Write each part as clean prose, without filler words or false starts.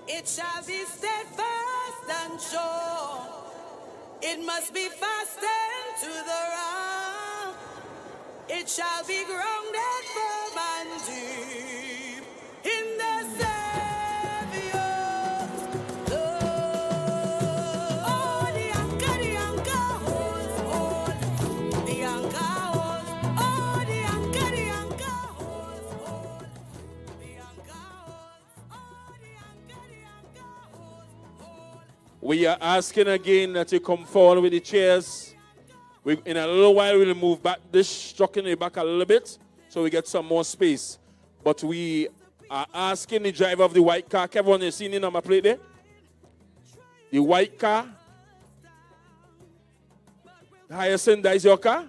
It shall be steadfast and sure. It must be fastened to the rock. It shall be grounded firm and deep in the Savior's love. Oh, the anchor holds, hold. The anchor holds. Oh, the anchor holds, hold. The anchor holds. Oh, the anchor holds, hold. We are asking again that you come forward with the chairs. In a little while, we'll move back this truck in the back a little bit so we get some more space. But we are asking the driver of the white car. Kevin, you seen the number plate there? The white car. Hyacinth, that is your car?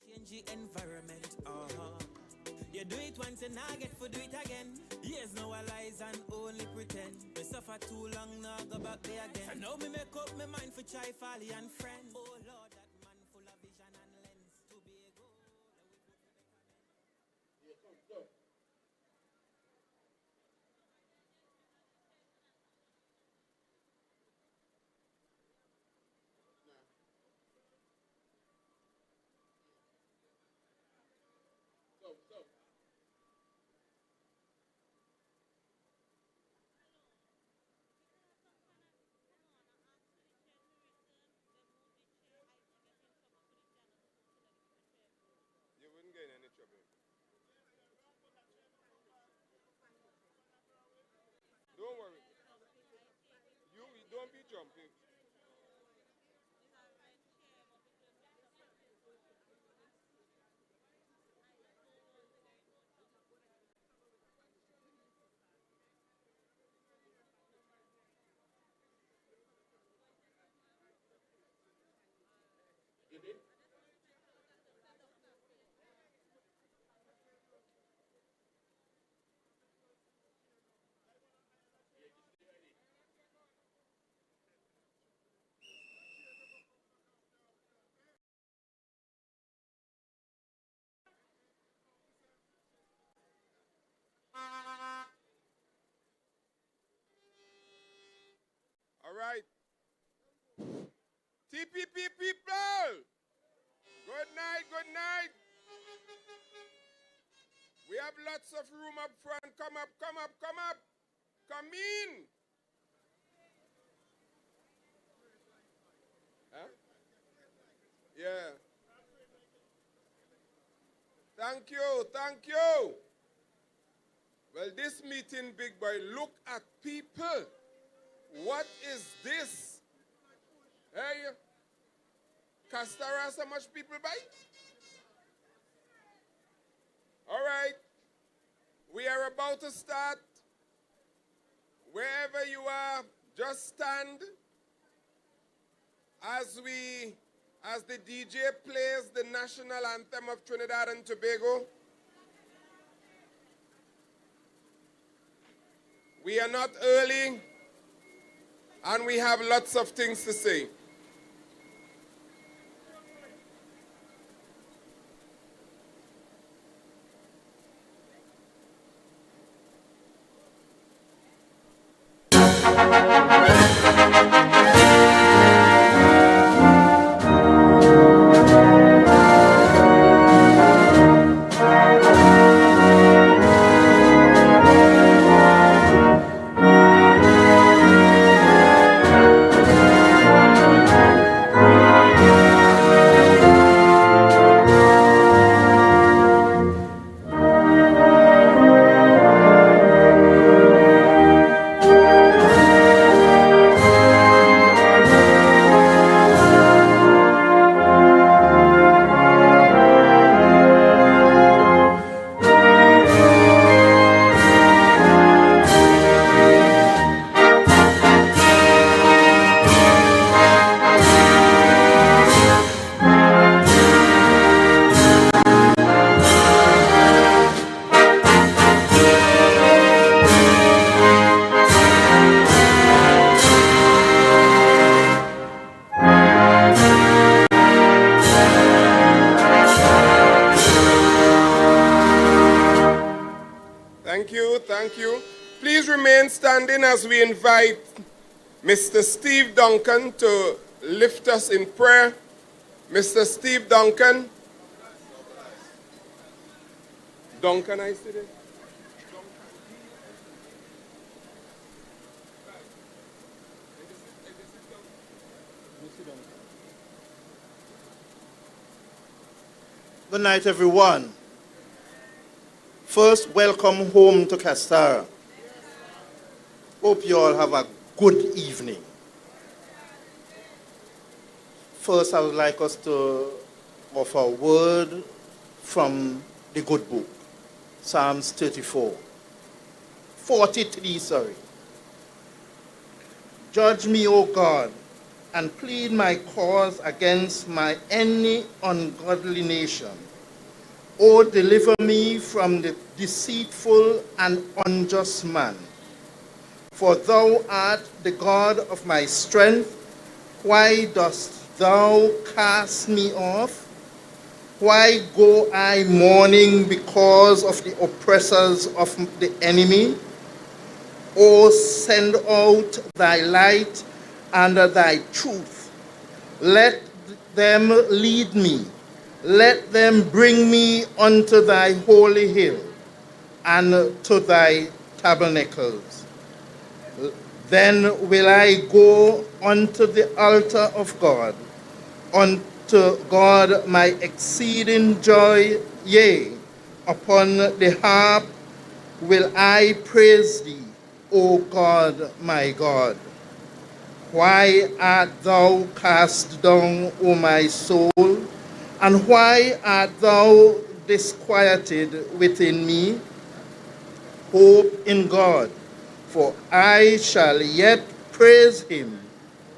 Change the environment, You do it once and now get for do it again. Years no lies and only pretend. We suffer too long, now go back there again. So now me make up my mind for try Folly and friend. Oh Lord, that man full of vision and lens. Tobago. All right. TPP people. Good night, good night. We have lots of room up front. Come up, come up, come up. Come in. Huh? Yeah. Thank you, thank you. Well, this meeting, big boy, look at people. What is this? Hey, Castara, so much people buy? All right. We are about to start. Wherever you are, just stand as the DJ plays the national anthem of Trinidad and Tobago. We are not early, and we have lots of things to say. Thank you, thank you. Please remain standing as we invite Mr. Steve Duncan to lift us in prayer. Mr. Steve Duncan. Duncan, I see it. Good night, everyone. First, welcome home to Castara. Hope you all have a good evening. First, I would like us to offer a word from the good book, Psalms 43. Judge me, O God, and plead my cause against any ungodly nation. O deliver me from the deceitful and unjust man. For thou art the God of my strength. Why dost thou cast me off? Why go I mourning because of the oppressors of the enemy? O send out thy light and thy truth. Let them lead me. Let them bring me unto thy holy hill and to thy tabernacles. Then will I go unto the altar of God, unto God my exceeding joy, yea, upon the harp will I praise thee, O God my God. Why art thou cast down, O my soul? And why art thou disquieted within me? Hope in God, for I shall yet praise him,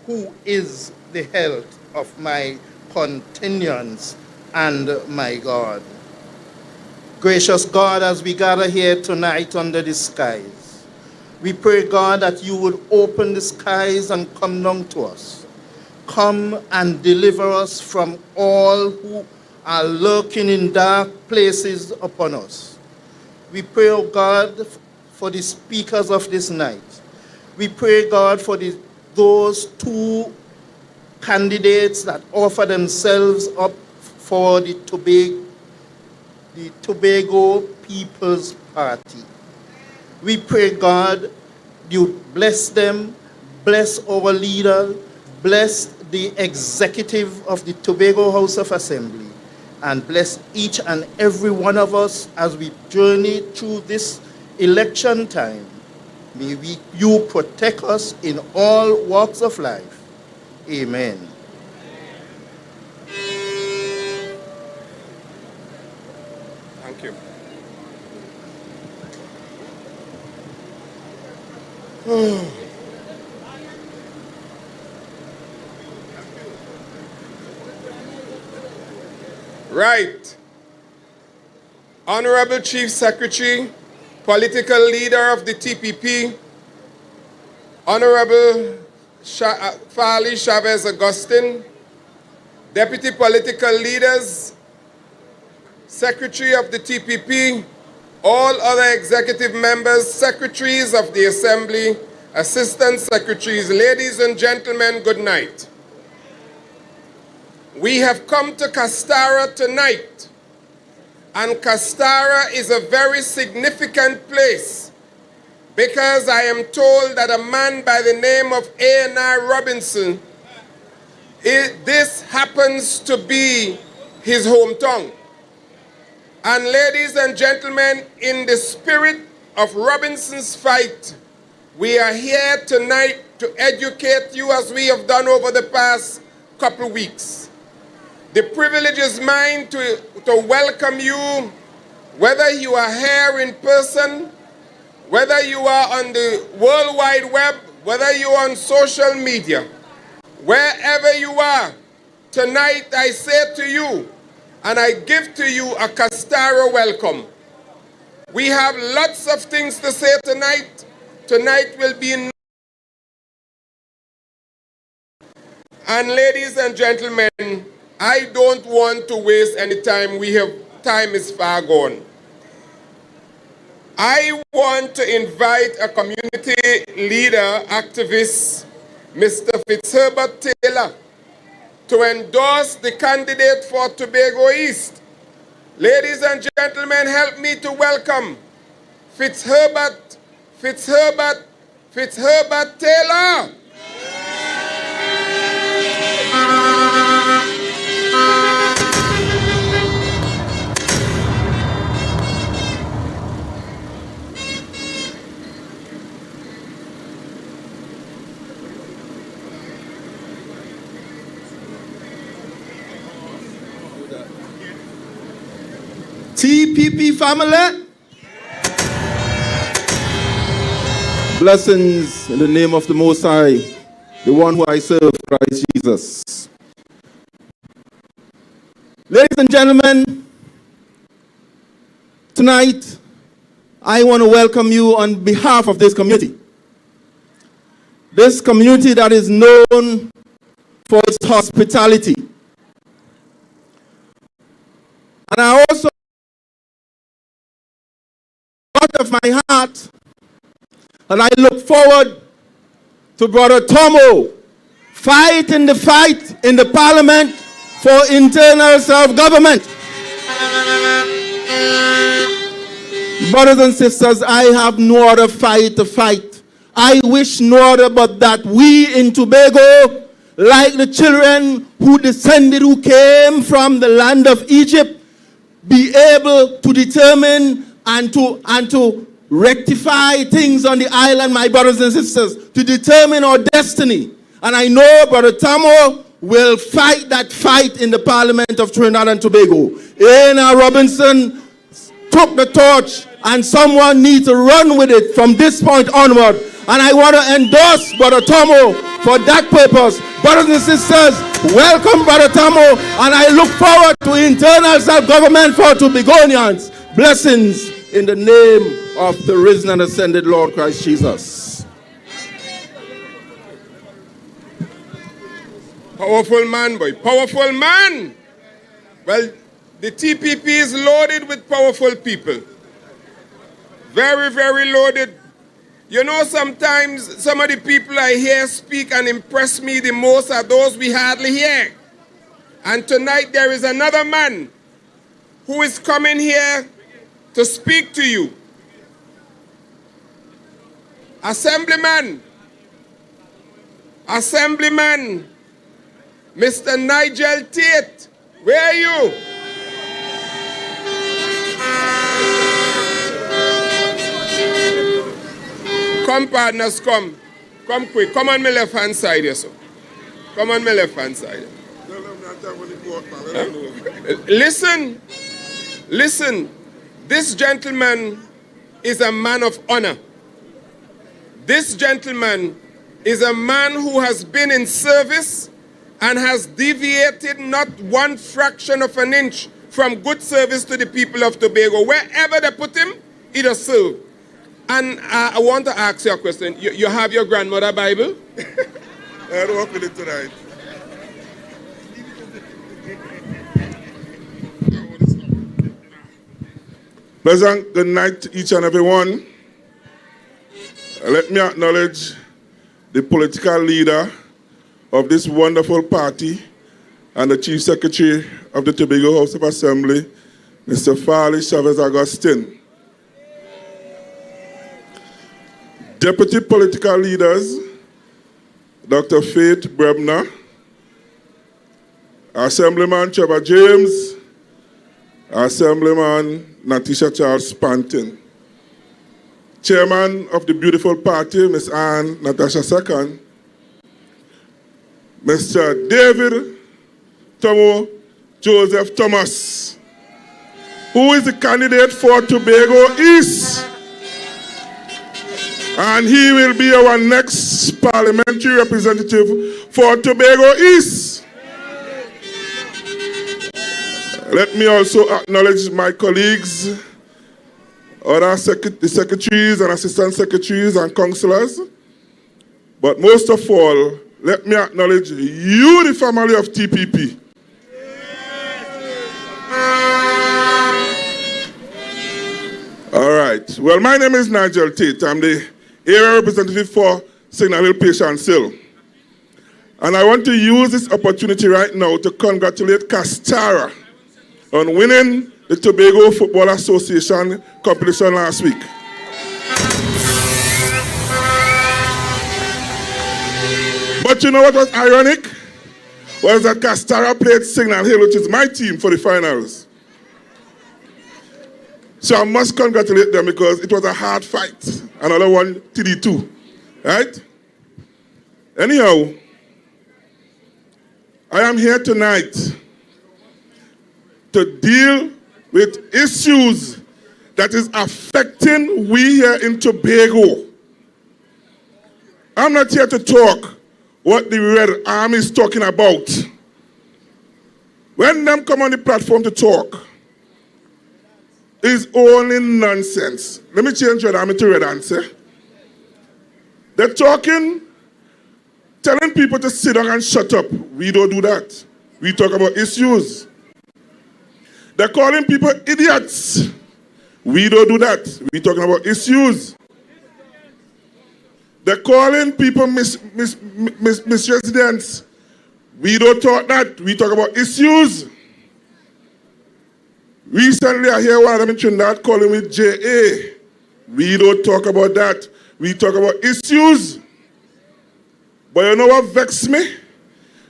who is the health of my continuance and my God. Gracious God, as we gather here tonight under the skies, we pray, God, that you would open the skies and come down to us. Come and deliver us from all who are lurking in dark places upon us. We pray, oh God, for the speakers of this night. We pray, God, for those two candidates that offer themselves up for the Tobago People's Party. We pray, God, you bless them, bless our leader, bless the executive of the Tobago House of Assembly, and bless each and every one of us as we journey through this election time. May you protect us in all walks of life. Amen. Thank you. Right. Honorable Chief Secretary, political leader of the TPP, Honorable Farley Chavez Augustine, Deputy Political Leaders, Secretary of the TPP, all other executive members, secretaries of the Assembly, assistant secretaries, ladies and gentlemen, good night. We have come to Castara tonight, and Castara is a very significant place because I am told that a man by the name of A.N.R. Robinson, this happens to be his hometown. And ladies and gentlemen, in the spirit of Robinson's fight, we are here tonight to educate you as we have done over the past couple of weeks. The privilege is mine to welcome you, whether you are here in person, whether you are on the World Wide Web, whether you are on social media, wherever you are. Tonight I say to you, and I give to you a Castara welcome. We have lots of things to say tonight. Tonight will be... And ladies and gentlemen, I don't want to waste any time. Time is far gone. I want to invite a community leader, activist, Mr. Fitzherbert Taylor, to endorse the candidate for Tobago East. Ladies and gentlemen, help me to welcome Fitzherbert Taylor. TPP family, blessings in the name of the Most High, the one who I serve, Christ Jesus. Ladies and gentlemen, tonight I want to welcome you on behalf of this community. This community that is known for its hospitality. And I also, out of my heart, and I look forward to Brother Tomo fighting the fight in the Parliament for internal self-government. Brothers and sisters, I have no other fight to fight. I wish no other but that we in Tobago, like the children who came from the land of Egypt, be able to determine and to rectify things on the island, my brothers and sisters, to determine our destiny. And I know Brother Tamo will fight that fight in the Parliament of Trinidad and Tobago. A.N.R. Robinson took the torch, and someone needs to run with it from this point onward. And I want to endorse Brother Tamo for that purpose. Brothers and sisters, welcome Brother Tamo, and I look forward to internal self-government for Tobagonians. Blessings in the name of the risen and ascended Lord Christ Jesus. Powerful man, boy. Powerful man. Well, the TPP is loaded with powerful people. Very, very loaded. You know, sometimes some of the people I hear speak and impress me the most are those we hardly hear. And tonight there is another man who is coming here to speak to you. Assemblyman, Mr. Nigel Tate, where are you? Come, partners, come. Come quick. Come on my left-hand side here, so. Come on my left-hand side. Listen. This gentleman is a man of honor. This gentleman is a man who has been in service and has deviated not one fraction of an inch from good service to the people of Tobago. Wherever they put him, he does serve. And I want to ask you a question. You have your grandmother Bible? I don't work with it tonight. Pleasant good night to each and every one. Let me acknowledge the political leader of this wonderful party and the Chief Secretary of the Tobago House of Assembly, Mr. Farley Chavez Augustine. Deputy political leaders, Dr. Faith Brebner, Assemblyman Trevor James, Assemblyman Natisha Charles Spanton, Chairman of the beautiful party, Ms. Anne Natasha Second, Mr. David Tomo Joseph Thomas, who is the candidate for Tobago East. And he will be our next parliamentary representative for Tobago East. Let me also acknowledge my colleagues, other secretaries and assistant secretaries and councillors. But most of all, let me acknowledge you, the family of TPP. All right. Well, my name is Nigel Tate. I'm the area representative for Signal Hill, Patience Hill. And I want to use this opportunity right now to congratulate Castara on winning the Tobago Football Association competition last week. But you know what was ironic? Was that Castara played Signal Hill, which is my team, for the finals. So I must congratulate them because it was a hard fight. Another one, TD2, right? Anyhow, I am here tonight to deal with issues that is affecting we here in Tobago. I'm not here to talk what the Red Army is talking about. When them come on the platform to talk, it's only nonsense. Let me change Red Army to Red Answer. They're talking, telling people to sit down and shut up. We don't do that. We talk about issues. They're calling people idiots. We don't do that. We're talking about issues. They're calling people misresidents. We don't talk that. We talk about issues. Recently, I hear one of them in Trinidad calling me JA. We don't talk about that. We talk about issues. But you know what vexed me?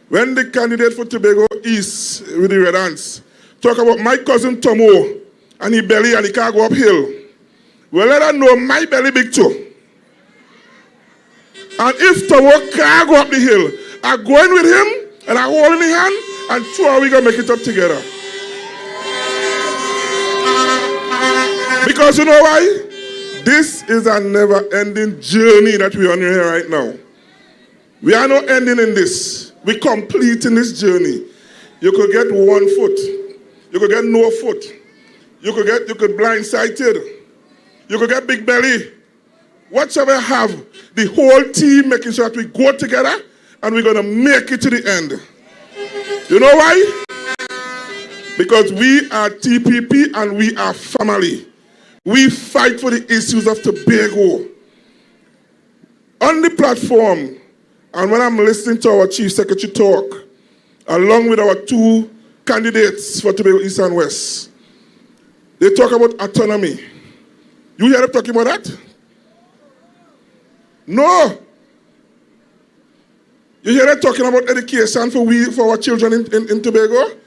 When the candidate for Tobago East with the red ants talk about my cousin Tomo and he belly and he can't go uphill. Well, let her know my belly big too. And if Tomo can't go up the hill, are going with him and are holding the hand, and two are we going to make it up together. Because you know why? This is a never-ending journey that we are on here right now. We are not ending in this. We're completing this journey. You could get 1 foot. You could get no foot. You could blindsided. You could get big belly. Whatever you have, the whole team making sure that we go together and we're going to make it to the end. You know why? Because we are TPP and we are family. We fight for the issues of Tobago. On the platform, and when I'm listening to our Chief Secretary talk, along with our 2 candidates for Tobago East and West, they talk about autonomy. You hear them talking about that? No. You hear them talking about education for our children in Tobago?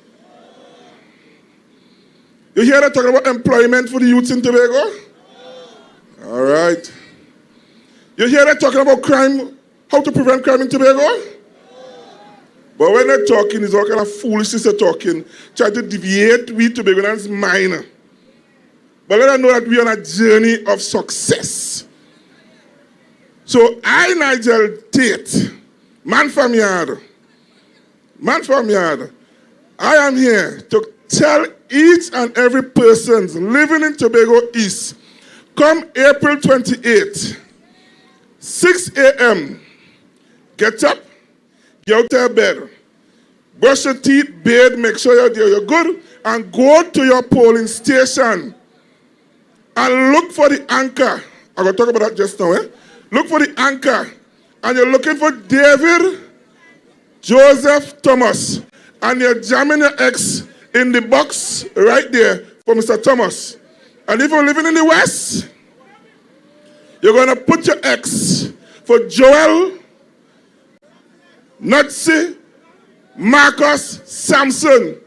You hear them talking about employment for the youths in Tobago? All right. You hear them talking about crime, how to prevent crime in Tobago? But when they're talking, it's all kind of foolishness they're talking, trying to deviate we Tobagonians' mind. But let us know that we are on a journey of success. So I, Nigel Tate, man from yard, I am here to tell each and every person living in Tobago East, come April 28th, 6 a.m., get up, get out of your bed, brush your teeth, bathe, make sure you're good, and go to your polling station and look for the anchor. I'm going to talk about that just now. Look for the anchor. And you're looking for David Joseph Thomas. And you're jamming your X in the box right there for Mr. Thomas. And if you're living in the West, you're going to put your X for Joel, Nutsi, Marcus, Samson.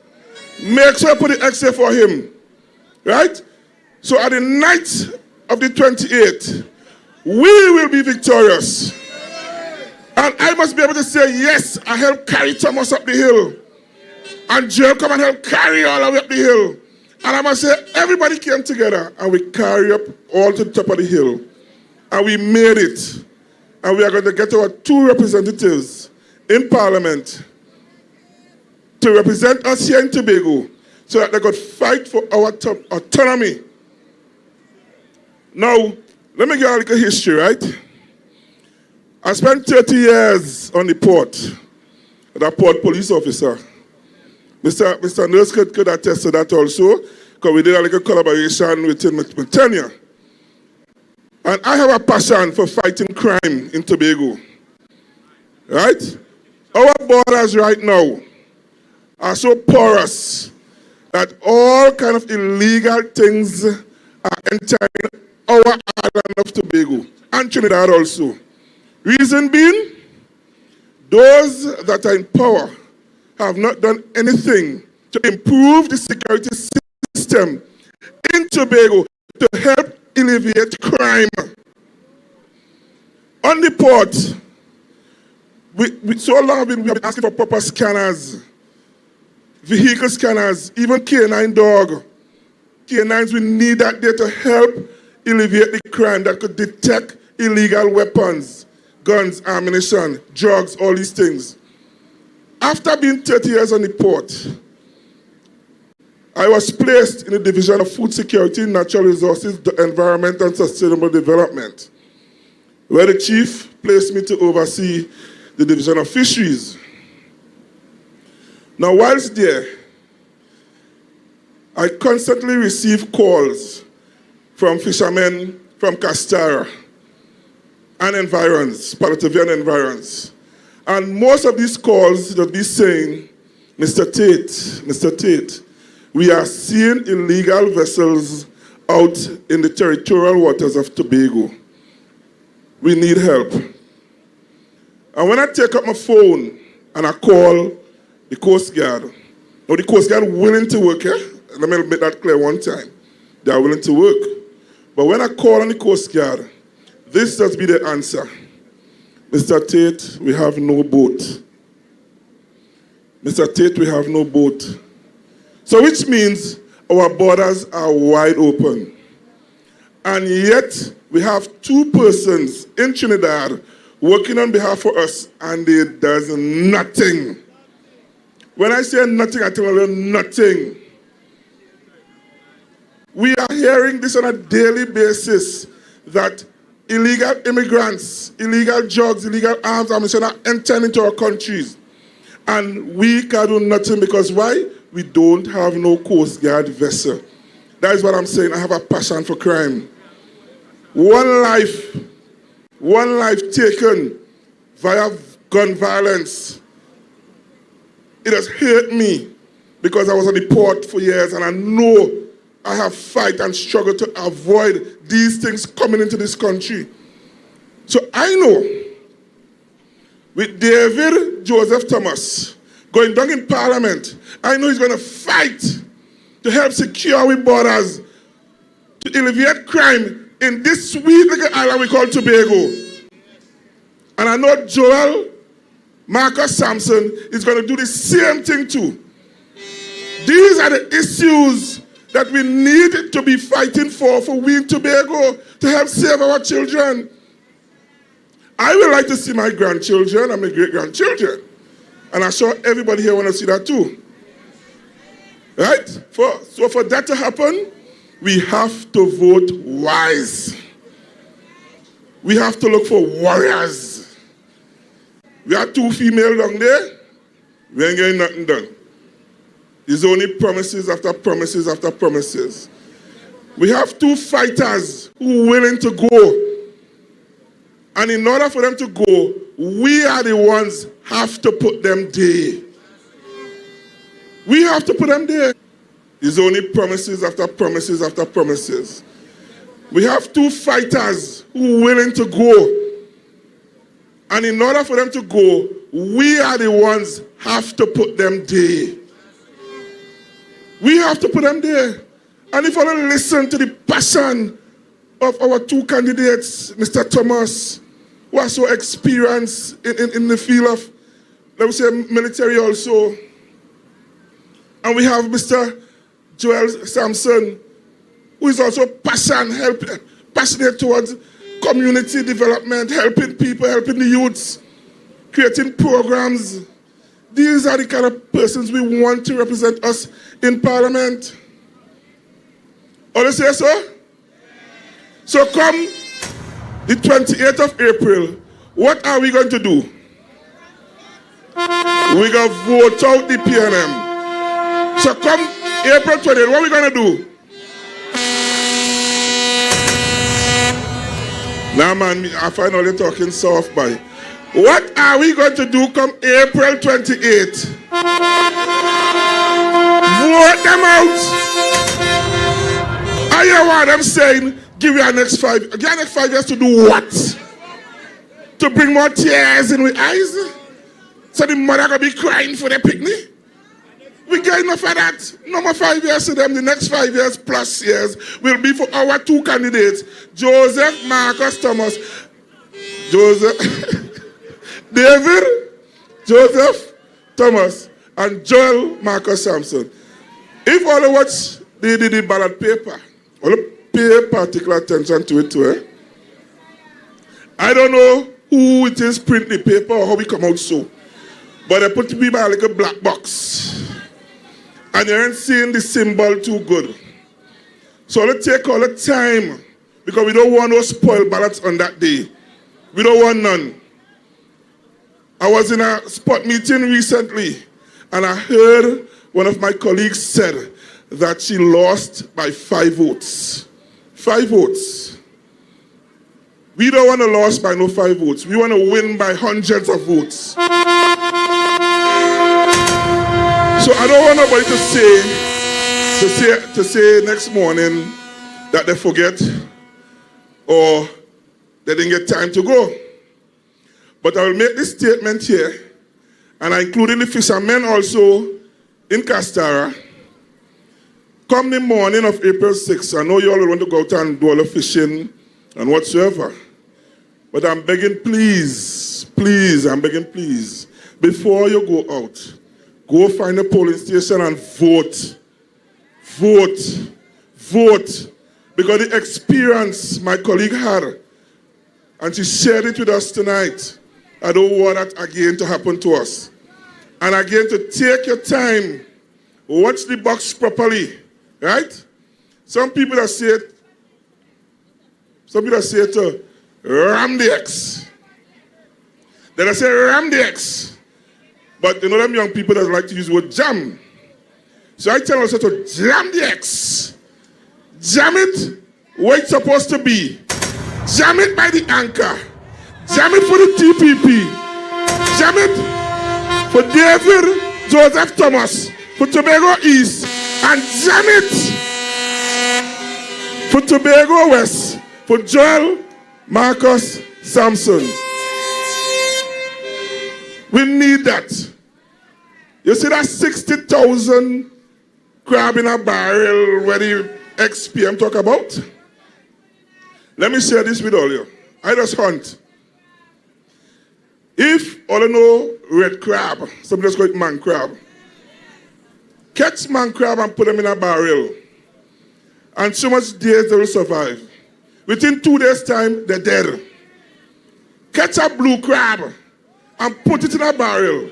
Make sure you put the X there for him. Right? So at the night of the 28th, we will be victorious. And I must be able to say, yes, I helped carry Thomas up the hill. And Joel come and help carry all the way up the hill. And I must say, everybody came together and we carry up all to the top of the hill. And we made it. And we are going to get our 2 representatives in Parliament to represent us here in Tobago so that they could fight for our autonomy. Now, let me give you a little history, right? I spent 30 years on the port as a port police officer. Mr. Nurse could attest to that also, because we did a little collaboration within my tenure. And I have a passion for fighting crime in Tobago. Right? Our borders right now are so porous that all kind of illegal things are entering our island of Tobago and Trinidad also. Reason being, those that are in power have not done anything to improve the security system in Tobago to help alleviate crime. On the port, we so long we have been asking for proper scanners, vehicle scanners, even K9 dog. K9s, we need that there to help alleviate the crime that could detect illegal weapons, guns, ammunition, drugs, all these things. After being 30 years on the port, I was placed in the Division of Food Security, Natural Resources, Environment and Sustainable Development, where the chief placed me to oversee the Division of Fisheries. Now, whilst there, I constantly receive calls from fishermen from Castara and environs, Palativian environs. And most of these calls that be saying, Mr. Tate, we are seeing illegal vessels out in the territorial waters of Tobago. We need help. And when I take up my phone and I call the Coast Guard, now the Coast Guard willing to work here. Let me make that clear one time. They are willing to work. But when I call on the Coast Guard, this does be the answer. Mr. Tate, we have no boat. Mr. Tate, we have no boat. So which means our borders are wide open. And yet, we have 2 persons in Trinidad working on behalf of us, and they does nothing. When I say nothing, I tell you nothing. We are hearing this on a daily basis, that illegal immigrants, illegal drugs, illegal arms, ammunition are entering into our countries. And we can do nothing because why? We don't have no Coast Guard vessel. That is what I'm saying. I have a passion for crime. One life taken via gun violence. It has hurt me because I was on the port for years and I know I have fight and struggle to avoid these things coming into this country. So I know with David Joseph Thomas going down in Parliament, I know he's going to fight to help secure our borders, to alleviate crime in this sweet little island we call Tobago. And I know Joel Marcus Sampson is going to do the same thing too. These are the issues that we need to be fighting for we in Tobago to help save our children. I would like to see my grandchildren and my great-grandchildren. And I'm sure everybody here want to see that too. Right? So for that to happen, we have to vote wise. We have to look for warriors. We have 2 females down there. We ain't getting nothing done. It's only promises after promises after promises. We have 2 fighters who are willing to go. And in order for them to go, we are the ones have to put them there. We have to put them there. It's only promises after promises after promises. We have 2 fighters who are willing to go. And in order for them to go, we are the ones have to put them there. We have to put them there. And if I don't listen to the passion of our 2 candidates, Mr. Thomas, who are so experienced in the field of, let me say, military also. And we have Mr. Joel Sampson, who is also passionate towards community development, helping people, helping the youths, creating programs. These are the kind of persons we want to represent us in Parliament. All you say so? So come the 28th of April, what are we going to do? We're going to vote out the PNM. So come April 28th, what are we going to do? Now, man, I find all you're talking soft by. What are we going to do come April 28th? Vote them out. I hear what I'm saying. Give your next 5 years to do what? To bring more tears in our eyes? So the mother gonna be crying for the picnic? We get enough of that. No more 5 years to them. The next 5 years plus years will be for our 2 candidates, Joseph Marcus Thomas. David Joseph Thomas and Joel Marcus Sampson. If all of watch the ballot paper, all pay particular attention to it too. I don't know who it is print the paper or how we come out so. But they put me by like a black box. And you ain't seeing the symbol too good. So let's take all the time because we don't want no spoiled ballots on that day. We don't want none. I was in a spot meeting recently and I heard one of my colleagues said that she lost by 5 votes. 5 votes. We don't want to lose by no 5 votes. We want to win by hundreds of votes. So I don't want nobody to say next morning that they forget or they didn't get time to go. But I will make this statement here, and I included the fishermen also in Castara. Come the morning of April 6th, I know you all will want to go out and do all the fishing and whatsoever. But I'm begging, please, I'm begging, please, before you go out, Go find a polling station and vote. Vote. Vote. Because the experience my colleague had, and she shared it with us tonight, I don't want that again to happen to us. And again, to take your time, watch the box properly, right? Some people that say it, ram the X. Then I say ram the X. But you know them young people that like to use the word jam. So I tell us to jam the X. Jam it where it's supposed to be. Jam it by the anchor. Jam it for the TPP. Jam it for David Joseph Thomas, for Tobago East, and jam it for Tobago West, for Joel Marcus Sampson. We need that. You see that 60,000 crab in a barrel where the XPM talk about? Let me share this with all you. I just hunt. If all you know red crab, some just call it man crab, catch man crab and put them in a barrel, and so much days they will survive. Within 2 days' time, they're dead. Catch a blue crab and put it in a barrel,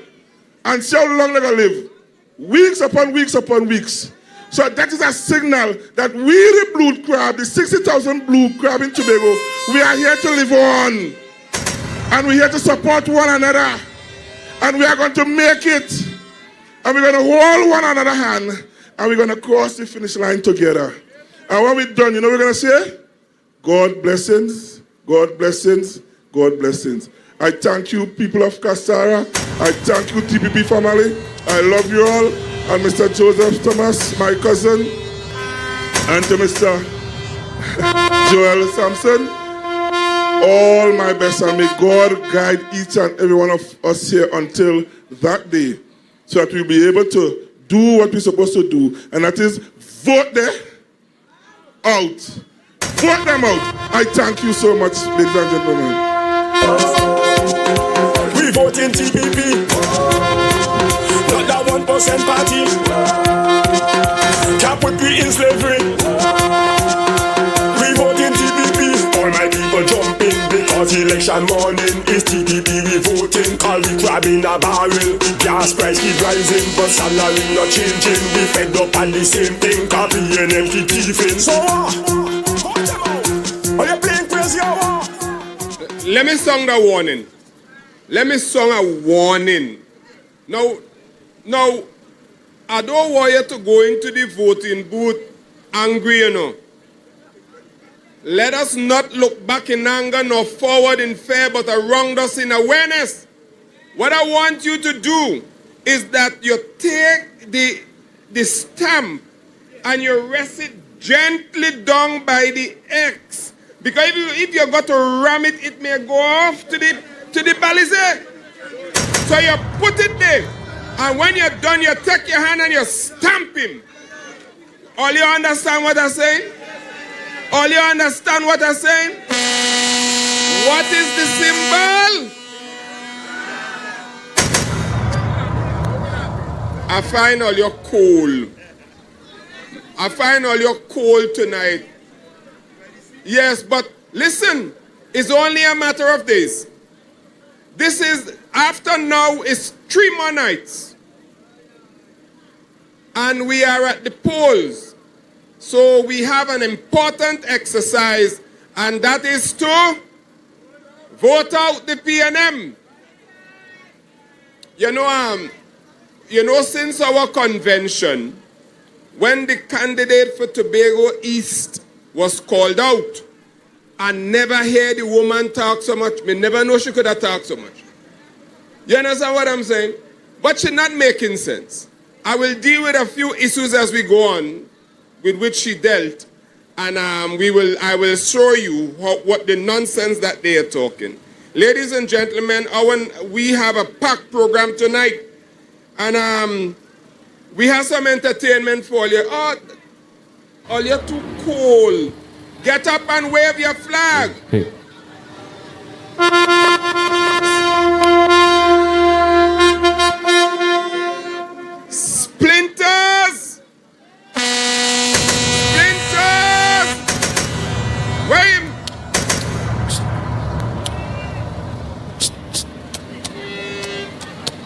and see how long they're going to live. Weeks upon weeks upon weeks. So that is a signal that we, the blue crab, the 60,000 blue crab in Tobago, we are here to live on. And we're here to support one another. And we are going to make it. And we're going to hold one another hand. And we're going to cross the finish line together. And when we're done, you know what we're going to say? God blessings, God blessings, God blessings. I thank you, people of Castara. I thank you, TPP family. I love you all. And Mr. Joseph Thomas, my cousin. And to Mr. Joel Sampson. All my best, and may God guide each and every one of us here until that day, so that we'll be able to do what we're supposed to do, and that is vote them out. Vote them out. I thank you so much, ladies and gentlemen. We vote in TPP, not that 1% party. Can't put me in slavery. We vote in TPP. All my people jumping because election morning is TPP. We voting, call the crab in a barrel. Gas price keep rising, but salary not changing. We fed up on the same thing, copy and empty thieving. So are you playing crazy or what? Let me song the warning. Let me song a warning. Now, I don't want you to go into the voting booth angry, you know. Let us not look back in anger nor forward in fear, but around us in awareness. What I want you to do is that you take the stamp and you rest it gently down by the X. Because if you got to ram it, it may go off to the balize. So you put it there. And when you're done, you take your hand and you stamp him. All you understand what I'm saying? All you understand what I'm saying? What is the symbol? I find all your coal. I find all your coal tonight. Yes, but listen, it's only a matter of days. This is, after now, it's 3 more nights. And we are at the polls. So we have an important exercise, and that is to vote out the PNM. You know, since our convention, when the candidate for Tobago East was called out, I never heard the woman talk so much. Me never know she could have talked so much. You understand what I'm saying? But she's not making sense. I will deal with a few issues as we go on, with which she dealt, and I will show you what the nonsense that they are talking. Ladies and gentlemen, we have a packed program tonight, and we have some entertainment for you. Oh, you're too cold. Get up and wave your flag. Hey.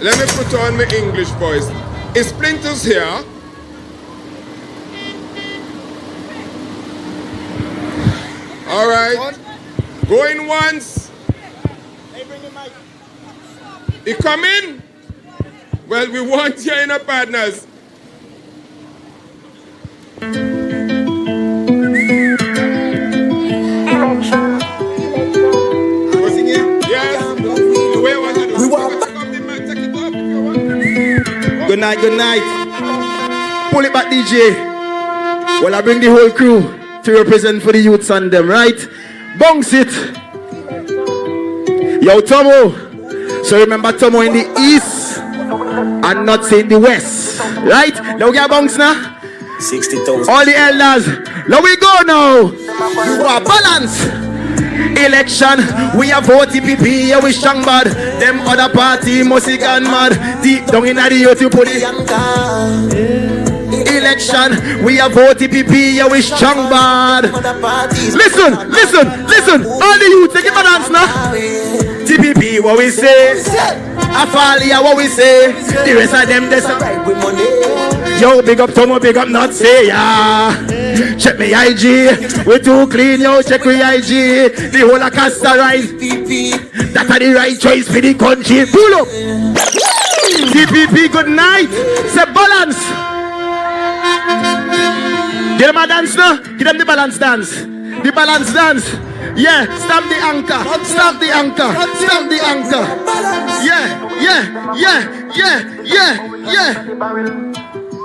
Let me put on my English voice. Is Splinters here? All right. Going once. He coming? Well, we want you in our partners. Good night, good night. Pull it back, DJ. Well, I bring the whole crew to represent for the youths and them, right? Bounce it. Yo, Tomo. So remember Tomo in the east and not in the west, right? Now we get bounce now. 60,000. All the elders, now we go now. You are balance. Election, we are vote TPP, yeah, we strong bad. Them other party must be gone mad. Deep down in the youth, you put it. Election, we are vote TPP, yeah, we strong bad. Listen, all the youth, take it for dance now. TPP, what we say? Afalia, what we say? The rest of them, they say. Yo, big up Tomo, big up not say ya. Check me IG, we too clean, yo, check me IG. The whole of Castara is PP. That's the right choice for the country. Pull up. TPP, good night. Say balance. Give them a dance now. Give them the balance dance. The balance dance. Yeah, stamp the anchor. Stamp the anchor. Stamp the anchor. Yeah.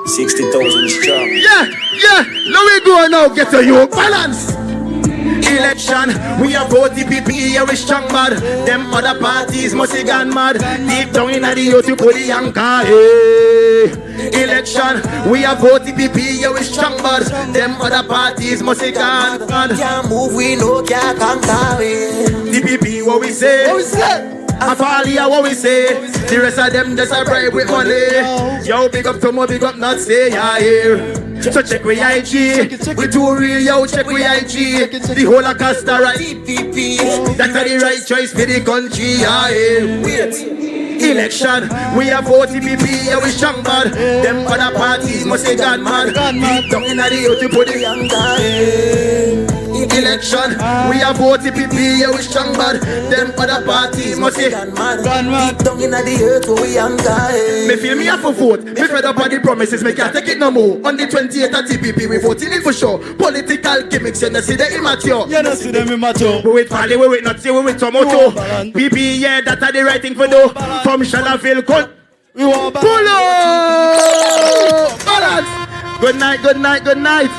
60,000 strong. Yeah. Now we go now. Get to you. Balance. Election, we are vote TPP, yeah, we strong bad. Them other parties must be gone mad. Deep down in the youth, you put the anchor, hey. Election, we are vote TPP, yeah, we strong bad. Them other parties must be gone mad. Can't move, we know, can't conquer, TPP, what we say? Afalia, what we say? The rest of them just a bribe with money. Yo, big up Tomo, big up not say ya here. So check we IG. We too real, yo, check we IG. The whole of Castara TPP. That's the right choice for the country, yeah, wait. Election, we are vote TPP, yeah, we strong bad. Them other parties must be gone mad. Deep down in the youth, you put the young Election, we are vote TPP, yeah, we strong bad. Them other parties must be gone mad. Deep down in the earth, we young. Me feel me have to vote. Me fed up on the promises, me can't take it no more. On the 28th of TPP, we voting it for sure. Political gimmicks, you know see the immature. You know see them immature. We wait Fally, we wait not see, we wait Tomato. PP, yeah, that's the right thing for do. From Shalafil, we want pull up! Balance! Good night.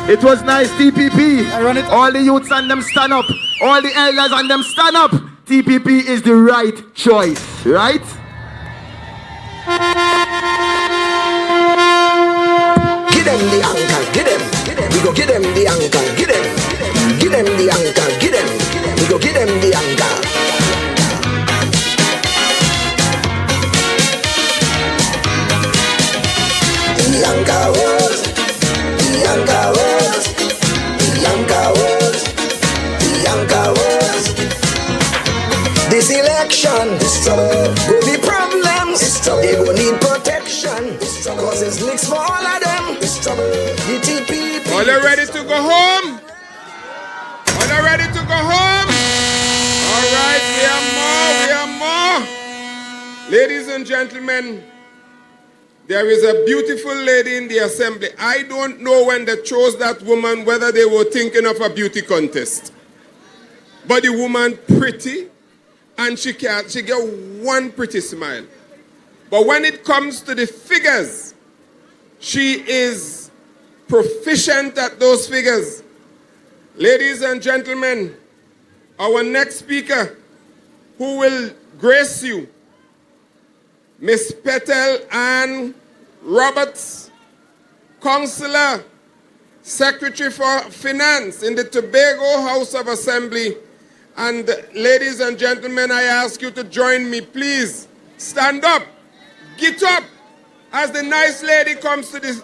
It was nice, TPP. All the youths and them stand up. All the elders and them stand up. TPP is the right choice, right? Get them the anchor, get them. We go get them the anchor, get them. Get them the anchor, get them. We go get them the anchor. The anchor was, the anchor was, the anchor was, the anchor was. This election, will be problems. They will need protection. Cause it's mixed for all of them. The TPP. All you ready to go home? All you ready to go home? All right, we are more. Ladies and gentlemen, there is a beautiful lady in the assembly. I don't know when they chose that woman whether they were thinking of a beauty contest. But the woman pretty, and she get one pretty smile. But when it comes to the figures, she is proficient at those figures. Ladies and gentlemen, our next speaker who will grace you, Miss Petal Ann Roberts, Councillor, Secretary for Finance in the Tobago House of Assembly. And ladies and gentlemen, I ask you to join me. Please stand up, get up, as the nice lady comes to the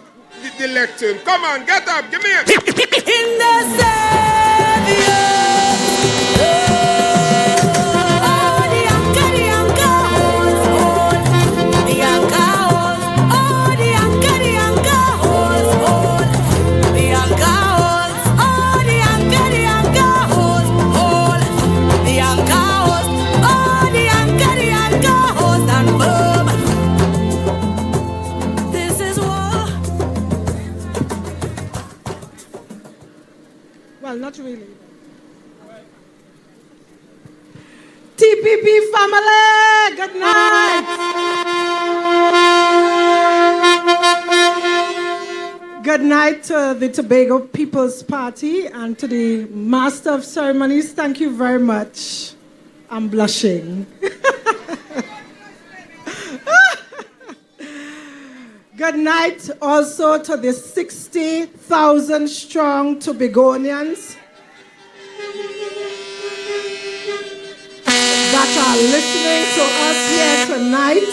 lectern. Come on, get up, give me a... In the Savior. Well, not really. TPP family, good night. Good night to the Tobago People's Party and to the Master of Ceremonies. Thank you very much. I'm blushing. Good night also to the 60,000 strong Tobagonians that are listening to us here tonight.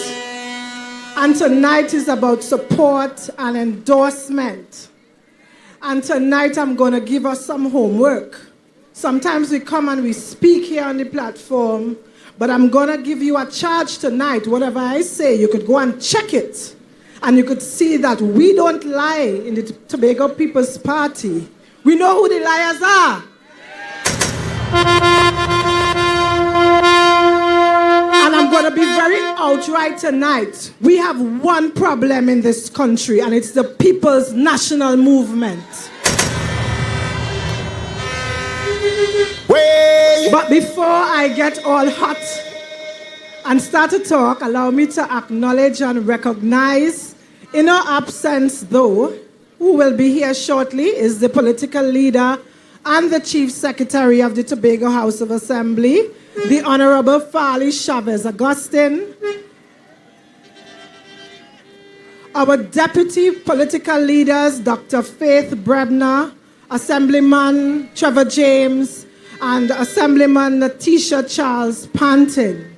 And tonight is about support and endorsement. And tonight I'm going to give us some homework. Sometimes we come and we speak here on the platform, but I'm going to give you a charge tonight. Whatever I say, you could go and check it. And you could see that we don't lie in the Tobago People's Party. We know who the liars are. And I'm going to be very outright tonight. We have one problem in this country, and it's the People's National Movement. But before I get all hot and start to talk, allow me to acknowledge and recognize, in our absence though, who will be here shortly is the political leader and the Chief Secretary of the Tobago House of Assembly, the Honorable Farley Chavez Augustine, our deputy political leaders, Dr. Faith Brebner, Assemblyman Trevor James, and Assemblyman Natisha Charles Pantin.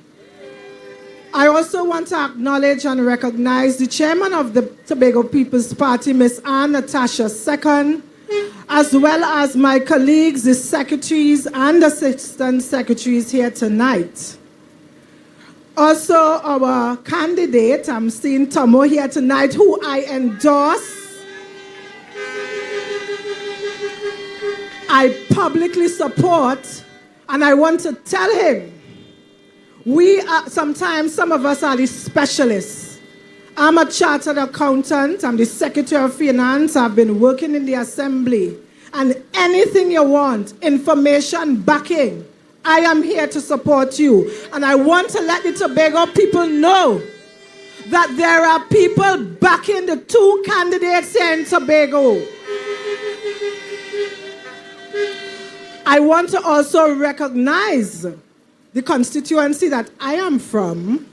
I also want to acknowledge and recognize the chairman of the Tobago People's Party, Ms. Ann Natasha II, as well as my colleagues, the secretaries and assistant secretaries here tonight. Also, our candidate, I'm seeing Tomo here tonight, who I endorse. I publicly support, and I want to tell him, sometimes some of us are the specialists. I'm a chartered accountant, I'm the Secretary of Finance, I've been working in the Assembly, and anything you want, information, backing, I am here to support you. And I want to let the Tobago people know that there are people backing the two candidates here in Tobago. I want to also recognize the constituency that I am from,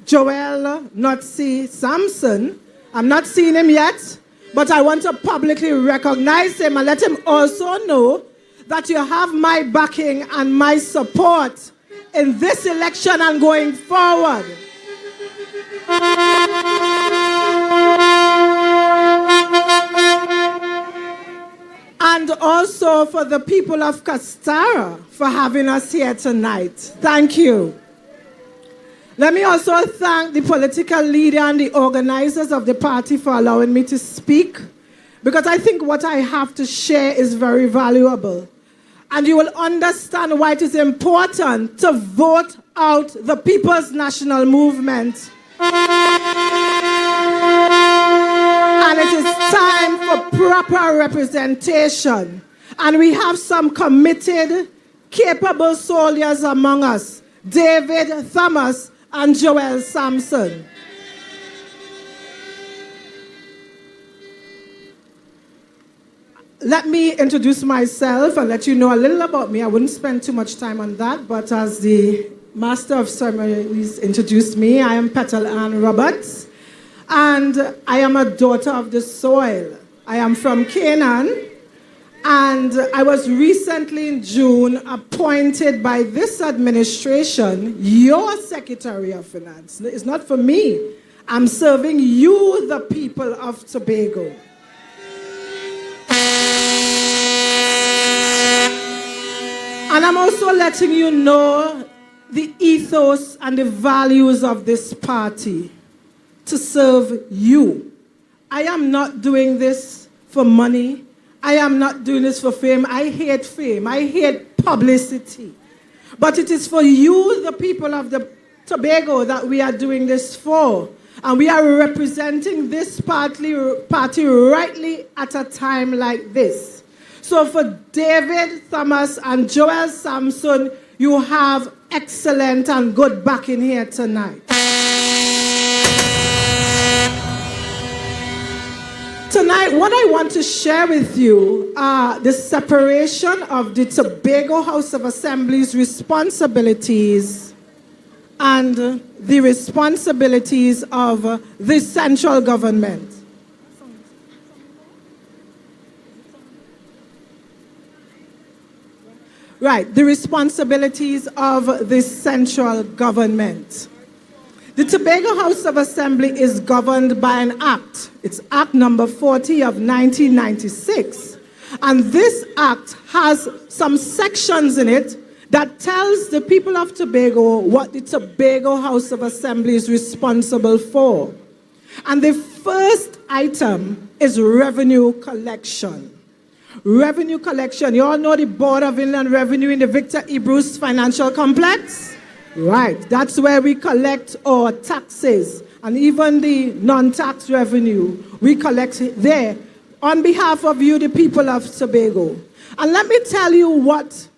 Joel Notsi Sampson. I'm not seeing him yet, but I want to publicly recognize him and let him also know that you have my backing and my support in this election and going forward. And also for the people of Castara for having us here tonight. Thank you. Let me also thank the political leader and the organizers of the party for allowing me to speak, because I think what I have to share is very valuable. And you will understand why it is important to vote out the People's National Movement. And it is time for proper representation. And we have some committed, capable soldiers among us, David Thomas and Joel Sampson. Let me introduce myself and let you know a little about me. I wouldn't spend too much time on that, but as the Master of Ceremonies introduced me, I am Petal Ann Roberts, and I am a daughter of the soil. I am from Canaan, and I was recently in June appointed by this administration, your Secretary of Finance. It's not for me. I'm serving you, the people of Tobago. And I'm also letting you know the ethos and the values of this party to serve you. I am not doing this for money. I am not doing this for fame. I hate fame. I hate publicity. But it is for you, the people of the Tobago, that we are doing this for. And we are representing this party rightly at a time like this. So for David Thomas and Joel Samson, you have excellent and good backing here tonight. Tonight, what I want to share with you are the separation of the Tobago House of Assembly's responsibilities and the responsibilities of the central government. Right, the responsibilities of the central government. The Tobago House of Assembly is governed by an act. It's Act number 40 of 1996. And this act has some sections in it that tells the people of Tobago what the Tobago House of Assembly is responsible for. And the first item is revenue collection. Revenue collection. You all know the Board of Inland Revenue in the Victor E. Bruce Financial Complex? Right. That's where we collect our taxes and even the non-tax revenue. We collect it there on behalf of you, the people of Tobago. And let me tell you what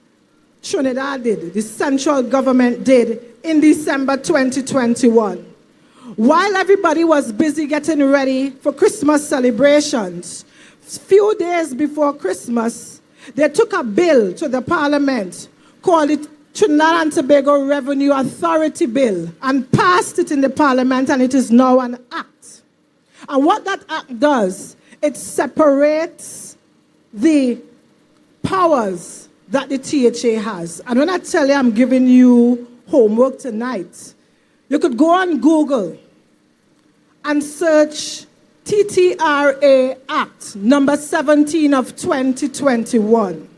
Trinidad did, the central government did in December 2021. While everybody was busy getting ready for Christmas celebrations, few days before Christmas, they took a bill to the Parliament called it Trinidad and Tobago Revenue Authority Bill and passed it in the Parliament, and it is now an act. And what that act does, it separates the powers that the THA has. And when I tell you I'm giving you homework tonight, you could go on Google and search TTRA Act number 17 of 2021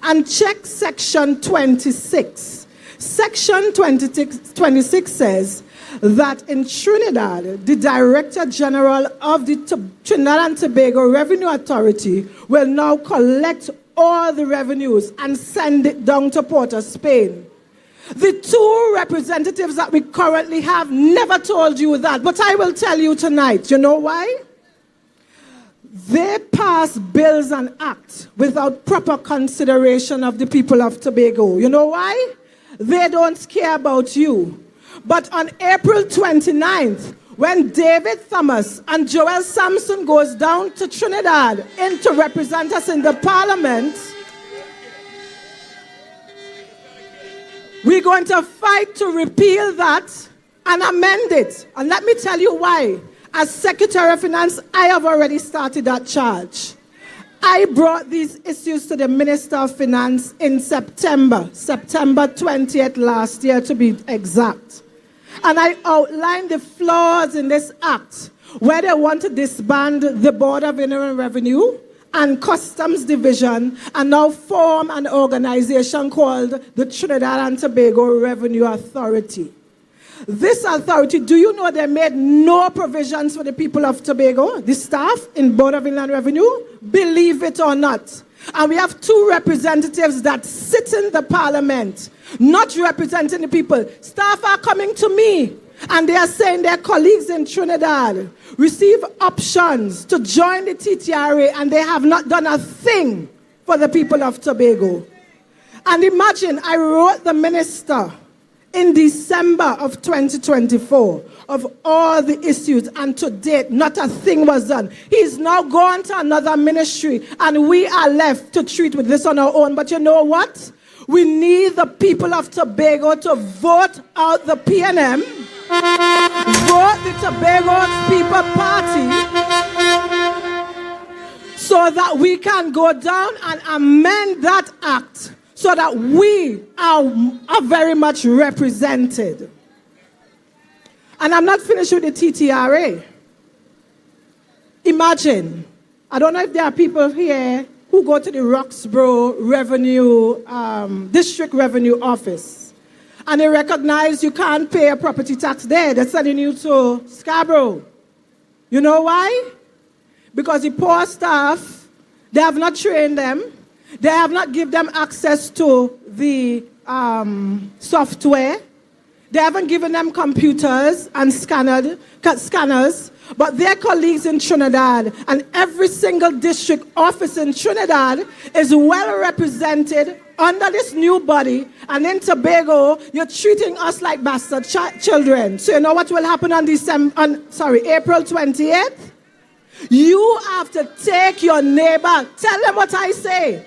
and check section 26. Section 26 says that in Trinidad, the Director General of the Trinidad and Tobago Revenue Authority will now collect all the revenues and send it down to Port of Spain. The two representatives that we currently have never told you that, but I will tell you tonight. You know why? They pass bills and acts without proper consideration of the people of Tobago. You know why? They don't care about you. But on April 29th, when David Thomas and Joel Samson goes down to Trinidad to represent us in the Parliament, we're going to fight to repeal that and amend it. And let me tell you why. As Secretary of Finance, I have already started that charge. I brought these issues to the Minister of Finance in September 20th last year to be exact. And I outlined the flaws in this act, where they want to disband the Board of Inland Revenue and Customs Division and now form an organization called the Trinidad and Tobago Revenue Authority. This authority, do you know they made no provisions for the people of Tobago, the staff in Board of Inland Revenue? Believe it or not. And we have two representatives that sit in the Parliament, not representing the people. Staff are coming to me, and they are saying their colleagues in Trinidad receive options to join the TTRA, and they have not done a thing for the people of Tobago. And imagine, I wrote the minister in December of 2024 of all the issues, and to date, not a thing was done. He's now gone to another ministry, and we are left to treat with this on our own. But you know what? We need the people of Tobago to vote out the PNM, vote the Tobago People Party, so that we can go down and amend that act so that we are very much represented. And I'm not finished with the TTRA. Imagine, I don't know if there are people here who go to the Roxborough Revenue, District Revenue Office, and they recognize you can't pay a property tax there. They're sending you to Scarborough. You know why? Because the poor staff, they have not trained them. They have not given them access to the software. They haven't given them computers and scanners, but their colleagues in Trinidad and every single district office in Trinidad is well represented under this new body. And in Tobago, you're treating us like bastard children. So you know what will happen on April 28th? You have to take your neighbor. Tell them what I say.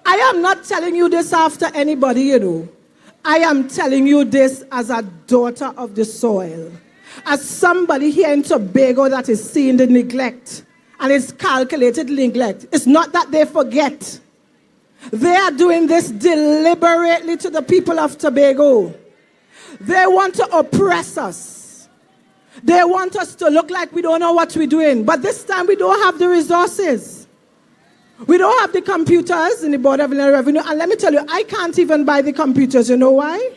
I am not telling you this after anybody, you know. I am telling you this as a daughter of the soil. As somebody here in Tobago that is seeing the neglect, and it's calculated neglect. It's not that they forget. They are doing this deliberately to the people of Tobago. They want to oppress us. They want us to look like we don't know what we're doing. But this time we don't have the resources. We don't have the computers in the Board of Inland Revenue. And let me tell you, I can't even buy the computers. You know why?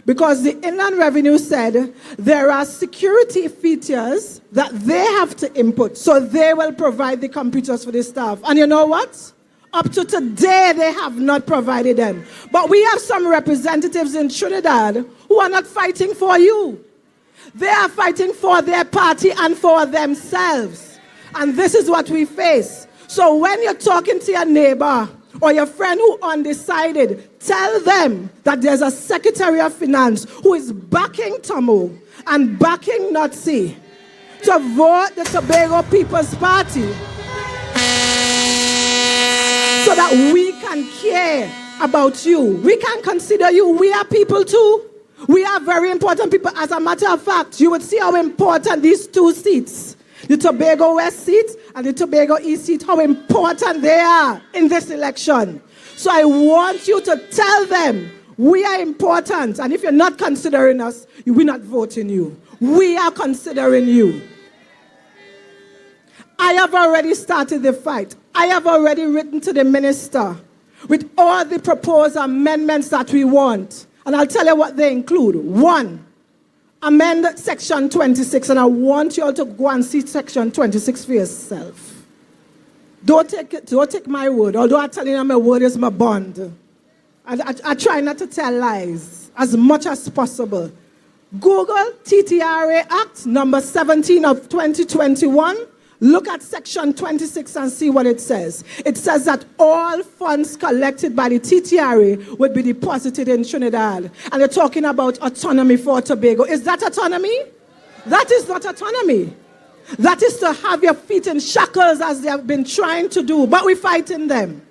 Because the Inland Revenue said there are security features that they have to input. So they will provide the computers for the staff. And you know what? Up to today, they have not provided them. But we have some representatives in Trinidad who are not fighting for you. They are fighting for their party and for themselves. And this is what we face. So when you're talking to your neighbor or your friend who undecided, tell them that there's a Secretary of Finance who is backing Tomo and backing Nazi to vote the Tobago People's Party so that we can care about you. We can consider you. We are people too. We are very important people. As a matter of fact, you would see how important these two seats, the Tobago West seat and the Tobago East seat, how important they are in this election. So I want you to tell them we are important. And if you're not considering us, we're not voting you. We are considering you. I have already started the fight. I have already written to the minister with all the proposed amendments that we want. And I'll tell you what they include. 1, amend Section 26, and I want you all to go and see Section 26 for yourself. Don't take my word, although I tell you my word is my bond. I try not to tell lies as much as possible. Google TTRA Act number 17 of 2021. Look at Section 26 and see what it says. It says that all funds collected by the TTRA would be deposited in Trinidad. And they're talking about autonomy for Tobago. Is that autonomy? That is not autonomy. That is to have your feet in shackles as they have been trying to do. But we're fighting them.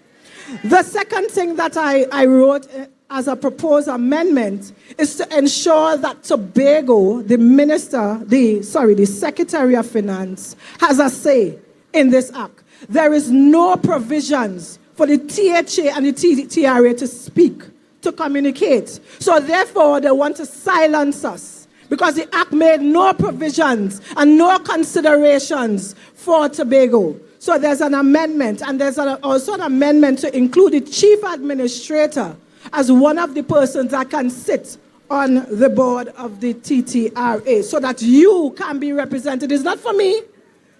The second thing that I wrote as a proposed amendment is to ensure that Tobago, the Secretary of Finance, has a say in this act. There is no provisions for the THA and the TRA to speak, to communicate. So therefore, they want to silence us because the act made no provisions and no considerations for Tobago. So there's an amendment, and there's also an amendment to include the chief administrator as one of the persons that can sit on the board of the TTRA so that you can be represented. It's not for me.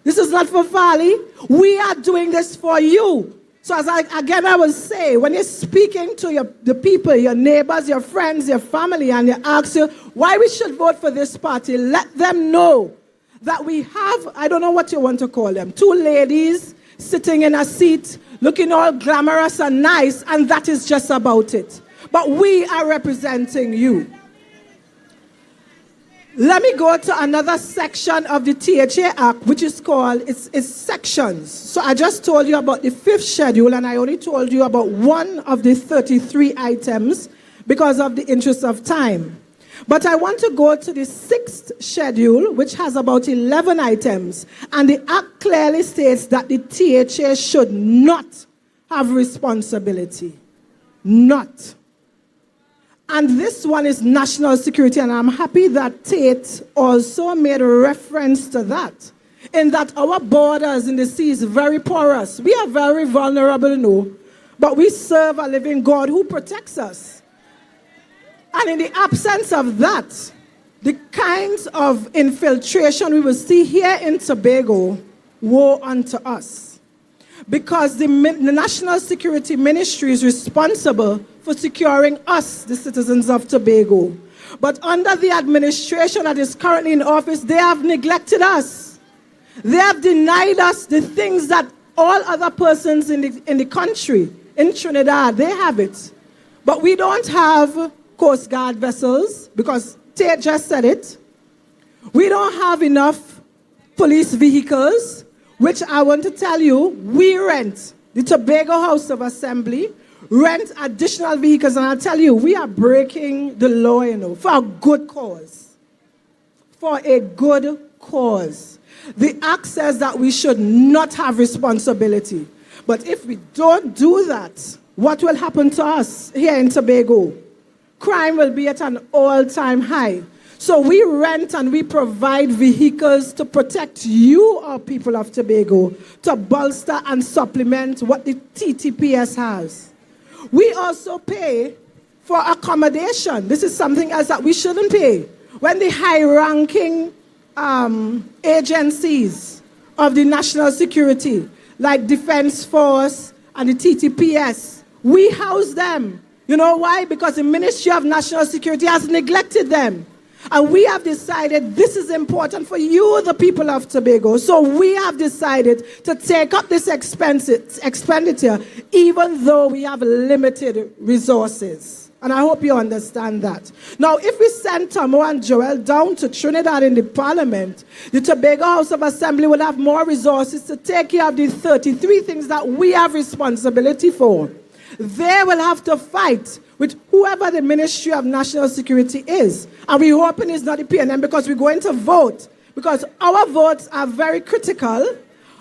This is not for Fali. We are doing this for you. So as I will say, when you're speaking to the people, your neighbors, your friends, your family, and they ask you why we should vote for this party, let them know that we have, I don't know what you want to call them, 2 ladies sitting in a seat, looking all glamorous and nice, and that is just about it. But we are representing you. Let me go to another section of the THA Act, which is called, it's sections. So I just told you about the 5th schedule, and I only told you about one of the 33 items because of the interest of time. But I want to go to the 6th schedule, which has about 11 items. And the Act clearly states that the THA should not have responsibility. Not. And this one is national security, and I'm happy that Tate also made a reference to that, in that our borders in the sea is very porous. We are very vulnerable, no, but we serve a living God who protects us. And in the absence of that, the kinds of infiltration we will see here in Tobago, woe unto us. Because the National Security Ministry is responsible for securing us, the citizens of Tobago. But under the administration that is currently in office, they have neglected us. They have denied us the things that all other persons in the country, in Trinidad, they have it. But we don't have Coast Guard vessels, because Tate just said it. We don't have enough police vehicles, which I want to tell you, we rent. The Tobago House of Assembly rent additional vehicles, and I'll tell you, we are breaking the law, for a good cause. For a good cause. The Act says that we should not have responsibility. But if we don't do that, what will happen to us here in Tobago? Crime will be at an all-time high. So we rent and we provide vehicles to protect you, our people of Tobago, to bolster and supplement what the TTPS has. We also pay for accommodation. This is something else that we shouldn't pay. When the high-ranking agencies of the national security, like Defense Force and the TTPS, we house them. You know why? Because the Ministry of National Security has neglected them. And we have decided this is important for you, the people of Tobago. So we have decided to take up this expenditure, even though we have limited resources. And I hope you understand that. Now, if we send Tomo and Joel down to Trinidad in the Parliament, the Tobago House of Assembly will have more resources to take care of the 33 things that we have responsibility for. They will have to fight with whoever the Ministry of National Security is. And we're hoping it's not the PNM, because we're going to vote. Because our votes are very critical.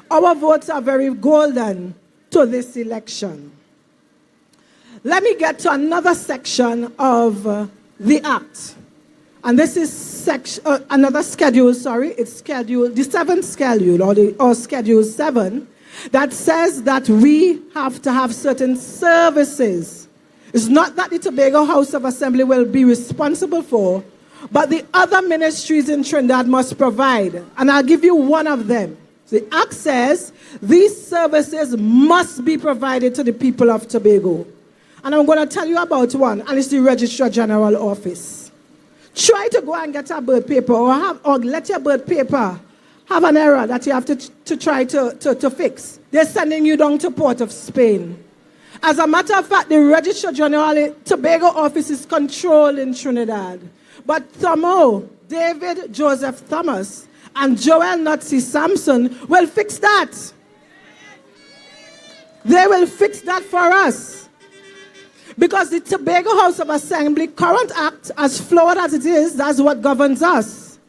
Our votes are very golden to this election. Let me get to another section of the Act. And this is another schedule, it's schedule, the 7th schedule, or Schedule 7, that says that we have to have certain services. It's not that the Tobago House of Assembly will be responsible for, but the other ministries in Trinidad must provide. And I'll give you one of them. The Act says these services must be provided to the people of Tobago. And I'm going to tell you about one, and it's the Registrar General Office. Try to go and get a birth paper, or let your birth paper have an error that you have to try to fix. They're sending you down to Port of Spain. As a matter of fact, the Registrar General Tobago office is controlled in Trinidad. But Thomo, David Joseph Thomas, and Joel Nutsi Sampson will fix that. They will fix that for us. Because the Tobago House of Assembly current act, as flawed as it is, that's what governs us.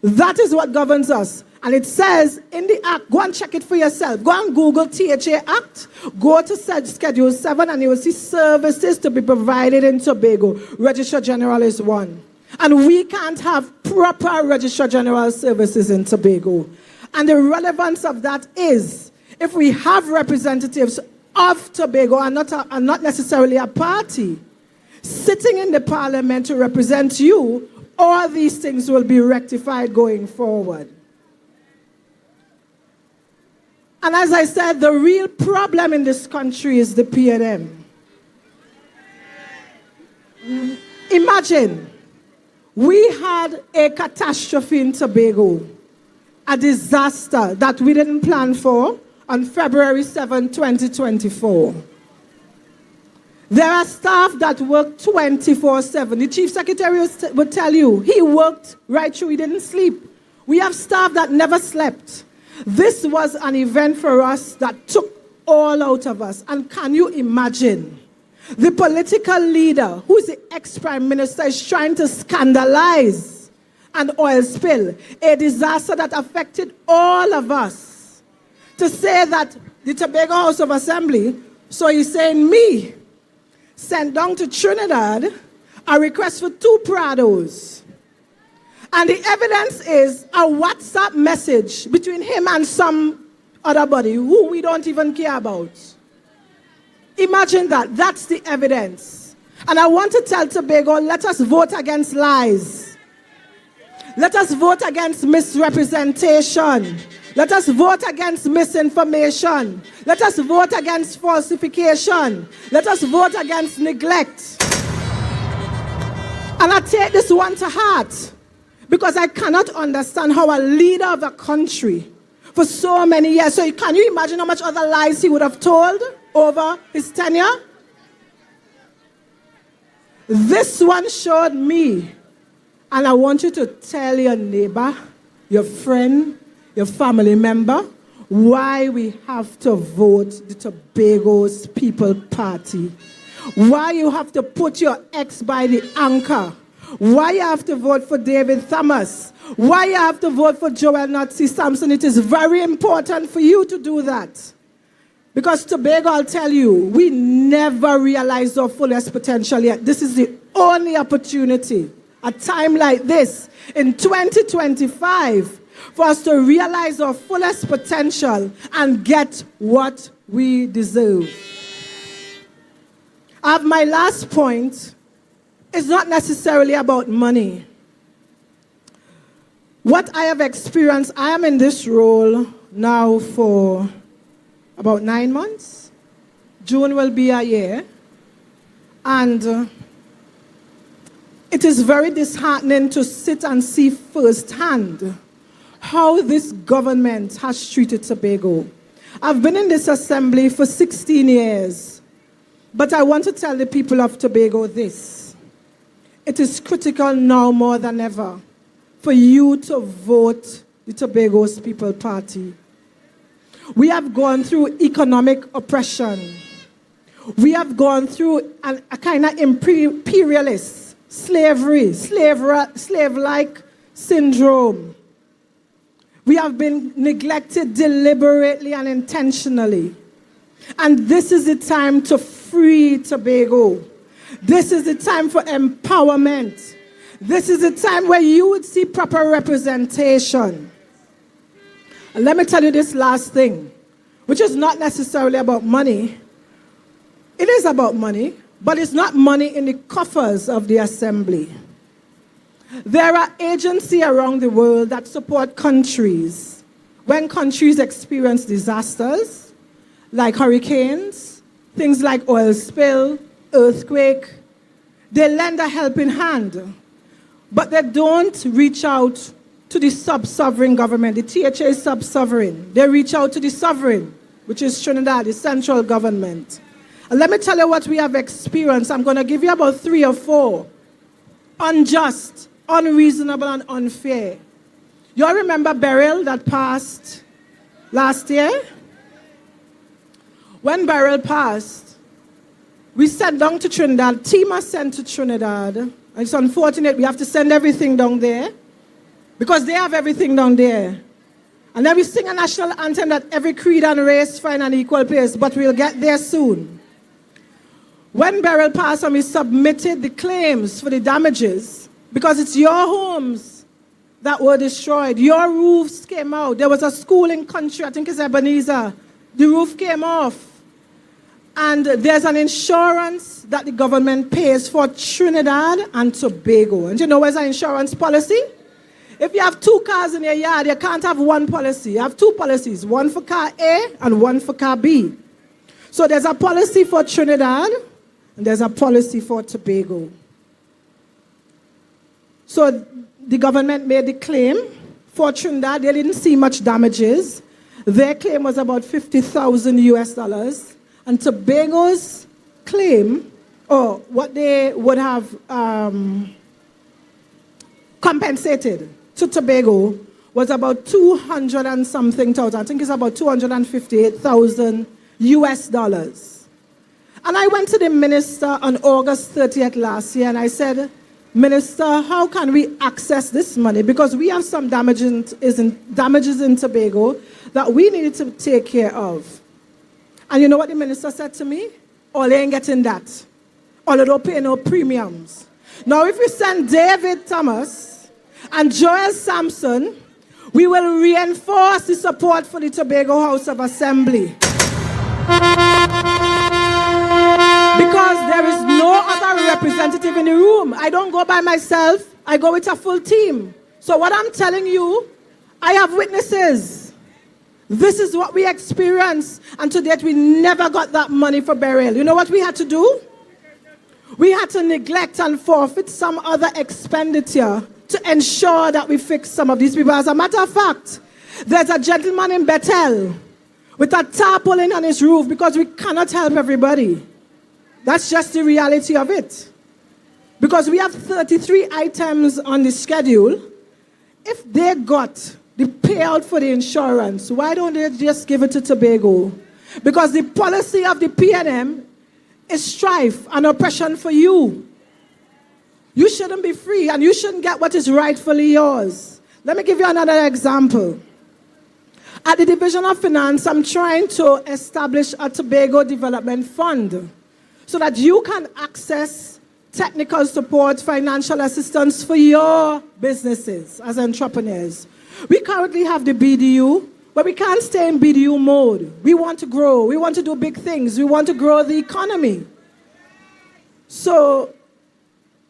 That is what governs us. And it says in the Act, go and check it for yourself. Go and Google THA Act, go to Schedule 7, and you will see services to be provided in Tobago. Registrar General is one. And we can't have proper Registrar General services in Tobago. And the relevance of that is, if we have representatives of Tobago and not necessarily a party sitting in the Parliament to represent you, all these things will be rectified going forward. And as I said, the real problem in this country is the PNM. Imagine, we had a catastrophe in Tobago, a disaster that we didn't plan for on February 7, 2024. There are staff that work 24/7. The Chief Secretary would tell you, he worked right through, he didn't sleep. We have staff that never slept. This was an event for us that took all out of us. And can you imagine? The political leader, who is the ex-prime minister, is trying to scandalize an oil spill, a disaster that affected all of us. To say that the Tobago House of Assembly, so he's saying me, sent down to Trinidad a request for 2 Prados. And the evidence is a WhatsApp message between him and some other body who we don't even care about. Imagine that. That's the evidence. And I want to tell Tobago, let us vote against lies. Let us vote against misrepresentation. Let us vote against misinformation. Let us vote against falsification. Let us vote against neglect. And I take this one to heart because I cannot understand how a leader of a country for so many years, so can you imagine how much other lies he would have told over his tenure? This one showed me, and I want you to tell your neighbor, your friend, your family member, why we have to vote the Tobago's People Party. Why you have to put your ex by the anchor. Why you have to vote for David Thomas. Why you have to vote for Joel Nazi Sampson. It is very important for you to do that. Because Tobago, I'll tell you, we never realized our fullest potential yet. This is the only opportunity, a time like this, in 2025, for us to realize our fullest potential and get what we deserve. My last point is not necessarily about money. What I have experienced, I am in this role now for about 9 months. June will be a year. And it is very disheartening to sit and see firsthand how this government has treated Tobago. I've been in this assembly for 16 years, but I want to tell the people of Tobago this. It is critical now more than ever for you to vote the Tobago's People Party. We have gone through economic oppression. We have gone through a kind of imperialist slavery, slave-like syndrome. We have been neglected deliberately and intentionally. And this is the time to free Tobago. This is the time for empowerment. This is the time where you would see proper representation. And let me tell you this last thing, which is not necessarily about money. It is about money, but it's not money in the coffers of the assembly. There are agencies around the world that support countries when countries experience disasters, like hurricanes, things like oil spill, earthquake. They lend a helping hand, but they don't reach out to the sub-sovereign government. The THA is sub-sovereign. They reach out to the sovereign, which is Trinidad, the central government. And let me tell you what we have experienced. I'm going to give you about 3 or 4. Unjust, unreasonable, and unfair. You all remember Beryl that passed last year? When Beryl passed, we sent down to Trinidad. TEMA sent to Trinidad. And it's unfortunate we have to send everything down there because they have everything down there. And then we sing a national anthem that every creed and race find an equal place, but we'll get there soon. When Beryl passed and we submitted the claims for the damages, because it's your homes that were destroyed, your roofs came out. There was a school in country, I think it's Ebenezer. The roof came off. And there's an insurance that the government pays for Trinidad and Tobago. And you know where's our insurance policy? If you have 2 cars in your yard, you can't have one policy. You have 2 policies, one for car A and one for car B. So there's a policy for Trinidad and there's a policy for Tobago. So the government made the claim for Trinidad. They didn't see much damages. Their claim was about $50,000 US. And Tobago's claim, or what they would have compensated to Tobago, was about 200 and something thousand. I think it's about $258,000 US. And I went to the minister on August 30th last year and I said, Minister, how can we access this money? Because we have some damages in Tobago that we needed to take care of. And you know what the minister said to me? Oh, they ain't getting that. Oh, they don't pay no premiums. Now, if we send David Thomas and Joel Sampson, we will reinforce the support for the Tobago House of Assembly. Because there is no other representative in the room. I don't go by myself. I go with a full team. So what I'm telling you, I have witnesses. This is what we experienced. And to date, we never got that money for burial. You know what we had to do? We had to neglect and forfeit some other expenditure to ensure that we fix some of these people. As a matter of fact, there's a gentleman in Bethel with a tarpaulin on his roof because we cannot help everybody. That's just the reality of it. Because we have 33 items on the schedule. If they got the payout for the insurance, why don't they just give it to Tobago? Because the policy of the PNM is strife and oppression for you. You shouldn't be free and you shouldn't get what is rightfully yours. Let me give you another example. At the Division of Finance, I'm trying to establish a Tobago Development Fund so that you can access technical support, financial assistance for your businesses as entrepreneurs. We currently have the BDU, but we can't stay in BDU mode. We want to grow. We want to do big things. We want to grow the economy. So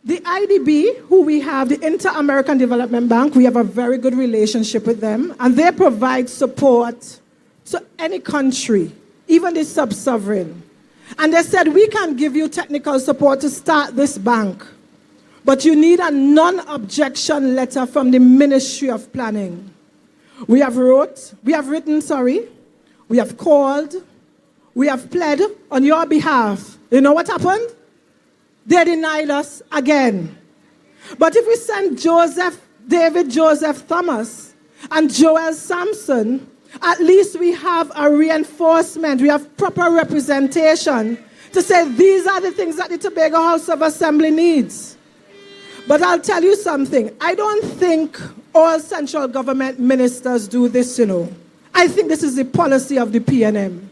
the IDB, who we have, the Inter-American Development Bank, we have a very good relationship with them, and they provide support to any country, even the sub-sovereign. And they said, we can give you technical support to start this bank, but you need a non-objection letter from the Ministry of Planning. We have written, we have called, we have pled on your behalf. You know what happened? They denied us again. But if we send David Joseph Thomas and Joel Sampson, at least we have a reinforcement, we have proper representation to say these are the things that the Tobago House of Assembly needs. But I'll tell you something, I don't think all central government ministers do this, I think this is the policy of the PNM.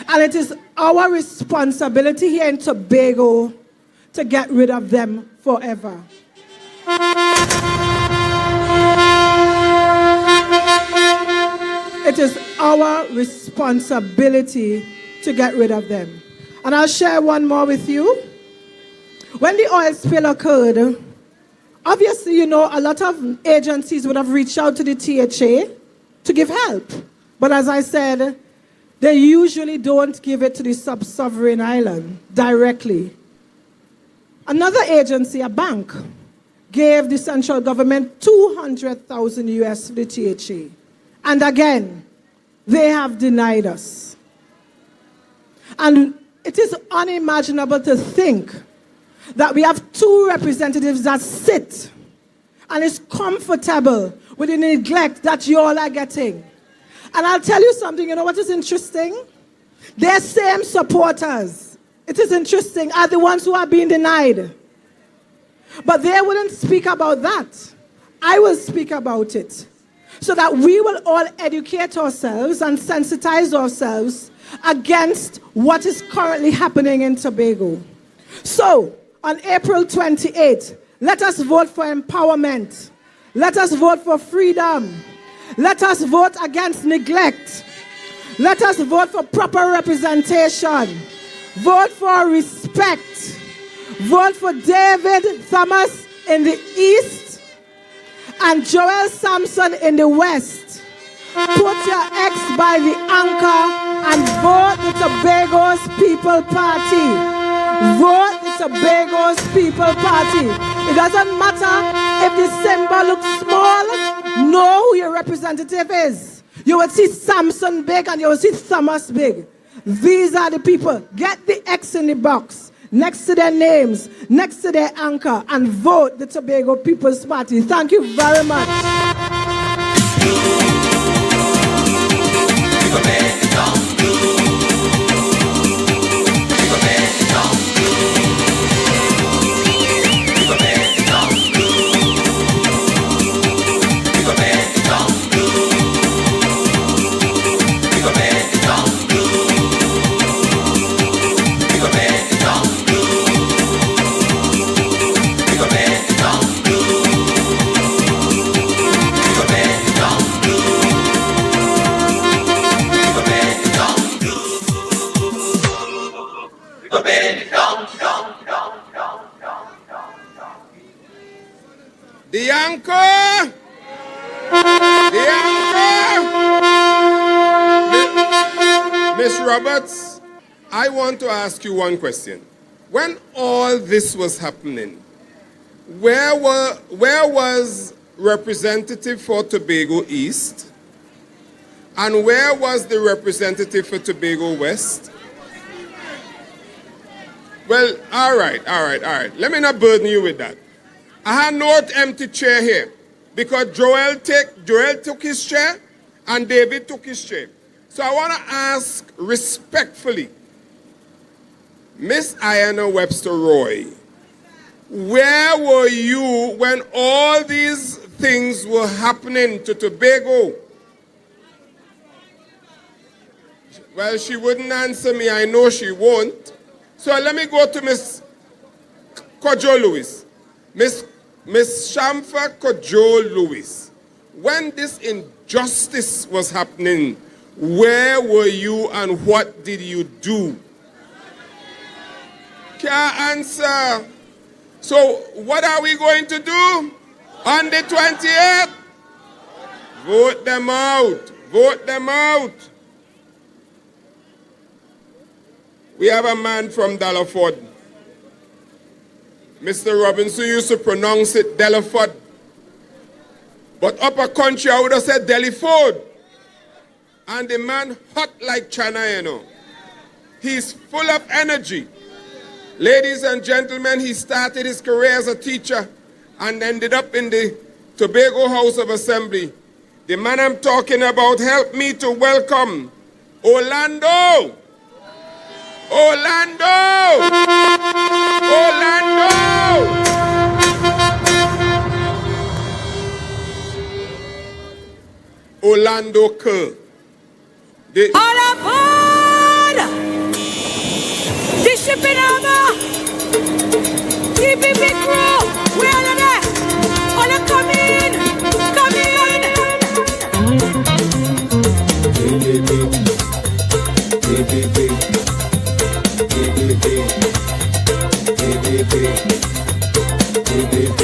And it is our responsibility here in Tobago to get rid of them forever. It is our responsibility to get rid of them. And I'll share one more with you. When the oil spill occurred, obviously, a lot of agencies would have reached out to the THA to give help. But as I said, they usually don't give it to the sub-sovereign island directly. Another agency, a bank, gave the central government $200,000 US to the THA. And again, they have denied us. And it is unimaginable to think that we have two representatives that sit and is comfortable with the neglect that you all are getting. And I'll tell you something, you know what is interesting? Their same supporters, it is interesting, are the ones who are being denied. But they wouldn't speak about that. I will speak about it. So that we will all educate ourselves and sensitize ourselves against what is currently happening in Tobago. So, on April 28th, let us vote for empowerment. Let us vote for freedom. Let us vote against neglect. Let us vote for proper representation. Vote for respect. Vote for David Thomas in the east and Joel Sampson in the west. Put your X by the anchor and vote the Tobago's People Party. Vote the Tobago's People Party. It doesn't matter if the symbol looks small. Know who your representative is. You will see Sampson big and you will see Thomas big. These are the people. Get the X in the box next to their names, next to their anchor, and vote the Tobago People's Party. Thank you very much. The anchor! The anchor! Miss Roberts, I want to ask you one question. when all this was happening, where was representative for Tobago East? And where was the representative for Tobago West? Well, all right. Let me not burden you with that. I had no empty chair here because Joel took his chair and David took his chair. So I want to ask respectfully, Miss Ayanna Webster Roy, where were you when all these things were happening to Tobago? Well, she wouldn't answer me. I know she won't. So let me go to Miss Kojo Lewis. Miss Shamfa Kojo Lewis. When this injustice was happening, where were you and what did you do? Can't answer. So what are we going to do on the 28th? Vote them out. Vote them out. We have a man from Delaford. Mr. Robinson used to pronounce it Delaford. But upper country, I would have said Delaford. And the man hot like China, you know. He's full of energy. Ladies and gentlemen, he started his career as a teacher and ended up in the Tobago House of Assembly. The man I'm talking about, help me to welcome Orlando. Orlando! Orlando! Orlando Kerr. All aboard! The shipping over! TPP crew! We all are there! All are coming!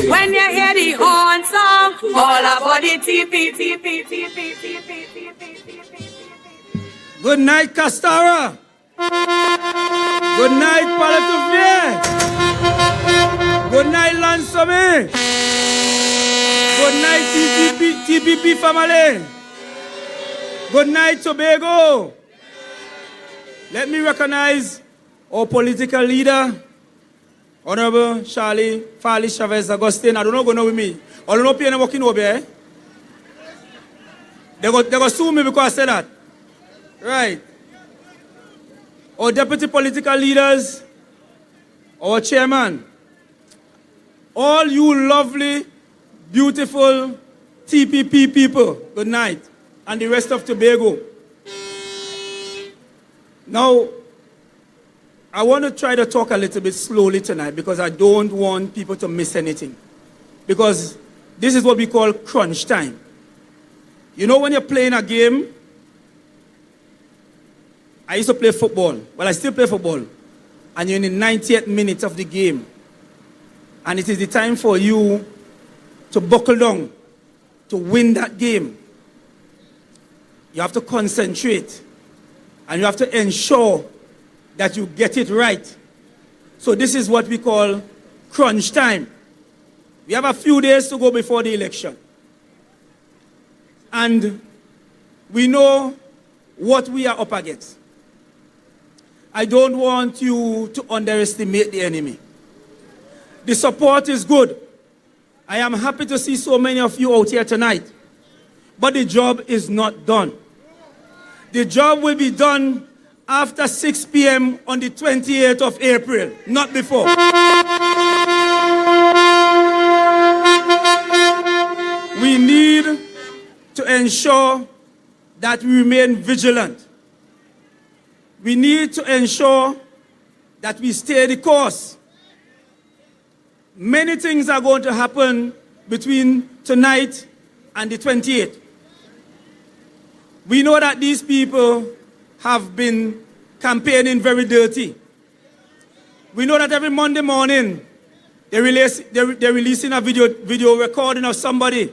When you hear the horn song, all about the TP. Good night, Castara. Good night, Palatufie. Good night, Lansome. Good night, TPP family. Good night, Tobago. Let me recognize our political leader, Honorable Charlie Farley Chavez Augustine. I don't know with me. I don't know if you're working over here. They go sue me because I said that. Right. Our deputy political leaders, our chairman, all you lovely, beautiful TPP people, good night, and the rest of Tobago. Now, I want to try to talk a little bit slowly tonight because I don't want people to miss anything. Because this is what we call crunch time. You know when you're playing a game, I used to play football. Well, I still play football. And you're in the 90th minute of the game. And it is the time for you to buckle down, to win that game. You have to concentrate. And you have to ensure that you get it right. So this is what we call crunch time. We have a few days to go before the election. And we know what we are up against. I don't want you to underestimate the enemy. The support is good. I am happy to see so many of you out here tonight. But the job is not done. The job will be done after 6 p.m. on the 28th of April, not before. We need to ensure that we remain vigilant. We need to ensure that we stay the course. Many things are going to happen between tonight and the 28th. We know that these people have been campaigning very dirty. We know that every Monday morning they're releasing a video recording of somebody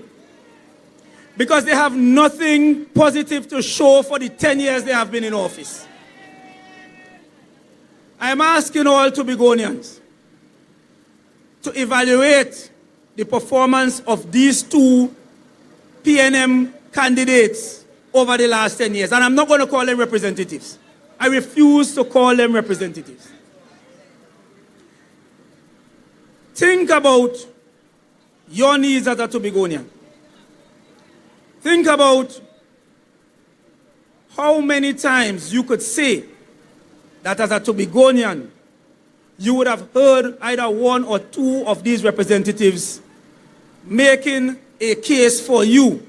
because they have nothing positive to show for the 10 years they have been in office. I am asking all Tobagonians to evaluate the performance of these two PNM candidates over the last 10 years. And I'm not going to call them representatives. I refuse to call them representatives. Think about your needs as a Tobagonian. Think about how many times you could say that as a Tobagonian, you would have heard either one or two of these representatives making a case for you,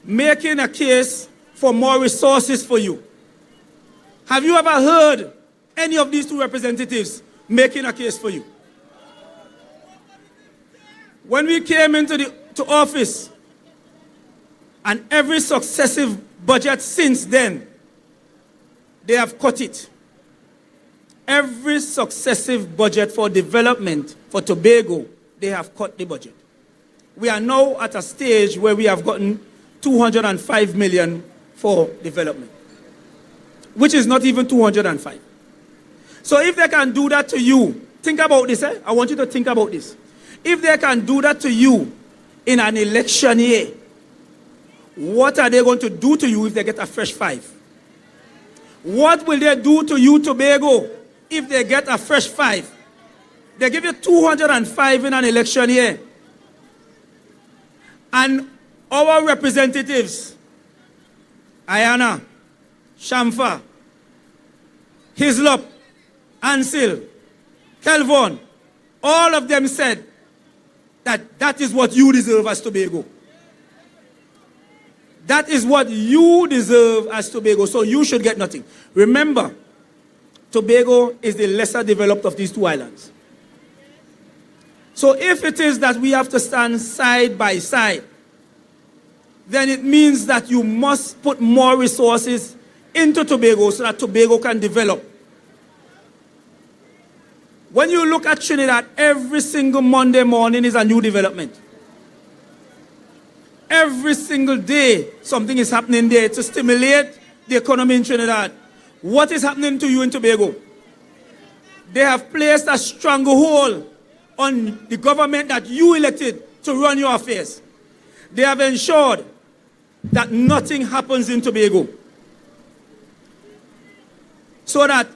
making a case for more resources for you. Have you ever heard any of these two representatives making a case for you? When we came into office, and every successive budget since then, they have cut it. Every successive budget for development for Tobago, they have cut the budget. We are now at a stage where we have gotten 205 million for development, which is not even 205. So if they can do that to you, think about this. I want you to think about this. If they can do that to you in an election year, what are they going to do to you if they get a fresh 5? What will they do to you, Tobago, if they get a fresh 5? They give you 205 in an election year. And our representatives, Ayana, Shamfa, Hislop, Ansel, Kelvon, all of them said that is what you deserve as Tobago. That is what you deserve as Tobago, so you should get nothing. Remember, Tobago is the lesser developed of these two islands. So if it is that we have to stand side by side, then it means that you must put more resources into Tobago so that Tobago can develop. When you look at Trinidad, every single Monday morning is a new development. Every single day, something is happening there to stimulate the economy in Trinidad. What is happening to you in Tobago? They have placed a stranglehold on the government that you elected to run your affairs. They have ensured that nothing happens in Tobago. So that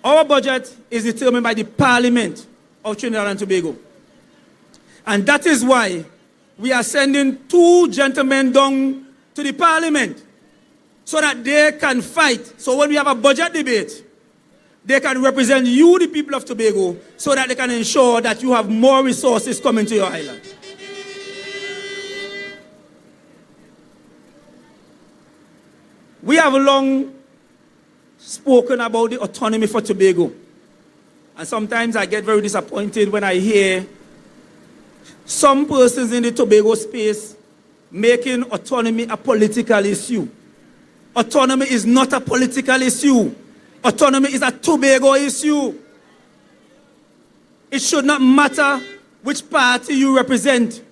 our budget is determined by the Parliament of Trinidad and Tobago. And that is why we are sending 2 gentlemen down to the Parliament so that they can fight. So when we have a budget debate, they can represent you, the people of Tobago, so that they can ensure that you have more resources coming to your island. We have long spoken about the autonomy for Tobago. And sometimes I get very disappointed when I hear some persons in the Tobago space making autonomy a political issue. Autonomy is not a political issue. Autonomy is a Tobago issue. It should not matter which party you represent.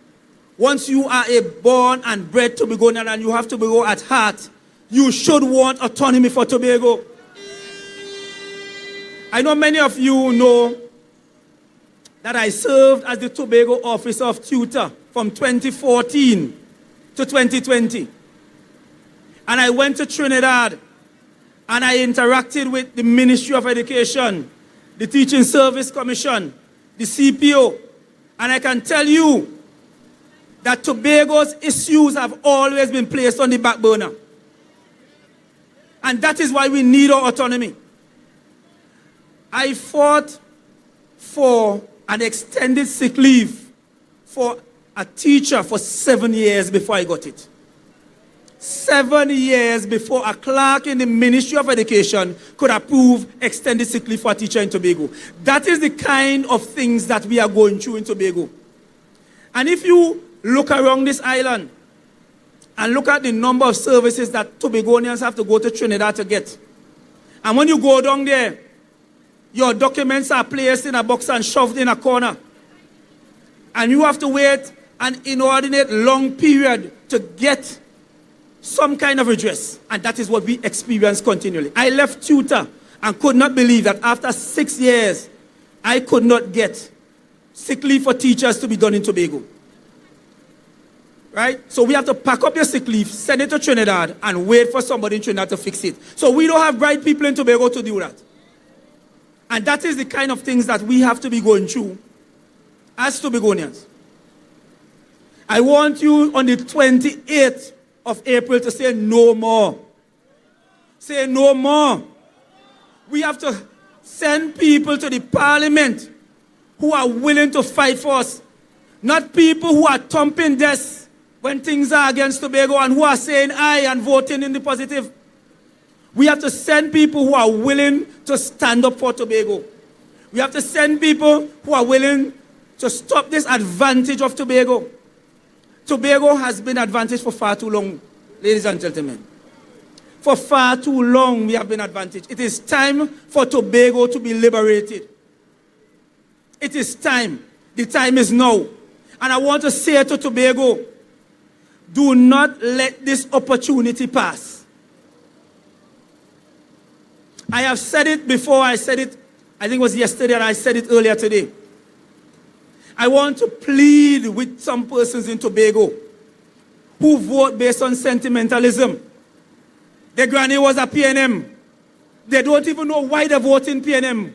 Once you are a born and bred Tobagonian and you have Tobago at heart, you should want autonomy for Tobago. I know many of you know that I served as the Tobago Officer of Tutor from 2014 to 2020. And I went to Trinidad and I interacted with the Ministry of Education, the Teaching Service Commission, the CPO. And I can tell you that Tobago's issues have always been placed on the back burner. And that is why we need our autonomy. I fought for an extended sick leave for a teacher for 7 years before I got it. 7 years before a clerk in the Ministry of Education could approve extended sick leave for a teacher in Tobago. That is the kind of things that we are going through in Tobago. And if you look around this island and look at the number of services that Tobagonians have to go to Trinidad to get, and when you go down there, your documents are placed in a box and shoved in a corner. And you have to wait an inordinate long period to get some kind of redress. And that is what we experience continually. I left Tutor and could not believe that after 6 years, I could not get sick leave for teachers to be done in Tobago. Right? So we have to pack up your sick leave, send it to Trinidad, and wait for somebody in Trinidad to fix it. So we don't have bright people in Tobago to do that. And that is the kind of things that we have to be going through as Tobagonians. I want you on the 28th of April to say no more. Say no more. We have to send people to the parliament who are willing to fight for us. Not people who are thumping desks when things are against Tobago and who are saying aye and voting in the positive. We have to send people who are willing to stand up for Tobago. We have to send people who are willing to stop this advantage of Tobago. Tobago has been advantaged for far too long, ladies and gentlemen. For far too long we have been advantaged. It is time for Tobago to be liberated. It is time. The time is now. And I want to say to Tobago, do not let this opportunity pass. I have said it before, I said it, I think it was yesterday, and I said it earlier today. I want to plead with some persons in Tobago who vote based on sentimentalism. Their granny was a PNM. They don't even know why they vote in PNM.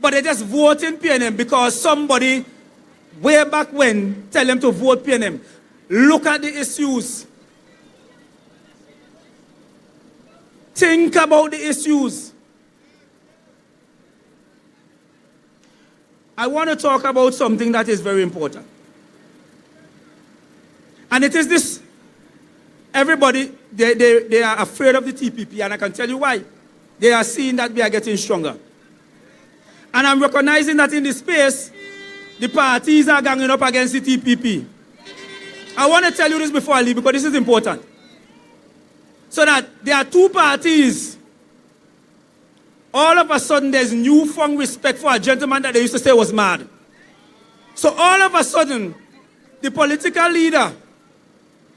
But they just vote in PNM because somebody way back when tell them to vote PNM. Look at the issues. Think about the issues. I want to talk about something that is very important. And it is this. Everybody, they are afraid of the TPP, and I can tell you why. They are seeing that we are getting stronger. And I'm recognizing that in this space, the parties are ganging up against the TPP. I want to tell you this before I leave, because this is important. So that there are two parties. All of a sudden, there's newfound respect for a gentleman that they used to say was mad. So all of a sudden, the political leader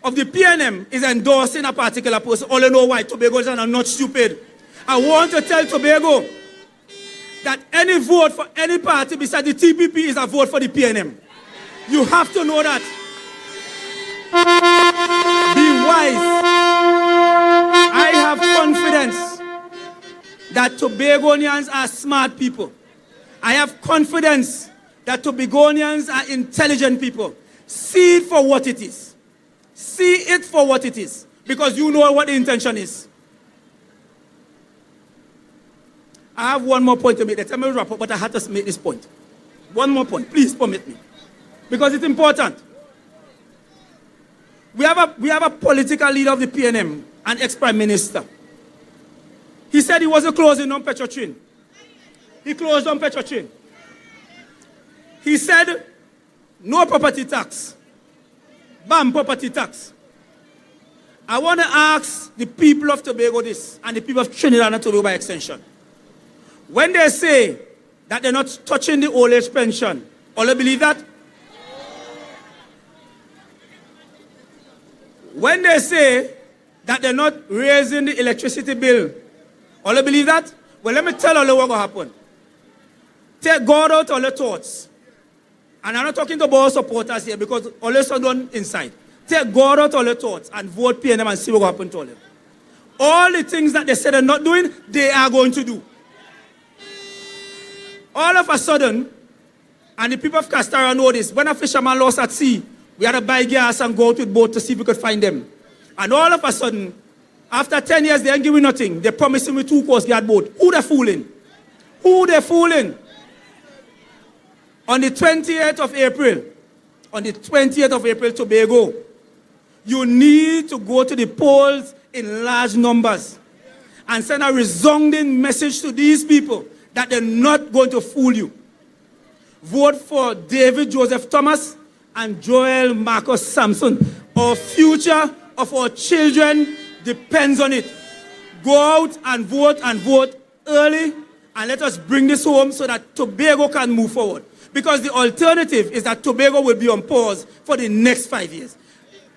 of the PNM is endorsing a particular person. All you know why? Tobagos are not stupid. I want to tell Tobago that any vote for any party besides the TPP is a vote for the PNM. You have to know that. Be wise. I have confidence that Tobagonians are smart people. I have confidence that Tobagonians are intelligent people. See it for what it is. See it for what it is. Because you know what the intention is. I have one more point to make. Let me wrap up, but I have to make this point. One more point. Please permit me. Because it's important. We have a political leader of the PNM, an ex-prime minister. He said he wasn't closing on Petrotrin. He closed on Petrotrin. He said, no property tax. Bam, property tax. I want to ask the people of Tobago this, and the people of Trinidad and Tobago by extension. When they say that they're not touching the old age pension, all you believe that? When they say that they're not raising the electricity bill, all you believe that? Well, let me tell you what's going to happen. Take God out all your thoughts. And I'm not talking to both supporters here because all your son done inside. Take God out all your thoughts and vote PNM and see what will happen to all them. All the things that they said they're not doing, they are going to do. All of a sudden, and the people of Castara know this, when a fisherman lost at sea, we had to buy gas and go out with boat to see if we could find them. And all of a sudden, after 10 years, they ain't giving nothing. They promising me 2 Coast Guard boat. Who they fooling? Who they fooling? On the 28th of April, Tobago, you need to go to the polls in large numbers and send a resounding message to these people that they're not going to fool you. Vote for David Joseph Thomas and Joel Marcus Sampson. Our future of our children depends on it. Go out and vote early, and let us bring this home so that Tobago can move forward. Because the alternative is that Tobago will be on pause for the next 5 years.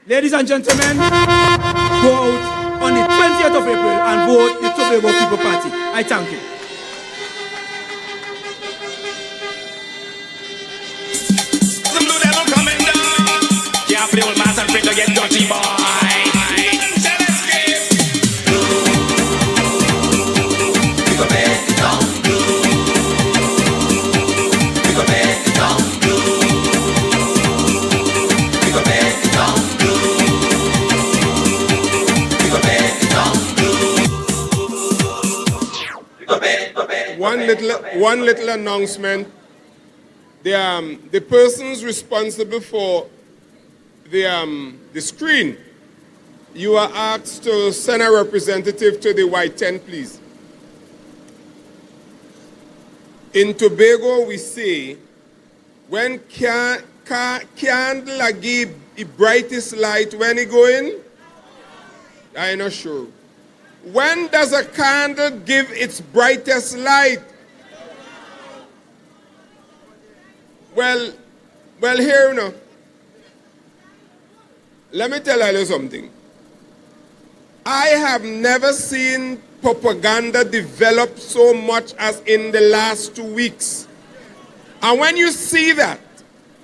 Ladies and gentlemen, go out on the 20th of April and vote the Tobago People Party. I thank you. off the old mass and free to get dirty, boy. We go bend it down, we go bend it down, we go bend it down, we go bend it down, we go bend. One little announcement. The persons responsible for the screen, you are asked to send a representative to the white tent, please. In Tobago, we say, when candle give the brightest light, when it go in? I'm not sure. When does a candle give its brightest light? Well, here you know. Let me tell you something. I have never seen propaganda develop so much as in the last 2 weeks. And when you see that,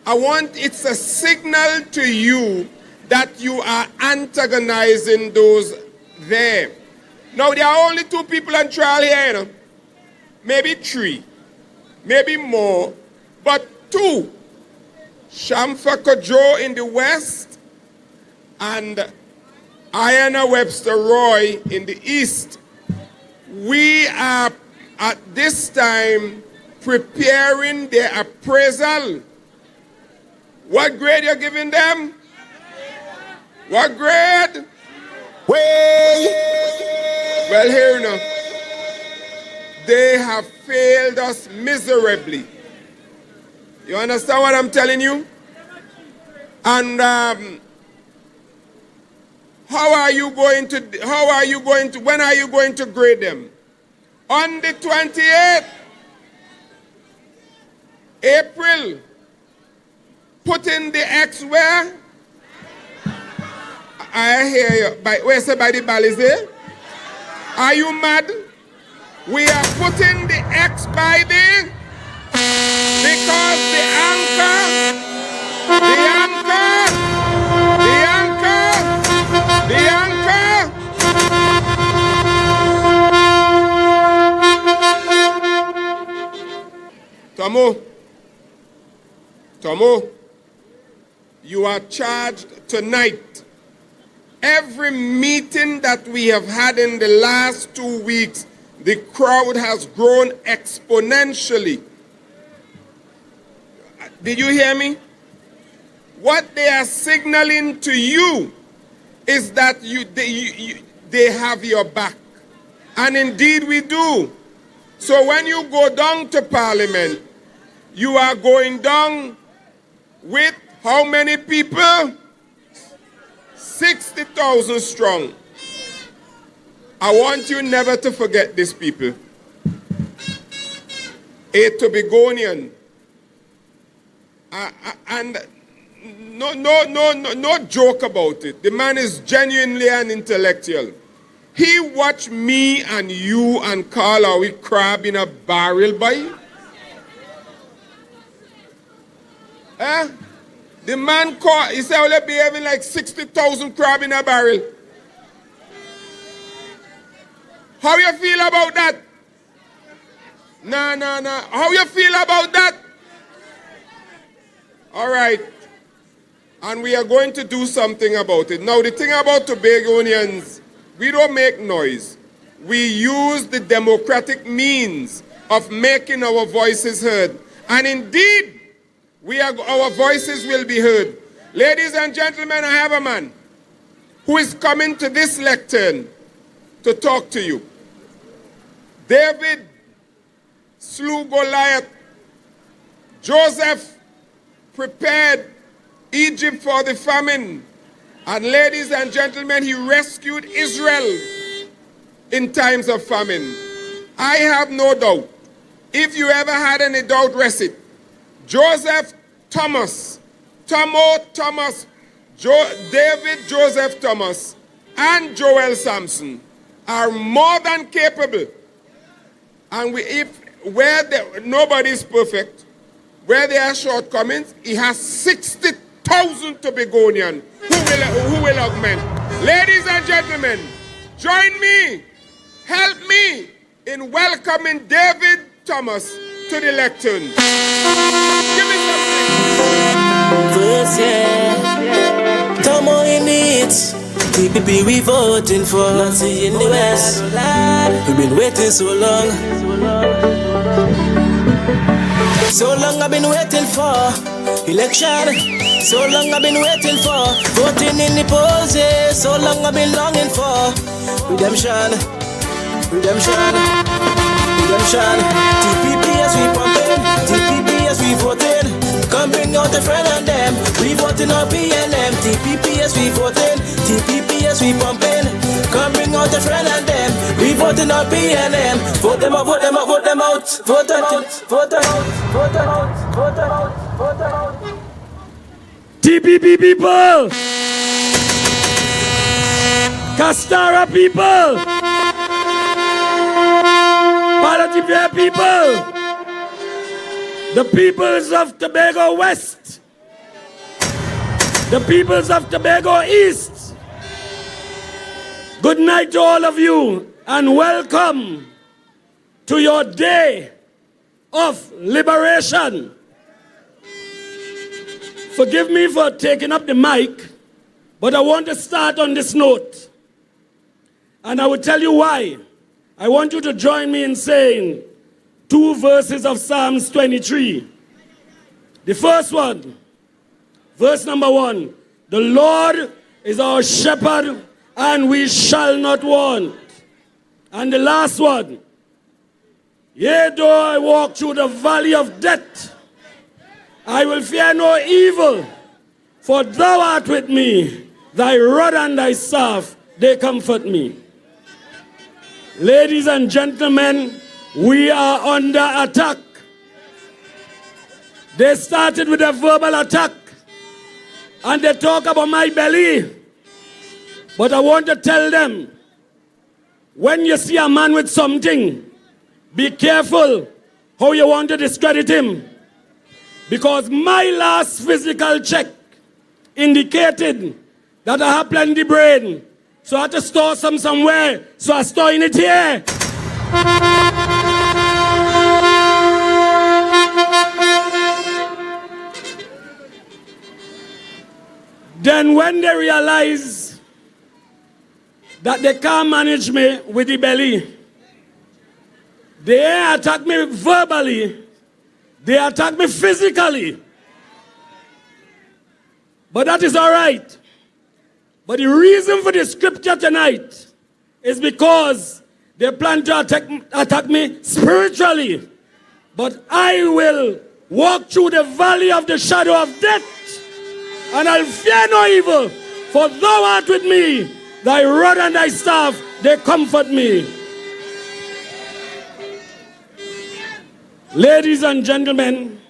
it's a signal to you that you are antagonizing those there. Now, there are only 2 people on trial here, you know. Maybe 3, maybe more, but 2. Shamfa Kojo in the west and Ayanna Webster Roy in the east. We are at this time preparing their appraisal. What grade are you giving them? What grade? Well, here now. They have failed us miserably. You understand what I'm telling you? And when are you going to grade them? On the 28th April, put in the X where? I hear you. Where's the ball is there? Are you mad? We are putting the X by the, because the anchor, Tomo, you are charged tonight. Every meeting that we have had in the last 2 weeks, the crowd has grown exponentially. Did you hear me? What they are signaling to you is that they have your back. And indeed we do. So when you go down to Parliament, you are going down with how many people? 60,000 strong. I want you never to forget these people. A Tobagonian. And no joke about it. The man is genuinely an intellectual. He watched me and you and Carl are we crab in a barrel by. The man caught, he said, will be having like 60,000 crab in a barrel. How you feel about that? No. How you feel about that? All right. And we are going to do something about it. Now, the thing about Tobagonians, we don't make noise. We use the democratic means of making our voices heard. And indeed, our voices will be heard. Ladies and gentlemen, I have a man who is coming to this lectern to talk to you. David slew Goliath. Joseph prepared Egypt for the famine. And ladies and gentlemen, he rescued Israel in times of famine. I have no doubt. If you ever had any doubt, rest it. Joseph Thomas, David Joseph Thomas, and Joel Samson are more than capable. And nobody is perfect, where there are shortcomings, he has 60 1,000 Tobagonians who will augment. Ladies and gentlemen, join me, help me in welcoming David Thomas to the lectern. Give me something. First, yeah. Come on in it. TPP we voting for. Nancy in the West. We've been waiting so long. So long I've been waiting for election. So long I've been waiting for voting in the polls. Yeah. So long I've been longing for redemption. Redemption. Redemption. TPP as we pumping. TPP as we voting. Come bring out the friend and them. We voting on PNM. TPP as we voting. TPP as we pumping. Come bring out the friend and them. We voting on PNM. Vote them out, vote them out, vote them out. Vote them out, vote them out, vote them out, vote them out, vote them out. TPP people! Castara people! Palativier people! The peoples of Tobago West! The peoples of Tobago East! Good night to all of you and welcome to your day of liberation. Forgive me for taking up the mic, but I want to start on this note. And I will tell you why. I want you to join me in saying 2 verses of Psalms 23. The first one, verse number 1. The Lord is our shepherd, and we shall not want. And the last one. Yea, though I walk through the valley of death, I will fear no evil, for thou art with me. Thy rod and thy staff, they comfort me. Ladies and gentlemen, we are under attack. They started with a verbal attack, and they talk about my belly. But I want to tell them, when you see a man with something, be careful how you want to discredit him. Because my last physical check indicated that I have plenty brain. So I had to store some somewhere. So I store in it here. Then when they realize that they can't manage me with the belly, they attack me verbally. They attack me physically. But that is all right. But the reason for the scripture tonight is because they plan to attack me spiritually. But I will walk through the valley of the shadow of death, and I'll fear no evil, for thou art with me. Thy rod and thy staff, they comfort me. Ladies and gentlemen,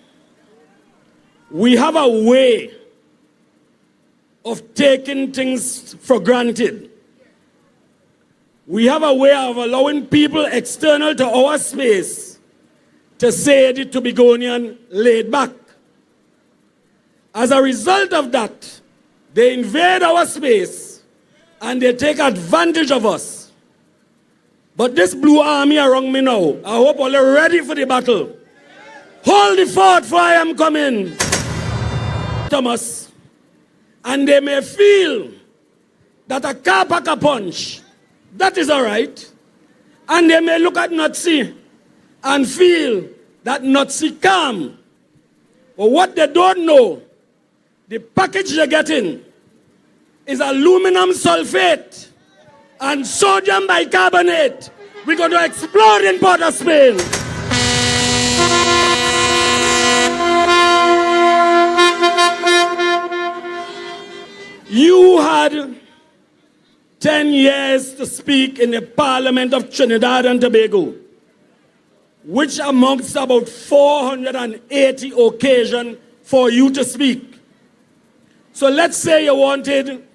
we have a way of taking things for granted. We have a way of allowing people external to our space to say the Tobagonian laid back. As a result of that, they invade our space and they take advantage of us. But this blue army around me now, I hope all are ready for the battle. Hold the fort, for I am coming. Thomas. And they may feel that a car pack a punch. That is all right. And they may look at Nazi and feel that Nazi calm. But what they don't know, the package they're getting is aluminum sulfate and sodium bicarbonate. We're going to explode in Port of Spain. You had 10 years to speak in the Parliament of Trinidad and Tobago, which amongst about 480 occasions for you to speak. So let's say you wanted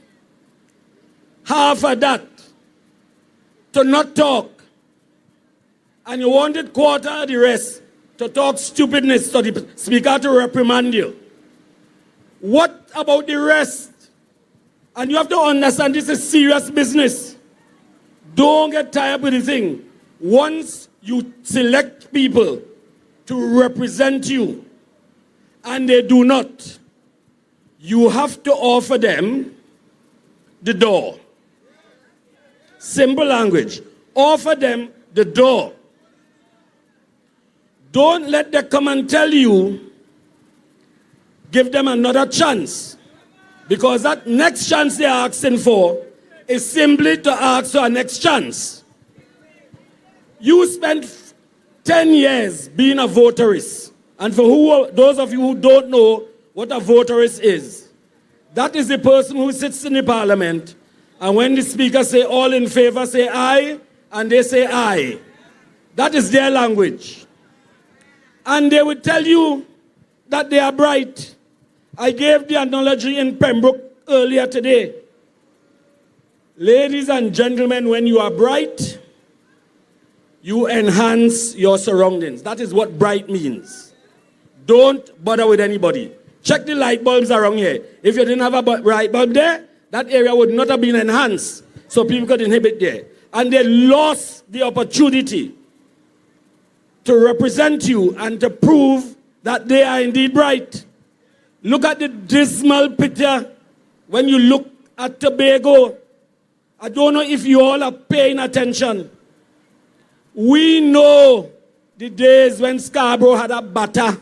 half of that to not talk, and you wanted quarter of the rest to talk stupidness, so the speaker to reprimand you. What about the rest? And you have to understand this is serious business. Don't get tired with the thing. Once you select people to represent you and they do not, you have to offer them the door. Simple language. Offer them the door. Don't let them come and tell you, give them another chance. Because that next chance they're asking for is simply to ask for a next chance. You spent 10 years being a voterist. And for those of you who don't know what a voterist is, that is the person who sits in the parliament, and when the speaker say all in favor, say aye, and they say aye. That is their language. And they will tell you that they are bright. I gave the analogy in Pembroke earlier today. Ladies and gentlemen, when you are bright, you enhance your surroundings. That is what bright means. Don't bother with anybody. Check the light bulbs around here. If you didn't have a bright bulb there, that area would not have been enhanced, so people could inhabit there. And they lost the opportunity to represent you and to prove that they are indeed bright. Look at the dismal picture when you look at Tobago. I don't know if you all are paying attention. We know the days when Scarborough had a batter,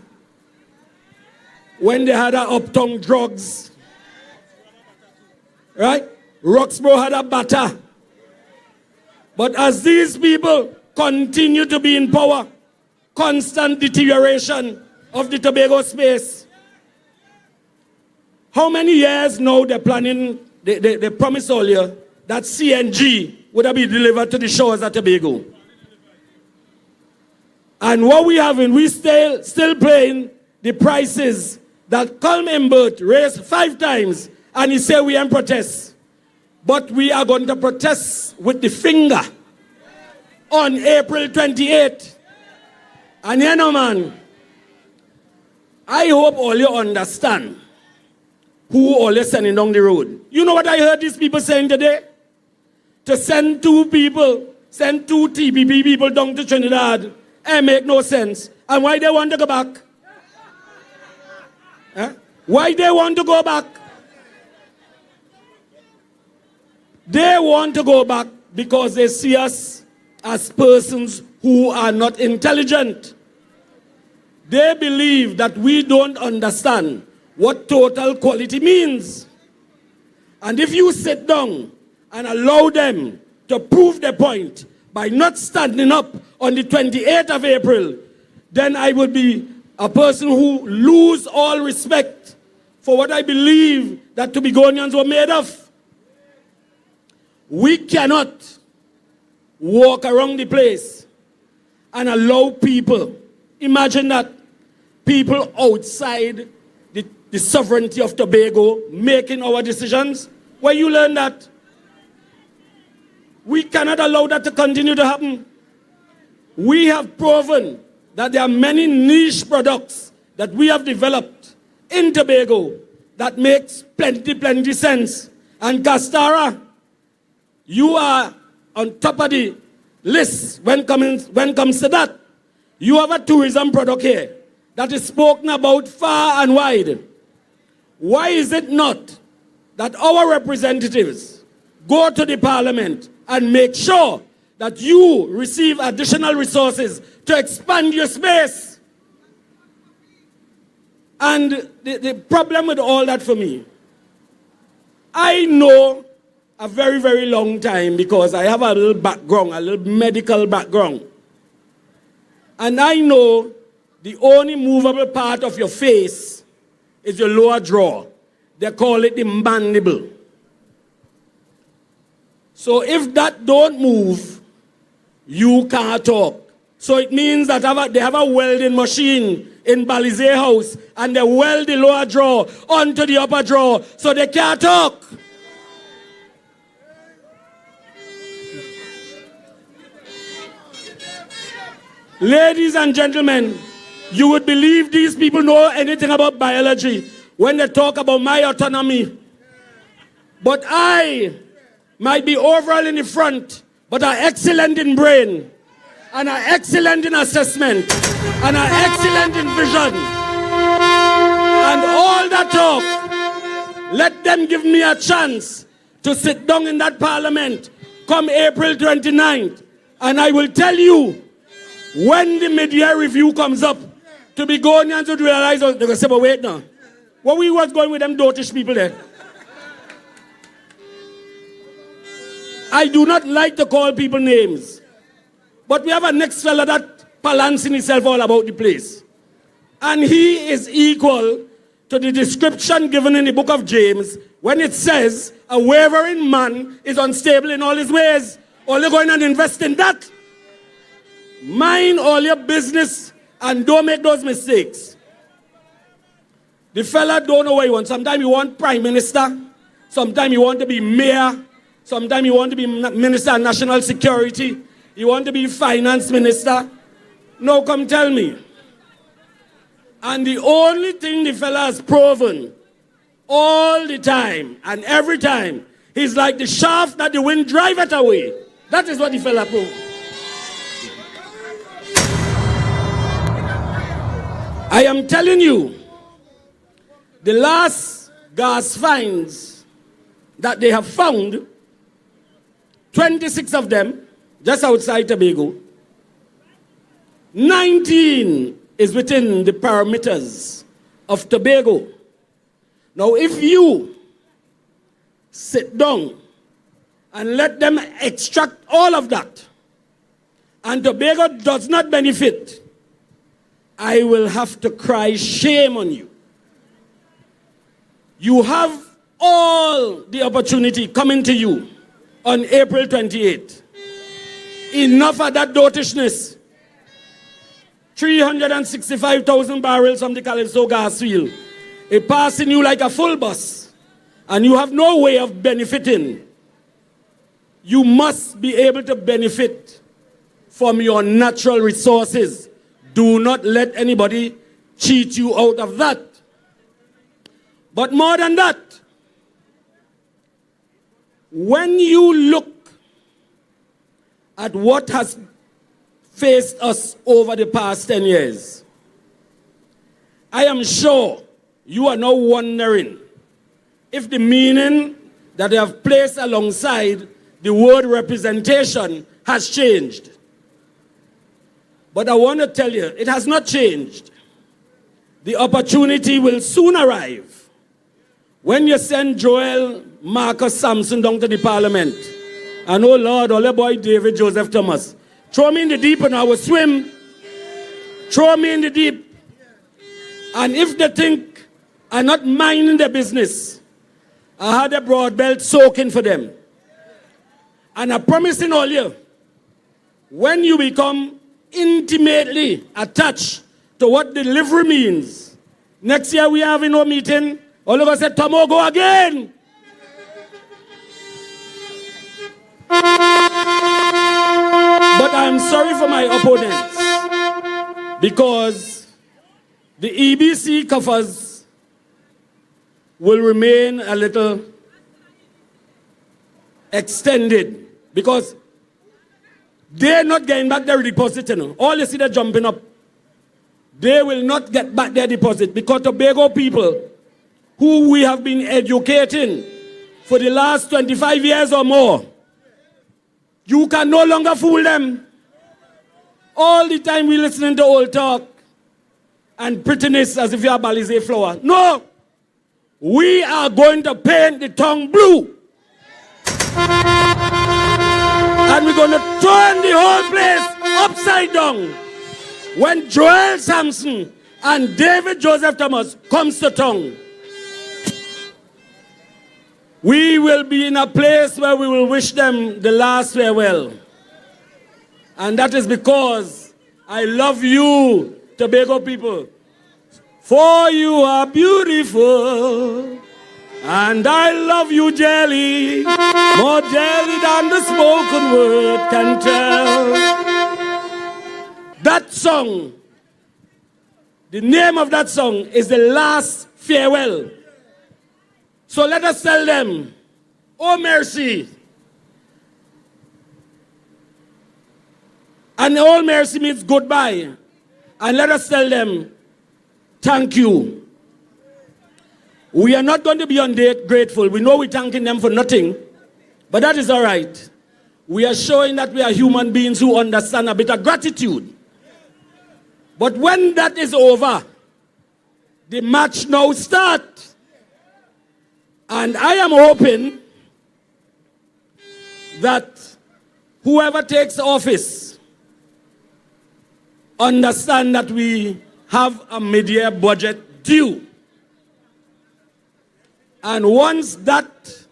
when they had a uptown drugs, right? Roxborough had a batter. But as these people continue to be in power, constant deterioration of the Tobago space. How many years now they're planning, they promised earlier that CNG would have been delivered to the shores of Tobago. And what we having, we still paying the prices that Colm Imbert raised 5 times, and he said we are in protest. But we are going to protest with the finger on April 28th. And you know, man, I hope all you understand who all is sending down the road. You know what I heard these people saying today? To send 2 people, send 2 TPP people down to Trinidad, it make no sense. And why they want to go back? Huh? Why they want to go back? They want to go back because they see us as persons who are not intelligent. They believe that we don't understand what total quality means. And if you sit down and allow them to prove their point by not standing up on the 28th of April, then I would be a person who lose all respect for what I believe that Tobagonians were made of. We cannot walk around the place and allow people, imagine that, people outside the sovereignty of Tobago making our decisions. Where you learn that? We cannot allow that to continue to happen. We have proven that there are many niche products that we have developed in Tobago that makes plenty sense. And Castara, you are on top of the list when comes to that. You have a tourism product here that is spoken about far and wide. Why is it not that our representatives go to the parliament and make sure that you receive additional resources to expand your space? And the problem with all that for me, I know a very, very long time because I have a little background, a little medical background. And I know the only movable part of your face is your lower jaw. They call it the mandible. So if that don't move, you can't talk. So it means that they have a welding machine in Balizé House and they weld the lower jaw onto the upper jaw so they can't talk. Ladies and gentlemen, you would believe these people know anything about biology when they talk about my autonomy. But I might be overall in the front, but are excellent in brain, and are excellent in assessment, and are excellent in vision. And all that talk, let them give me a chance to sit down in that parliament come April 29th. And I will tell you, when the mid-year review comes up, to be going and to realize, they're going to say, but wait now, what we was going with them dotish people there? I do not like to call people names, but we have a next fella that balancing himself all about the place. And he is equal to the description given in the book of James when it says a wavering man is unstable in all his ways. All you're going and invest in that. Mind all your business and don't make those mistakes. The fella don't know what he wants. Sometimes you want prime minister. Sometimes you want to be mayor. Sometimes you want to be minister of national security. You want to be finance minister. No, come tell me. And the only thing the fella has proven all the time and every time, he's like the shaft that the wind driveth away. That is what the fella proved. I am telling you, the last gas finds that they have found, 26 of them, just outside Tobago, 19 is within the parameters of Tobago. Now, if you sit down and let them extract all of that, and Tobago does not benefit, I will have to cry shame on you. You have all the opportunity coming to you on April 28th. Enough of that dotishness. 365,000 barrels from the Calypso gas field. It passing you like a full bus. And you have no way of benefiting. You must be able to benefit from your natural resources. Do not let anybody cheat you out of that. But more than that, when you look at what has faced us over the past 10 years, I am sure you are now wondering if the meaning that they have placed alongside the word representation has changed. But I want to tell you, it has not changed. The opportunity will soon arrive when you send Joel Marcus Sampson down to the parliament. And oh Lord, all boy David Joseph Thomas. Throw me in the deep and I will swim. Throw me in the deep. And if they think I'm not minding their business, I had a broad belt soaking for them. And I'm promising all you, when you become intimately attached to what delivery means, next year we have in our meeting, all of us said, Tomo, go again. But I'm sorry for my opponents, because the EBC coffers will remain a little extended, because they're not getting back their deposit. You know. All you see, they're jumping up. They will not get back their deposit, because Tobago people who we have been educating for the last 25 years or more, you can no longer fool them. All the time we listening to old talk and prettiness as if you are Balize flower. No! We are going to paint the tongue blue. And we're going to turn the whole place upside down when Joel Sampson and David Joseph Thomas comes to tongue. We will be in a place where we will wish them the last farewell. And that is because I love you, Tobago people. For you are beautiful. And I love you, Jelly, more jelly than the spoken word can tell. That song, the name of that song is the last fare well. So let us tell them, oh mercy. And all mercy means goodbye. And let us tell them, thank you. We are not going to be ungrateful. We know we're thanking them for nothing. But that is all right. We are showing that we are human beings who understand a bit of gratitude. But when that is over, the match now starts. And I am hoping that whoever takes office understand that we have a mid-year budget due. And once that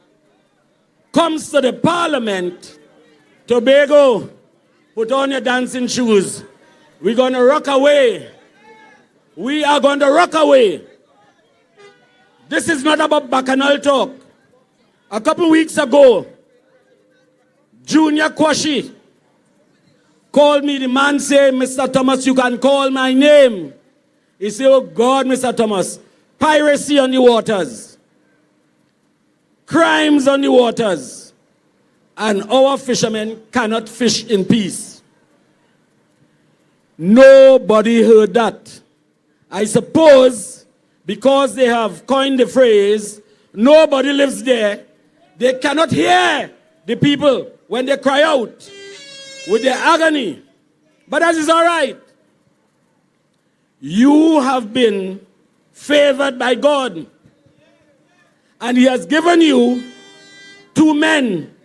comes to the parliament, Tobago, put on your dancing shoes. We're going to rock away. We are going to rock away. This is not about bacchanal talk. A couple weeks ago, Junior Kwashi called me. The man said, Mr. Thomas, you can call my name. He said, oh God, Mr. Thomas, piracy on the waters. Crimes on the waters. And our fishermen cannot fish in peace. Nobody heard that. I suppose because they have coined the phrase, nobody lives there, they cannot hear the people when they cry out with their agony. But that is all right. You have been favored by God. And he has given you 2 men.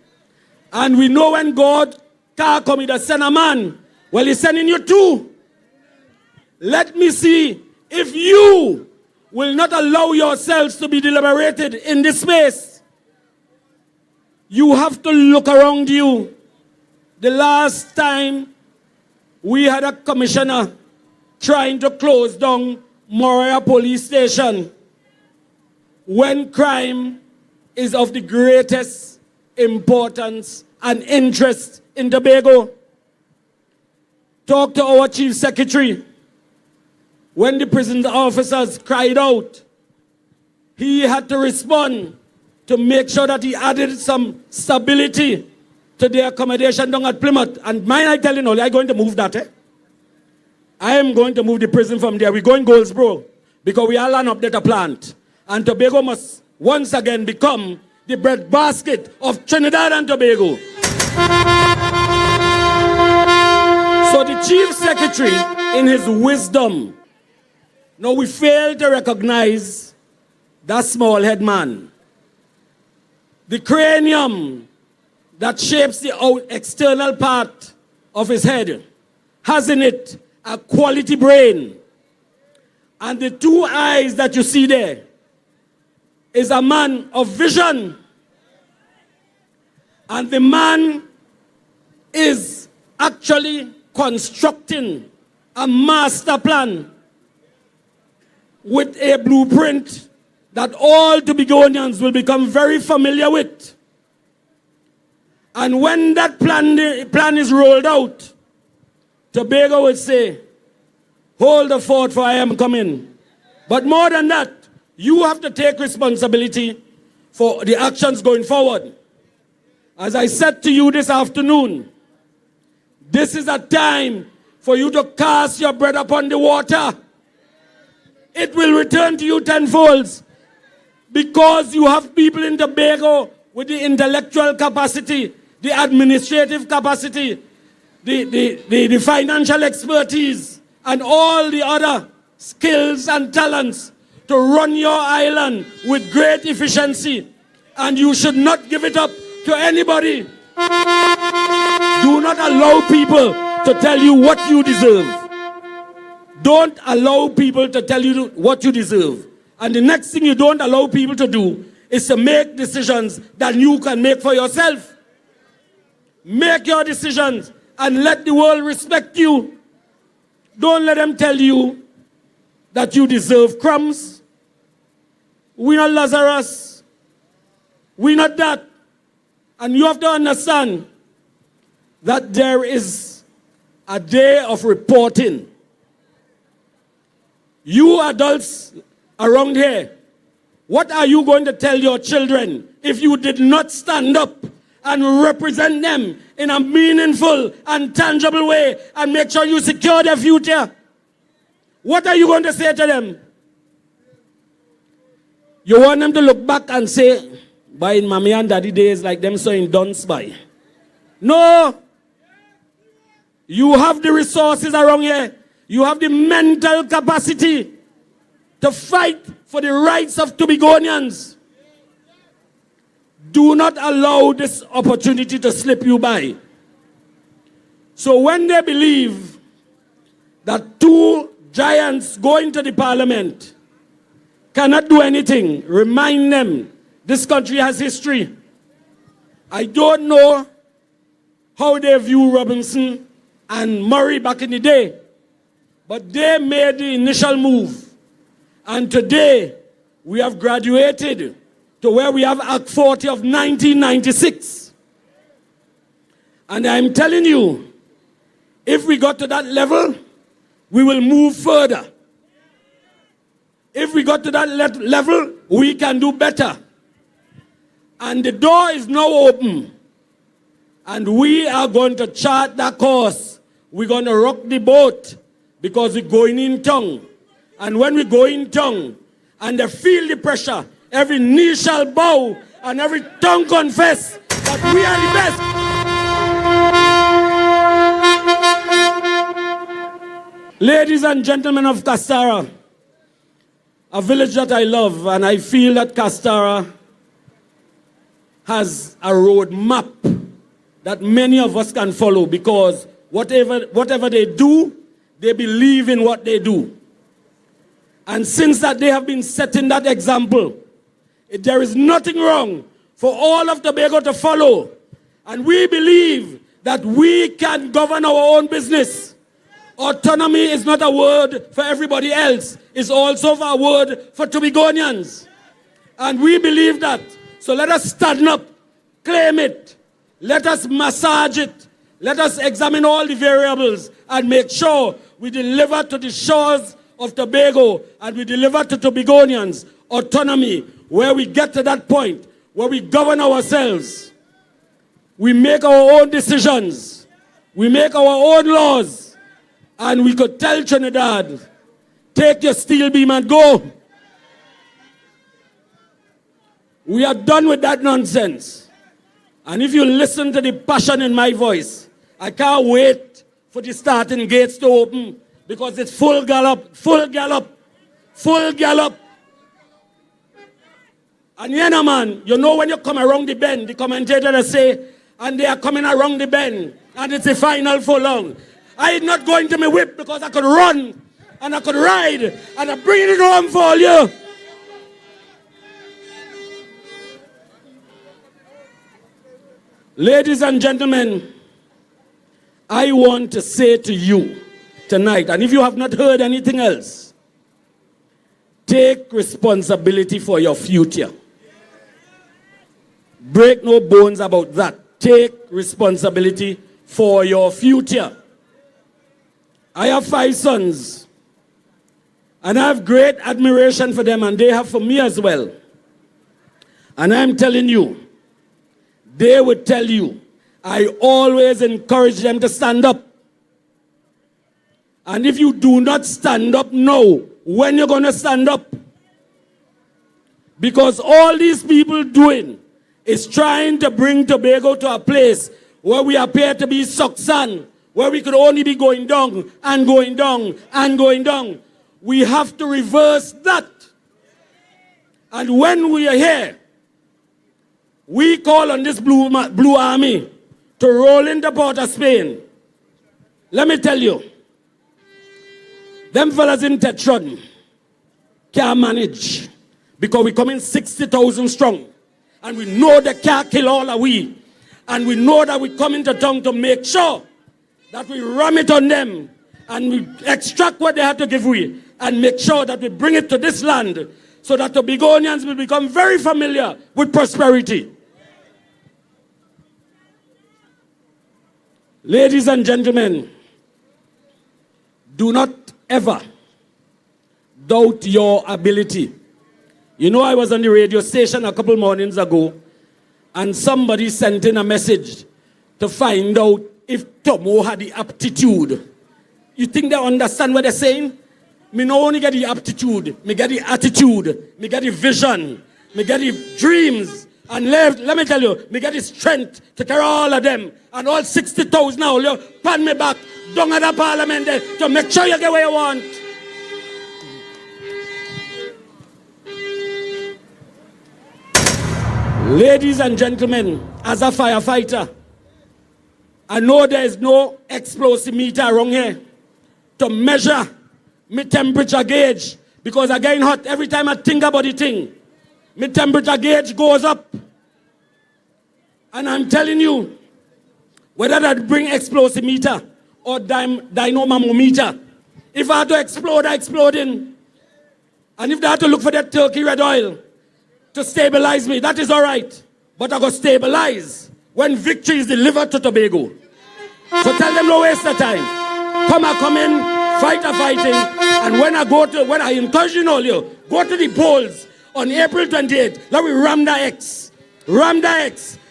And we know when God can't come, he does send a man. Well, he's sending you 2. Let me see if you will not allow yourselves to be deliberated in this space. You have to look around you. The last time we had a commissioner trying to close down Moria police station, when crime is of the greatest importance and interest in Tobago. Talk to our chief secretary. When the prison officers cried out, he had to respond to make sure that he added some stability to the accommodation down at Plymouth. And mine, I tell you now, I'm going to move that. I am going to move the prison from there. We're going Goldsboro because we are land up data plant. And Tobago must once again become the breadbasket of Trinidad and Tobago. So the chief secretary, in his wisdom, now we fail to recognize that small head man. The cranium that shapes the external part of his head has in it a quality brain. And the 2 eyes that you see there is a man of vision. And the man is actually constructing a master plan with a blueprint that all Tobagonians will become very familiar with. And when that plan is rolled out, Tobago will say, hold the fort for I am coming. But more than that, you have to take responsibility for the actions going forward. As I said to you this afternoon, this is a time for you to cast your bread upon the water. It will return to you tenfold because you have people in Tobago with the intellectual capacity, the administrative capacity, the financial expertise, and all the other skills and talents to run your island with great efficiency. And you should not give it up to anybody. Do not allow people to tell you what you deserve. Don't allow people to tell you what you deserve. And the next thing you don't allow people to do is to make decisions that you can make for yourself. Make your decisions and let the world respect you. Don't let them tell you that you deserve crumbs. We're not Lazarus. We're not that. And you have to understand that there is a day of reporting. You adults around here, What are you going to tell your children if you did not stand up and represent them in a meaningful and tangible way and make sure you secure their future? What are you going to say to them? You want them to look back and say, by in mommy and daddy days like them so in Duns by. No. You have the resources around here. You have the mental capacity to fight for the rights of Tobagonians. Do not allow this opportunity to slip you by. So when they believe that two giants going to the parliament cannot do anything, remind them this country has history. I don't know how they view Robinson and Murray back in the day, but they made the initial move. And today, we have graduated to where we have Act 40 of 1996. And I'm telling you, if we got to that level, we will move further. If we got to that level, we can do better. And the door is now open. And we are going to chart that course. We're going to rock the boat because we're going in tongue. And when we go in tongue and they feel the pressure, every knee shall bow and every tongue confess that we are the best. Ladies and gentlemen of Castara, a village that I love, and I feel that Castara has a road map that many of us can follow because whatever they do, they believe in what they do. And since that they have been setting that example, there is nothing wrong for all of Tobago to follow. And we believe that we can govern our own business. Autonomy is not a word for everybody else. It's also a word for Tobagonians. And we believe that. So let us stand up, claim it. Let us massage it. Let us examine all the variables and make sure we deliver to the shores of Tobago and we deliver to Tobagonians autonomy where we get to that point where we govern ourselves. We make our own decisions. We make our own laws. And we could tell Trinidad, take your steel beam and go. We are done with that nonsense. And if you listen to the passion in my voice, I can't wait for the starting gates to open because it's full gallop, full gallop, full gallop. And yeah, man, you know when you come around the bend, the commentator will say, and they are coming around the bend, and it's the final furlong. I'm not going to my whip because I could run, and I could ride, and I'm bringing it home for all you. Ladies and gentlemen, I want to say to you tonight, and if you have not heard anything else, take responsibility for your future. Break no bones about that. Take responsibility for your future. I have 5 sons, and I have great admiration for them, and they have for me as well. And I'm telling you, they would tell you, I always encourage them to stand up. And if you do not stand up now, when you're going to stand up? Because all these people doing is trying to bring Tobago to a place where we appear to be Suxan, where we could only be going down and going down and going down. We have to reverse that. And when we are here, we call on this blue army to roll into Port of Spain. Let me tell you, them fellas in Tetron can't manage because we come in 60,000 strong. And we know they can't kill all of we. And we know that we come into town to make sure that we ram it on them and we extract what they have to give we and make sure that we bring it to this land so that the Tobagonians will become very familiar with prosperity. Ladies and gentlemen, do not ever doubt your ability You know, I was on the radio station a couple mornings ago, and somebody sent in a message to find out if Tomo had the aptitude. You think they understand what they're saying? Me not only get the aptitude, me get the attitude, me get the vision, me get the dreams, and let me tell you, me get the strength to carry all of them, and all 60,000 now, you pan me back down at the parliament there to make sure you get what you want. Ladies and gentlemen, as a firefighter, I know there is no explosive meter around here to measure my temperature gauge, because I get hot every time I think about the thing. My temperature gauge goes up. And I'm telling you, whether that bring explosive meter or dynamometer, if I have to explode, I explode in. And if they have to look for that turkey red oil to stabilize me, that is all right. But I go stabilize when victory is delivered to Tobago. So tell them no waste of time. Come in, fighting. And when I encourage you all, go to the polls on April 28th. Let we ram the X.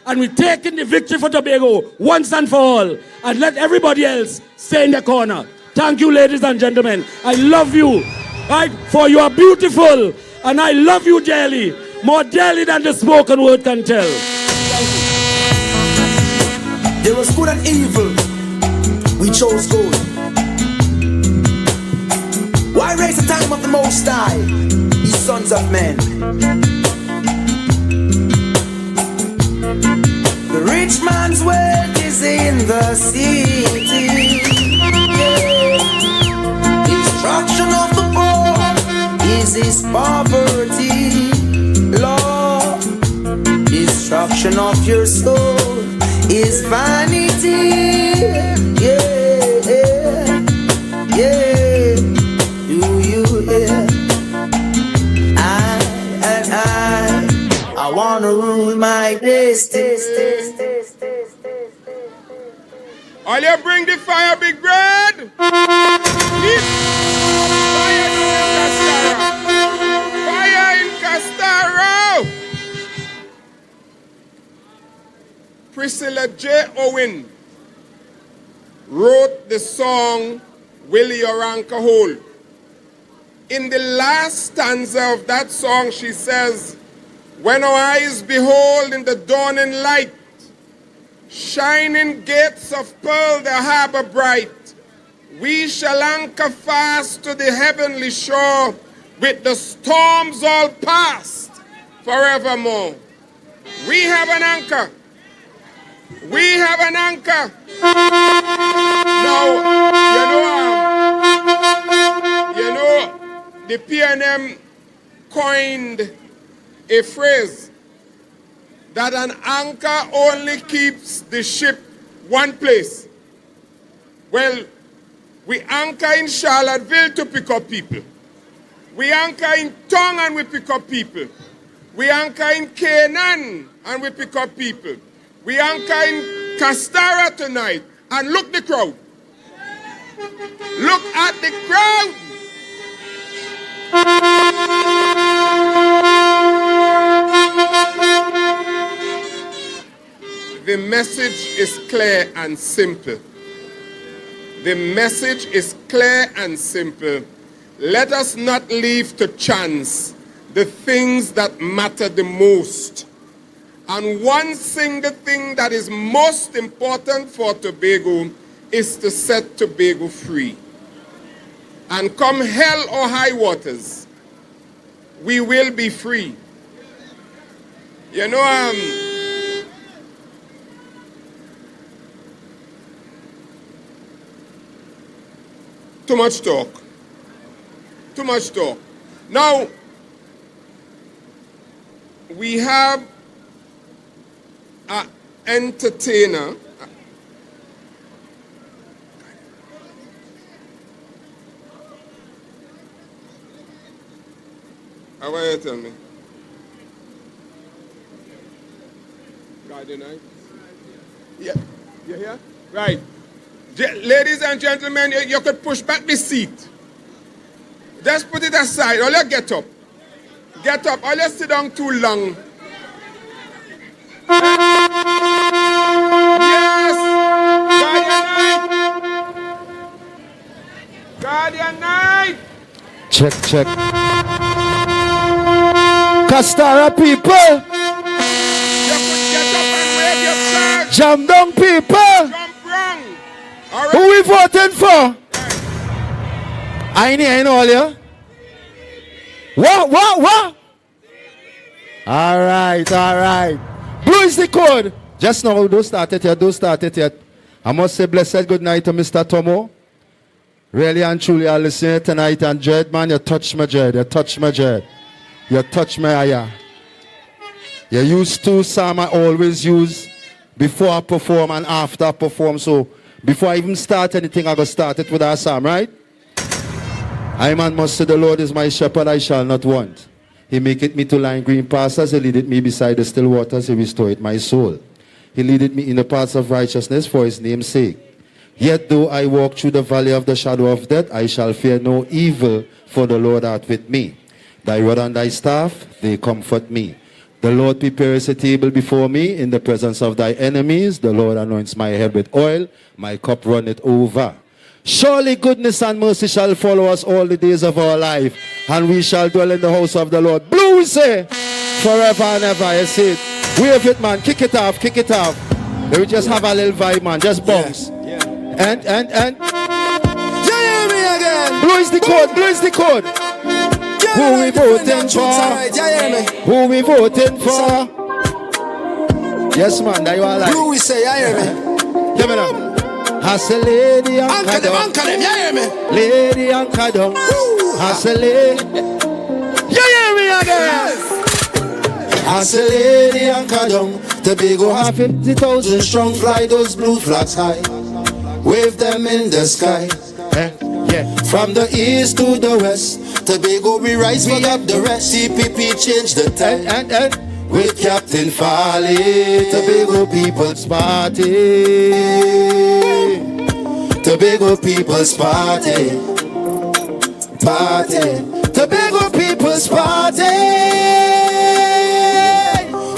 And we take in the victory for Tobago once and for all. And let everybody else stay in the corner. Thank you, ladies and gentlemen. I love you. Right? For you are beautiful. And I love you dearly. More dearly than the spoken word can tell. There was good and evil. We chose good. Why raise the time of the Most High, ye sons of men? The rich man's wealth is in the city. Yeah. Destruction of the poor is his poverty. Lord, destruction of your soul is vanity. Yeah. Do you hear? I wanna rule my destiny. All you bring the fire, big bread. Fire in Castara. Priscilla J. Owen wrote the song Will Your Anchor Hold. In the last stanza of that song, she says, when our eyes behold in the dawning light, shining gates of pearl the harbor bright, we shall anchor fast to the heavenly shore, with the storms all past forevermore. We have an anchor. We have an anchor. Now, you know, the PNM coined a phrase that an anchor only keeps the ship one place. Well, we anchor in Charlottesville to pick up people. We anchor in Tongue and we pick up people. We anchor in Canaan and we pick up people. We anchor in Castara tonight, and look the crowd. Look at the crowd. The message is clear and simple. The message is clear and simple. Let us not leave to chance the things that matter the most. And one single thing that is most important for Tobago is to set Tobago free. And come hell or high waters, we will be free. You know, too much talk. Too much talk. Now, we have an entertainer. How are you tell me? Friday night? Yeah. You here? Right. Ladies and gentlemen, you could push back the seat. Just put it aside, or let's get up. Get up. I'll just sit down too long. Yes! Guardian night! Check. Castara people! You could get up and wave your flag! Jam down people! Jump wrong! All right. Who we voting for? I ain't all you. What? All right. Blue is the code. Just now, don't start it yet. I must say blessed good night to Mr. Tomo. Really and truly, I listen tonight, and Jed, man, you touch my Jed. You touch my eye. You use two psalm I always use before I perform and after I perform. So before I even start anything, I go start it with our psalm, right? I man must say, the Lord is my shepherd, I shall not want. He maketh me to lie in green pastures, he leadeth me beside the still waters, he restoreth my soul. He leadeth me in the paths of righteousness for his name's sake. Yet though I walk through the valley of the shadow of death, I shall fear no evil, for the Lord art with me. Thy rod and thy staff, they comfort me. The Lord prepareth a table before me in the presence of thy enemies. The Lord anoints my head with oil, my cup runneth over. Surely goodness and mercy shall follow us all the days of our life, and we shall dwell in the house of the Lord. Blue, we say, forever and ever. You see it. Wave it, man. Kick it off. Let me just have a little vibe, man. Just bounce. Yeah. And. You hear me again? Blue is the code. Who we voting for? Who we voting for? Yes, man. That you are like. Blue, we say, you hear me? Give me now. Has a lady anchor down. Anchor them, you hear me? Lady anchor down. Has a lady. You hear me again? Has a lady anchor down. Tobago have 50,000 strong, fly those blue flags high. Wave them in the sky. Yeah. From the east to the west, Tobago we rise, we up the rest. TPP change the time. And. With Captain Farley, Tobago People's Party. Tobago People's Party. Tobago People's Party.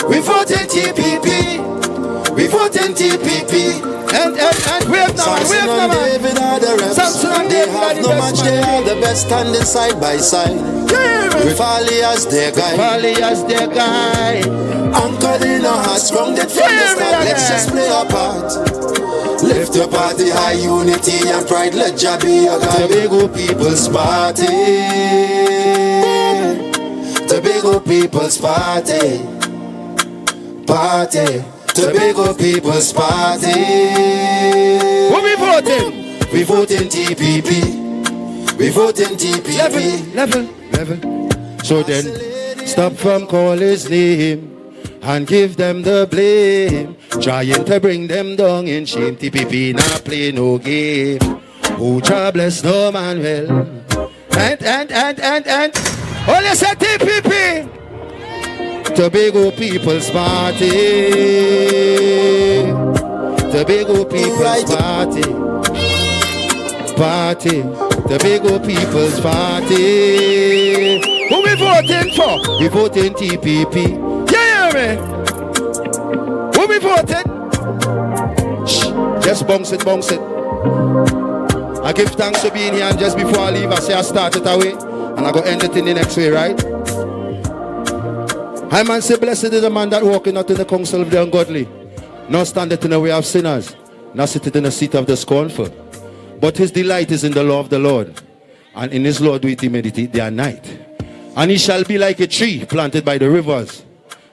We vote in TPP. And we have Samson and David are the reps. Samson and They David have are the no best match, man. they are the best, standing side by side. With Farley as their guy. Anchored in a heart, strong that from the start. Let's just play our part. Lift your party high, unity and pride. Let Jah be your guide. Tobago People's Party. Tobago People's Party. Tobago People's Party. What we voting? We vote in TPP. Level. So then, stop from call his name and give them the blame. Trying to bring them down in shame. TPP not play no game. Oh, Jah bless no man well. And. Oh, you say TPP. Tobago People's Party. Tobago People's Party. Tobago People's Party. Who we voting for? We voting TPP. Yeah, man. Who we voting? Shh. Just bounce it. I give thanks for being here, and just before I leave, I say I start it away, and I go end it in the next way, right? I man say, blessed is the man that walketh not in the counsel of the ungodly, nor standeth in the way of sinners, nor sitteth in the seat of the scornful. But his delight is in the law of the Lord, and in his law doeth he meditate day and night. And he shall be like a tree planted by the rivers,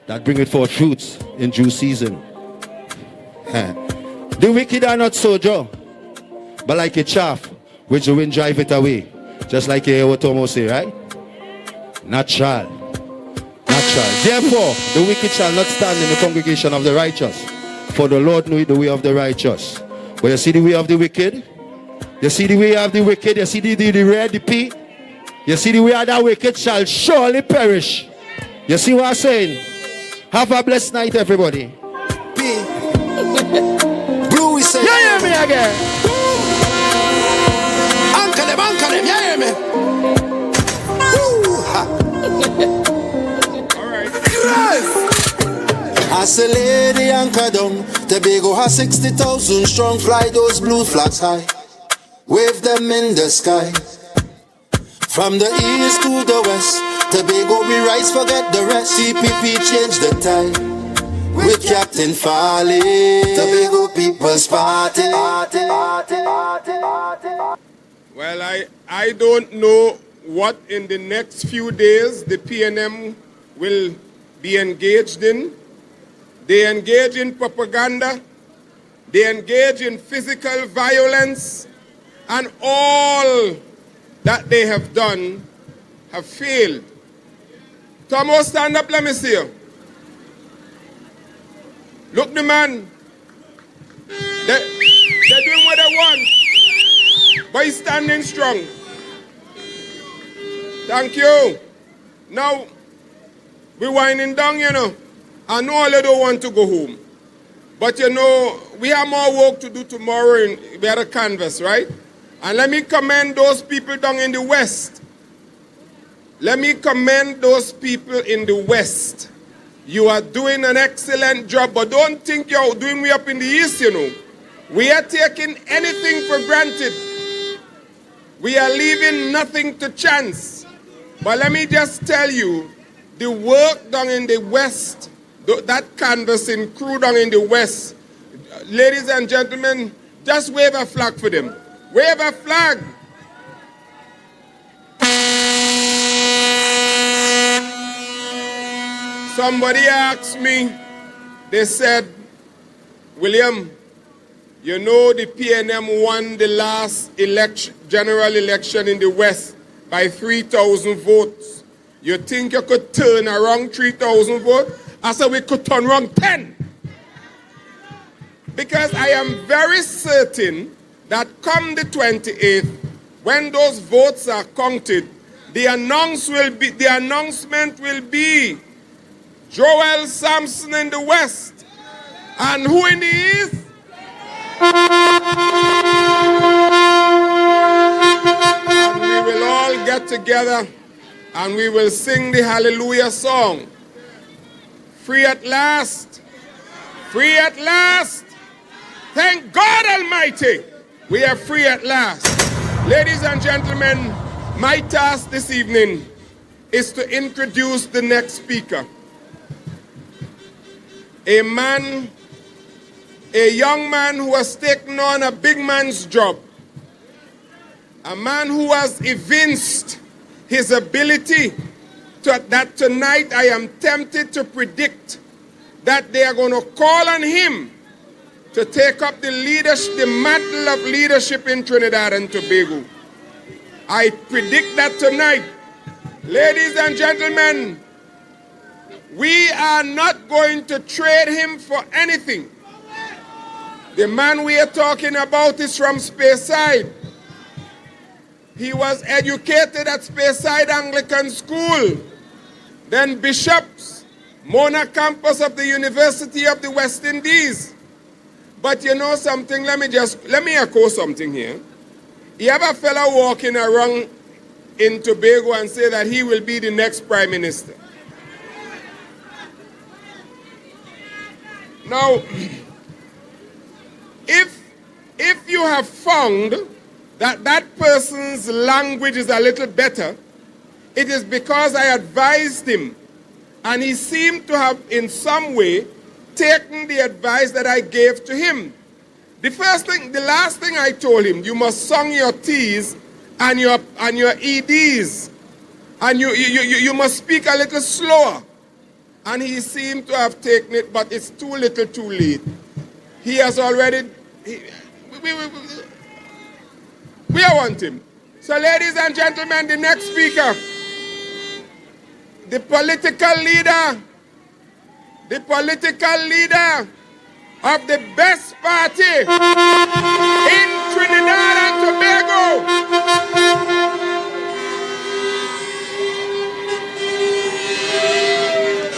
that bringeth forth fruits in due season. The wicked are not so, Joe, but like a chaff, which the wind driveth away. Just like you hear what Tomo say, right? Natural. Therefore, the wicked shall not stand in the congregation of the righteous, for the Lord knoweth the way of the righteous. But you see the way of the wicked? You see the way of the wicked? You see the red, the P? You see the way of that wicked shall surely perish. You see what I'm saying? Have a blessed night, everybody. Blue, we say. You hear me again? Anchor them, you hear me? As the lady anchor down, Tobago has 60,000 strong. Fly those blue flags high, wave them in the sky. From the east to the west, Tobago we rise, forget the rest. TPP change the tide with Captain Farley. Tobago People's Party. Well, I don't know what in the next few days the PNM will be engaged in. They engage in propaganda, they engage in physical violence, and all that they have done have failed. Tomo, stand up, let me see you. Look, the man, they're doing what they want, but he's standing strong. Thank you. Now, we're winding down, you know. I know all they don't want to go home. But, you know, we have more work to do tomorrow in we had a canvas, right? And let me commend those people down in the West. Let me commend those people in the West. You are doing an excellent job, but don't think you're doing me up in the East, you know. We are taking anything for granted. We are leaving nothing to chance. But let me just tell you, the work done in the West, that canvassing crew down in the West, ladies and gentlemen, just wave a flag for them. Wave a flag. Somebody asked me, they said, William, you know the PNM won the last general election in the West by 3,000 votes. You think you could turn around 3,000 votes? I said we could turn around 10. Because I am very certain that come the 28th, when those votes are counted, the announcement will be Joel Sampson in the West. And who in the East? And we will all get together and we will sing the Hallelujah song. Free at last. Free at last. Thank God Almighty. We are free at last. Ladies and gentlemen, my task this evening is to introduce the next speaker. A young man who has taken on a big man's job. A man who has evinced his ability that tonight I am tempted to predict that they are going to call on him to take up the mantle of leadership in Trinidad and Tobago. I predict that tonight. Ladies and gentlemen, we are not going to trade him for anything. The man we are talking about is from Speyside. He was educated at Speyside Anglican School, then Bishops, Mona campus of the University of the West Indies. But you know something, let me echo something here. You have a fellow walking around in Tobago and say that he will be the next Prime Minister. Now, if you have found that person's language is a little better, it is because I advised him, and he seemed to have in some way taken the advice that I gave to him. The last thing I told him, you must song your T's and your EDs, and you must speak a little slower. And he seemed to have taken it, but it's too little too late. He has already, we want him. So ladies and gentlemen, the next speaker, the political leader of the best party in Trinidad and Tobago.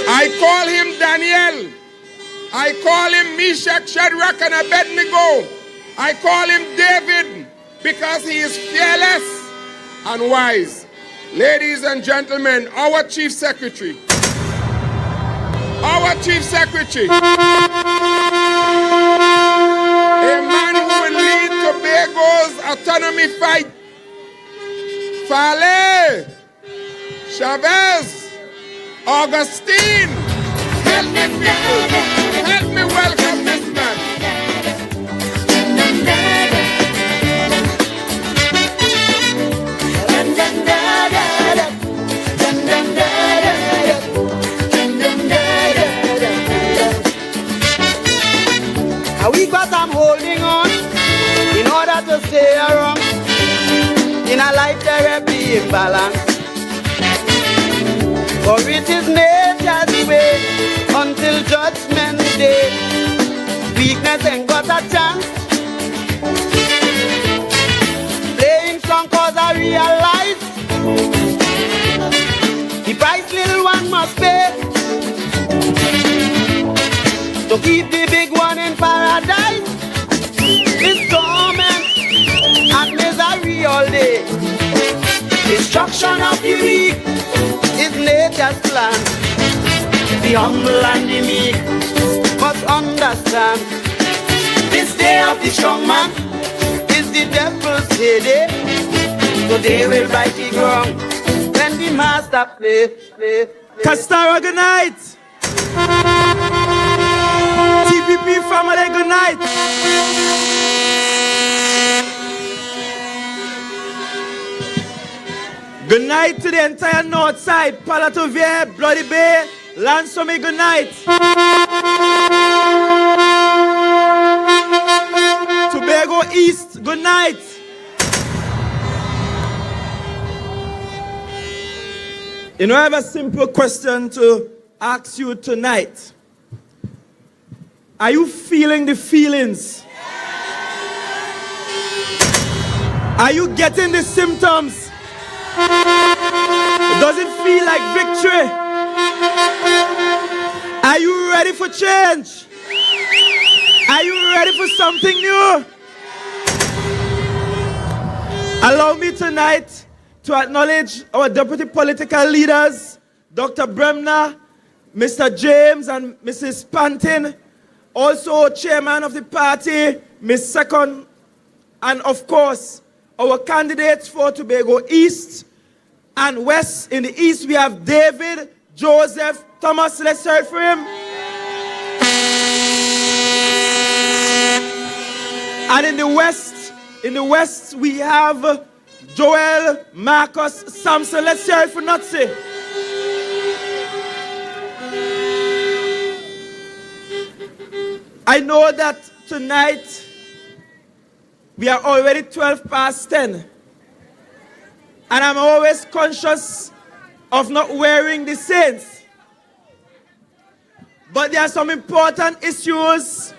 I call him Daniel. I call him Meshach, Shadrach, and Abednego. I call him David because he is fearless and wise. Ladies and gentlemen, our Chief Secretary, Our Chief Secretary, a man who will lead Tobago's autonomy fight, Fale, Chavez, Augustine. Help me, people. Help me welcome this man. A week but I'm holding on in order to stay around in a life therapy imbalance. For it is nature's way until judgment day. Weakness ain't got a chance. Playing strong cause I realize the price little one must pay to keep the big one in paradise. This torment and misery all day. Destruction of the weak is nature's plan. The humble and the meek must understand. This day of the strong man is the devil's heyday. So they will bite the ground when the master play. Castara, good night. TPP family, good night. Good night to the entire north side, Palatovier, Bloody Bay, Lansome, good night. Tobago East, good night. You know, I have a simple question to ask you tonight. Are you feeling the feelings? Are you getting the symptoms? Does it feel like victory? Are you ready for change? Are you ready for something new? Allow me tonight to acknowledge our deputy political leaders, Dr. Bremner, Mr. James and Mrs. Pantin, also chairman of the party, Ms. Second, and of course, our candidates for Tobago East and West. In the East, we have David, Joseph, Thomas. Let's hear it for him. And in the West, we have Joel, Marcus, Samson. Let's hear it for Nazi. I know that tonight we are already 12 past 10. And I'm always conscious of not wearing the saints. But there are some important issues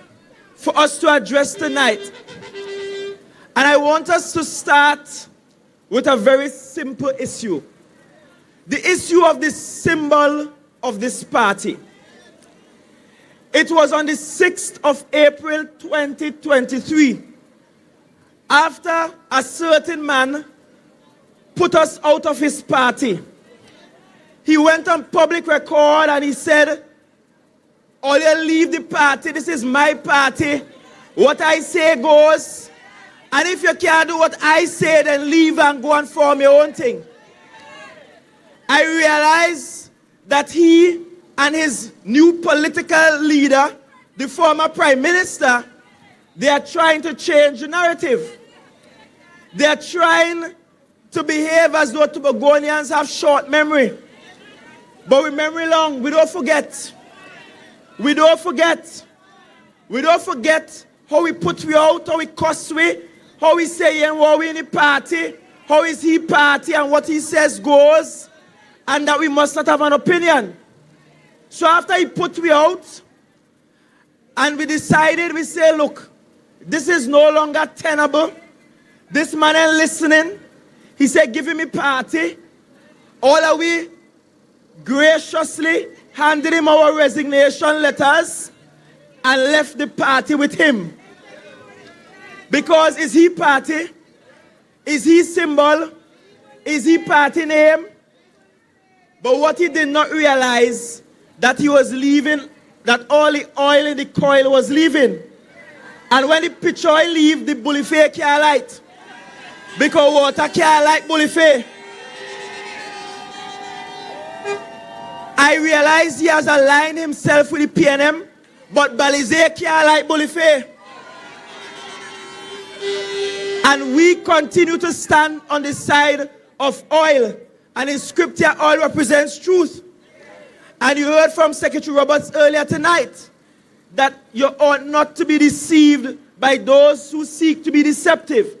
for us to address tonight. And I want us to start with a very simple issue. The issue of the symbol of this party. It was on the 6th of April 2023, after a certain man put us out of his party. He went on public record and he said, "All you leave the party, this is my party. What I say goes. And if you can't do what I say, then leave and go and form your own thing." I realized that he and his new political leader, the former prime minister, they are trying to change the narrative. They are trying to behave as though Tobagonians have short memory. But with memory long, we don't forget. We don't forget. We don't forget how we put we out, how we cuss we, how we say and what we in the party, how is he party and what he says goes, and that we must not have an opinion. So after he put we out, and we decided, we say, look, this is no longer tenable. This man ain't listening. He said, give him a party. All of we graciously handed him our resignation letters and left the party with him. Because is he party? Is he symbol? Is he party name? But what he did not realize that he was leaving, that all the oil in the coil was leaving. And when the pitch oil leave, the bullifay can't light. Because water can't light bullifay. I realize he has aligned himself with the PNM, but Balizé can't light bullifay. And we continue to stand on the side of oil. And in scripture, oil represents truth. And you heard from Secretary Roberts earlier tonight that you ought not to be deceived by those who seek to be deceptive.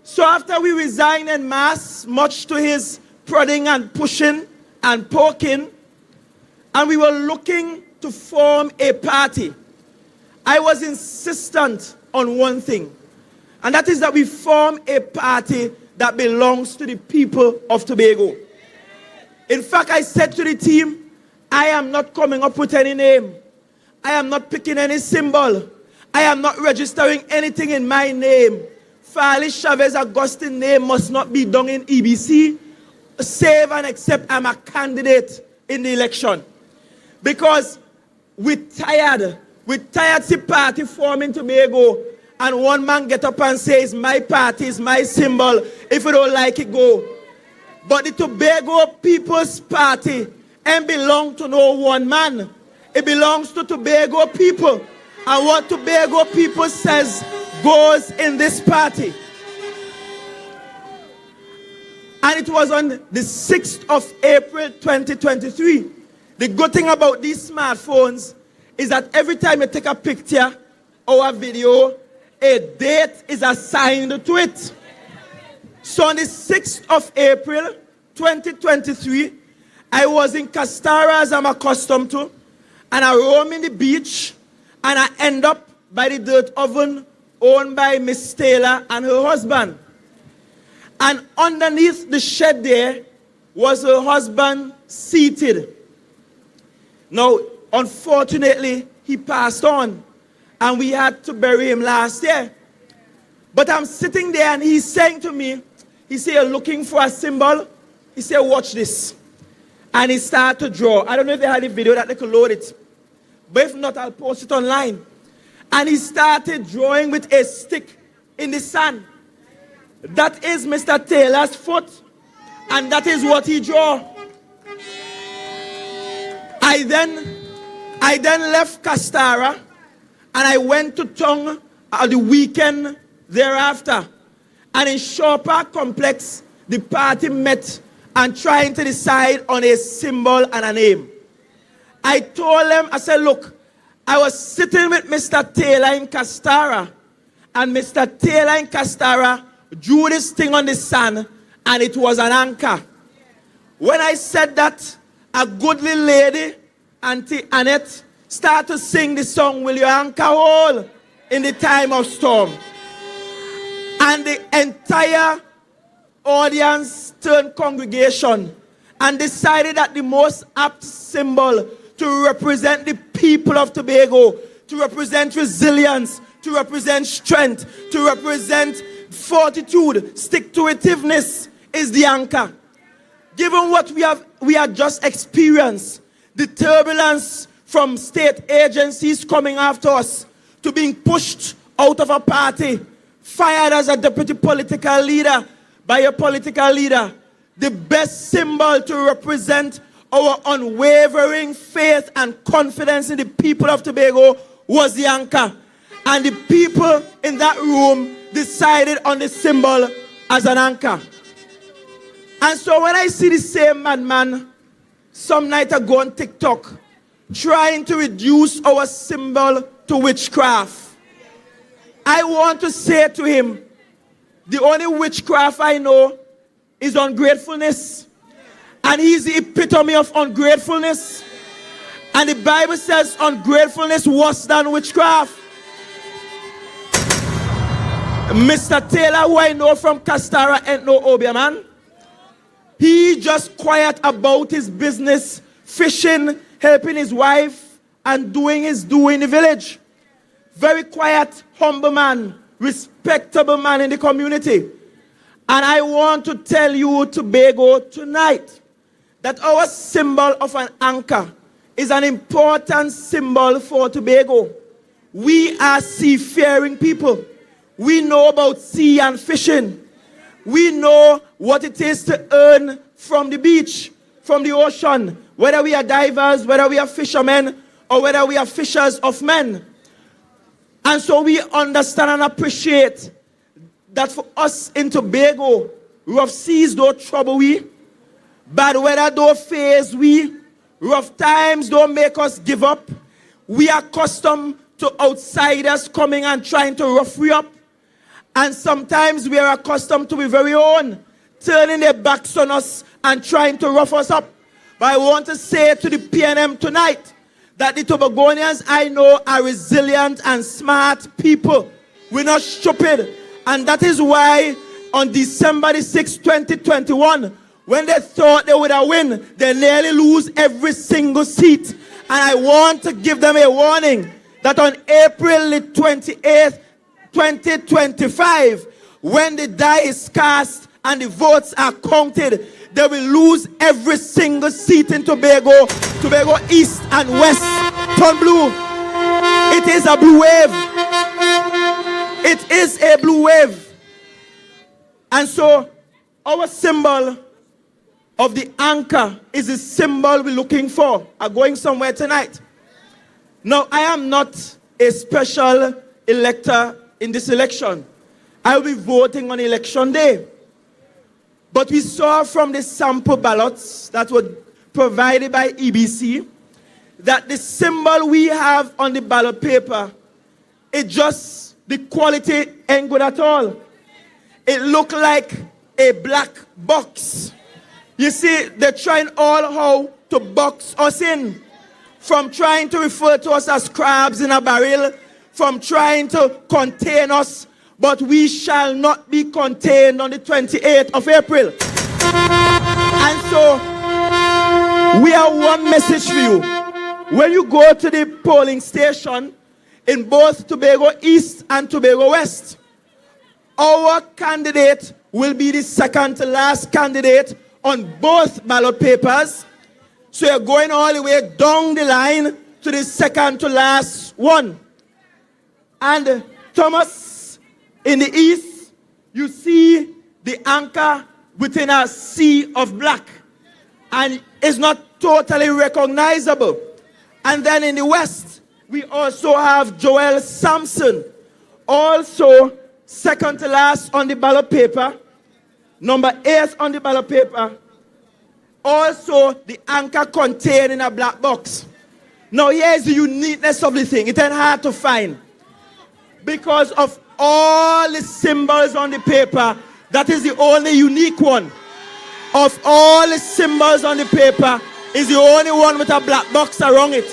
So after we resigned en masse, much to his prodding and pushing and poking, and we were looking to form a party, I was insistent on one thing, and that is that we form a party that belongs to the people of Tobago. In fact, I said to the team, I am not coming up with any name. I am not picking any symbol. I am not registering anything in my name. Farley Chavez Augustine name must not be done in EBC, save and except I'm a candidate in the election. Because we're tired the party forming Tobago, and one man get up and says, my party is my symbol, if you don't like it, go. But the Tobago People's Party ain't belong to no one man. It belongs to Tobago people. And what Tobago people says goes in this party. And it was on the 6th of April 2023. The good thing about these smartphones is that every time you take a picture or a video, a date is assigned to it. So on the 6th of April 2023, I was in Castara as I'm accustomed to, and I roam in the beach, and I end up by the dirt oven owned by Miss Taylor and her husband. And underneath the shed there was her husband seated. Now, unfortunately, he passed on, and we had to bury him last year. But I'm sitting there, and he's saying to me, he said, you're looking for a symbol? He said, watch this. And he started to draw. I don't know if they had a video that they could load it. But if not, I'll post it online. And he started drawing with a stick in the sand. That is Mr. Taylor's foot. And that is what he drew. I then left Castara, and I went to town the weekend thereafter. And in Shaw Park Complex, the party met and trying to decide on a symbol and a name. I told them, I said, look, I was sitting with Mr. Taylor in Castara, and Mr. Taylor in Castara drew this thing on the sand, and it was an anchor. When I said that, a goodly lady, Auntie Annette, started to sing the song, Will Your Anchor Hold in the Time of Storm? And the entire audience turned congregation and decided that the most apt symbol to represent the people of Tobago, to represent resilience, to represent strength, to represent fortitude, stick-to-itiveness is the anchor. Given what we have just experienced, the turbulence from state agencies coming after us, to being pushed out of a party, fired as a deputy political leader by a political leader, the best symbol to represent our unwavering faith and confidence in the people of Tobago was the anchor. And the people in that room decided on the symbol as an anchor. And so when I see the same madman some night ago on TikTok trying to reduce our symbol to witchcraft, I want to say to him, the only witchcraft I know is ungratefulness. And he's the epitome of ungratefulness. And the Bible says ungratefulness worse than witchcraft. Mr. Taylor, who I know from Castara, ain't no Obia man. He just quiet about his business, fishing, helping his wife, and doing his due in the village. Very quiet, humble man, respectable man in the community. And I want to tell you, Tobago, tonight, that our symbol of an anchor is an important symbol for Tobago. We are seafaring people. We know about sea and fishing. We know what it is to earn from the beach, from the ocean, whether we are divers, whether we are fishermen, or whether we are fishers of men. And so we understand and appreciate that for us in Tobago, rough seas don't trouble we, bad weather don't faze we, rough times don't make us give up. We are accustomed to outsiders coming and trying to rough we up. And sometimes we are accustomed to be very own, turning their backs on us and trying to rough us up. But I want to say to the PNM tonight that the Tobagonians I know are resilient and smart people. We're not stupid. And that is why on December the 6th, 2021, when they thought they would have win, they nearly lose every single seat. And I want to give them a warning that on April the 28th, 2025, when the die is cast and the votes are counted, they will lose every single seat in Tobago, Tobago East and West. Turn blue. It is a blue wave. It is a blue wave. And so our symbol of the anchor is the symbol we're looking for. I'm going somewhere tonight. Now, I am not a special elector in this election. I will be voting on election day. But we saw from the sample ballots that were provided by EBC that the symbol we have on the ballot paper, it just, the quality ain't good at all. It looked like a black box. You see, they're trying all how to box us in. From trying to refer to us as crabs in a barrel, from trying to contain us, but we shall not be contained on the 28th of April. And so, we have one message for you. When you go to the polling station in both Tobago East and Tobago West, our candidate will be the second to last candidate on both ballot papers. So you're going all the way down the line to the second to last one. And Thomas, in the east, you see the anchor within a sea of black. And it's not totally recognizable. And then in the west, we also have Joel Sampson, also second to last on the ballot paper, number 8 on the ballot paper. Also, the anchor contained in a black box. Now, here's the uniqueness of the thing. It ain't hard to find. Because of all the symbols on the paper, that is the only unique one. Of all the symbols on the paper, is the only one with a black box around it.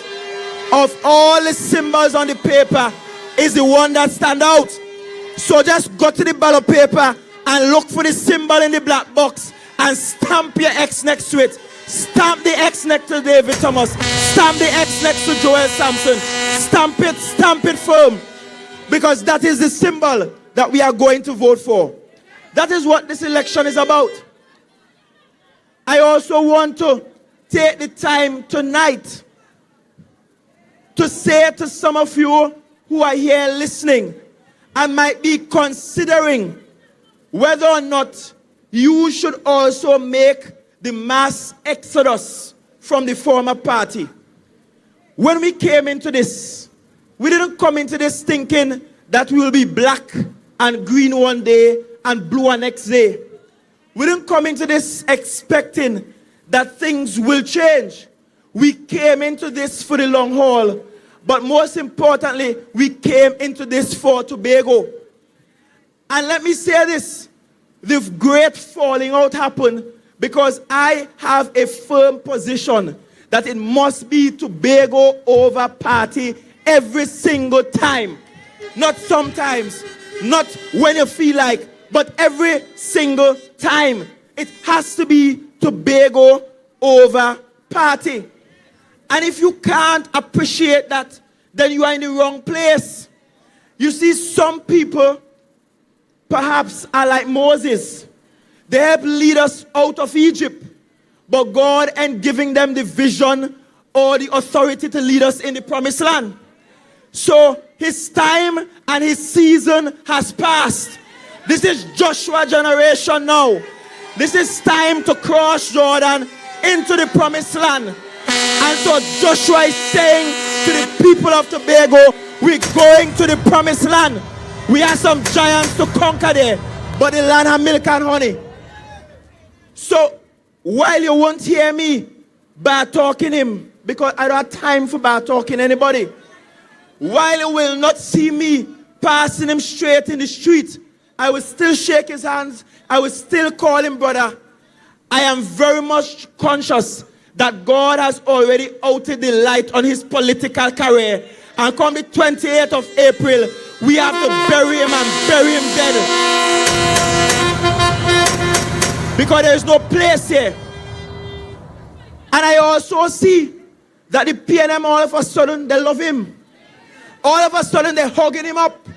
Of all the symbols on the paper, is the one that stands out. So just go to the ballot paper and look for the symbol in the black box and stamp your X next to it. Stamp the X next to David Thomas. Stamp the X next to Joel Sampson. Stamp it firm. Because that is the symbol that we are going to vote for. That is what this election is about. I also want to take the time tonight to say to some of you who are here listening and might be considering whether or not you should also make the mass exodus from the former party. When we came into this, we didn't come into this thinking that we will be black and green one day and blue the next day. We didn't come into this expecting that things will change. We came into this for the long haul, but most importantly, we came into this for Tobago. And let me say this, the great falling out happened because I have a firm position that it must be Tobago over party every single time. Not sometimes, not when you feel like, but every single time. It has to be Tobago over party. And if you can't appreciate that, then you are in the wrong place. You see, some people perhaps are like Moses. They helped lead us out of Egypt. But God ain't giving them the vision or the authority to lead us in the promised land. So his time and his season has passed. This is Joshua generation now. This is time to cross Jordan into the promised land. And so Joshua is saying to the people of Tobago, we're going to the promised land. We have some giants to conquer there, but the land have milk and honey. So while you won't hear me bad talking him, because I don't have time for bad talking anybody, while you will not see me passing him straight in the street, I will still shake his hands, I will still call him brother. I am very much conscious that God has already outed the light on his political career. And come the 28th of April, we have to bury him and bury him dead. Because there is no place here. And I also see that the PNM all of a sudden, they love him. All of a sudden, they're hugging him up.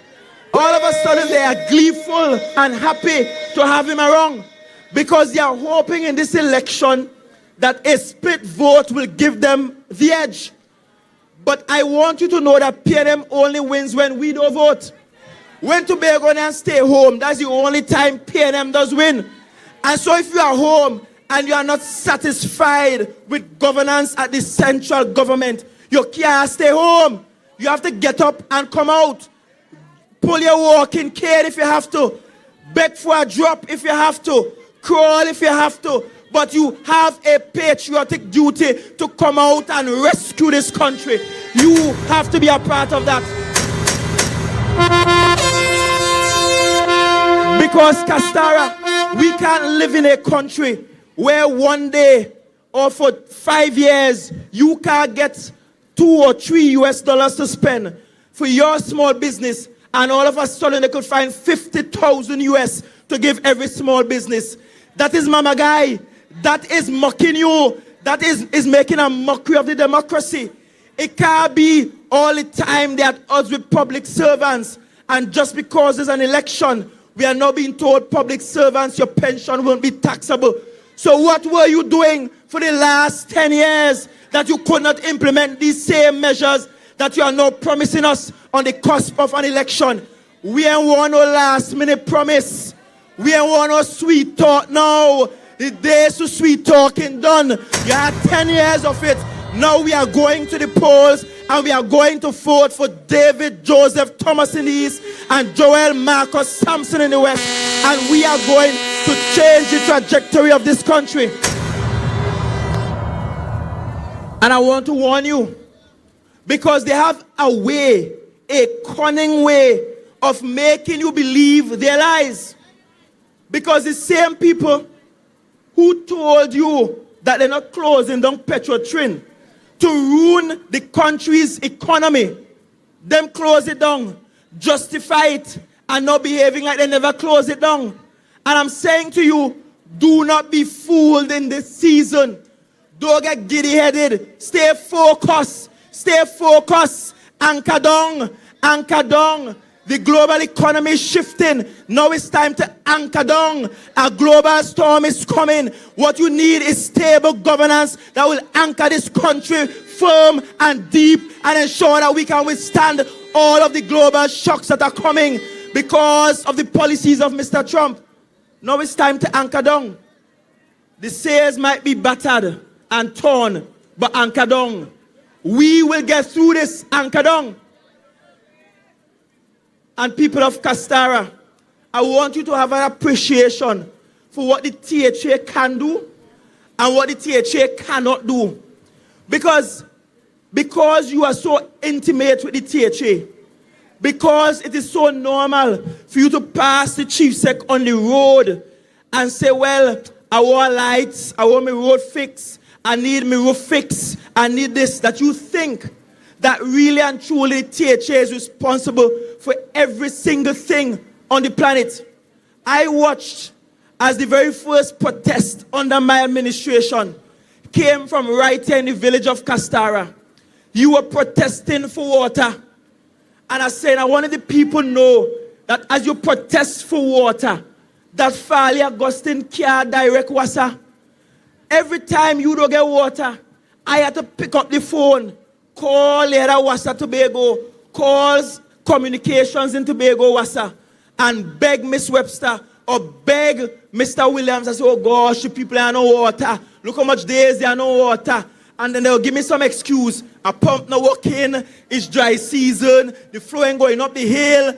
All of a sudden, they are gleeful and happy to have him around. Because they are hoping in this election that a split vote will give them the edge. But I want you to know that PNM only wins when we don't vote. When Tobago and stay home, that's the only time PNM does win. And so if you are home and you are not satisfied with governance at the central government, you can't stay home. You have to get up and come out. Pull your walking cane if you have to. Beg for a drop if you have to. Crawl if you have to. But you have a patriotic duty to come out and rescue this country. You have to be a part of that. Because Castara, we can't live in a country where one day or for 5 years you can't get $2 or $3 US to spend for your small business, and all of a sudden they could find 50,000 US to give every small business. That is mama guy. That is mocking you. That is making a mockery of the democracy. It can't be all the time they're at odds with public servants. And just because there's an election, we are now being told public servants, your pension won't be taxable. So what were you doing for the last 10 years that you could not implement these same measures that you are now promising us on the cusp of an election? We ain't want no last minute promise. We ain't want no sweet talk now. The days to sweet talking done. You had 10 years of it. Now we are going to the polls and we are going to vote for David Joseph Thomas in the east and Joel Marcus Sampson in the west. And we are going to change the trajectory of this country. And I want to warn you, because they have a way, a cunning way of making you believe their lies. Because the same people who told you that they're not closing down Petrotrin to ruin the country's economy, them close it down, justify it, and not behaving like they never close it down. And I'm saying to you, do not be fooled in this season. Don't get giddy-headed. Stay focused. Stay focused. Anchor down. Anchor down. The global economy is shifting. Now it's time to anchor down. A global storm is coming. What you need is stable governance that will anchor this country firm and deep and ensure that we can withstand all of the global shocks that are coming because of the policies of Mr. Trump. Now it's time to anchor down. The sails might be battered and torn, but anchor down. We will get through this. Anchor down. And people of Castara, I want you to have an appreciation for what the THA can do and what the THA cannot do. Because you are so intimate with the THA, because it is so normal for you to pass the chief sec on the road and say, well, I want lights, I want my road fixed, I need my roof fixed, I need this, that you think that really and truly THA is responsible for every single thing on the planet. I watched as the very first protest under my administration came from right here in the village of Castara. You were protesting for water. And I said, I wanted the people to know that as you protest for water, that Fali Augustine can't direct water. Every time you don't get water, I had to pick up the phone, call Leda Wassa Tobago, calls communications in Tobago Wassa, and beg Miss Webster or beg Mr. Williams. I say, oh gosh, the people have no water. Look how much days they have no water. And then they'll give me some excuse. A pump not working, it's dry season, the flow ain't going up the hill.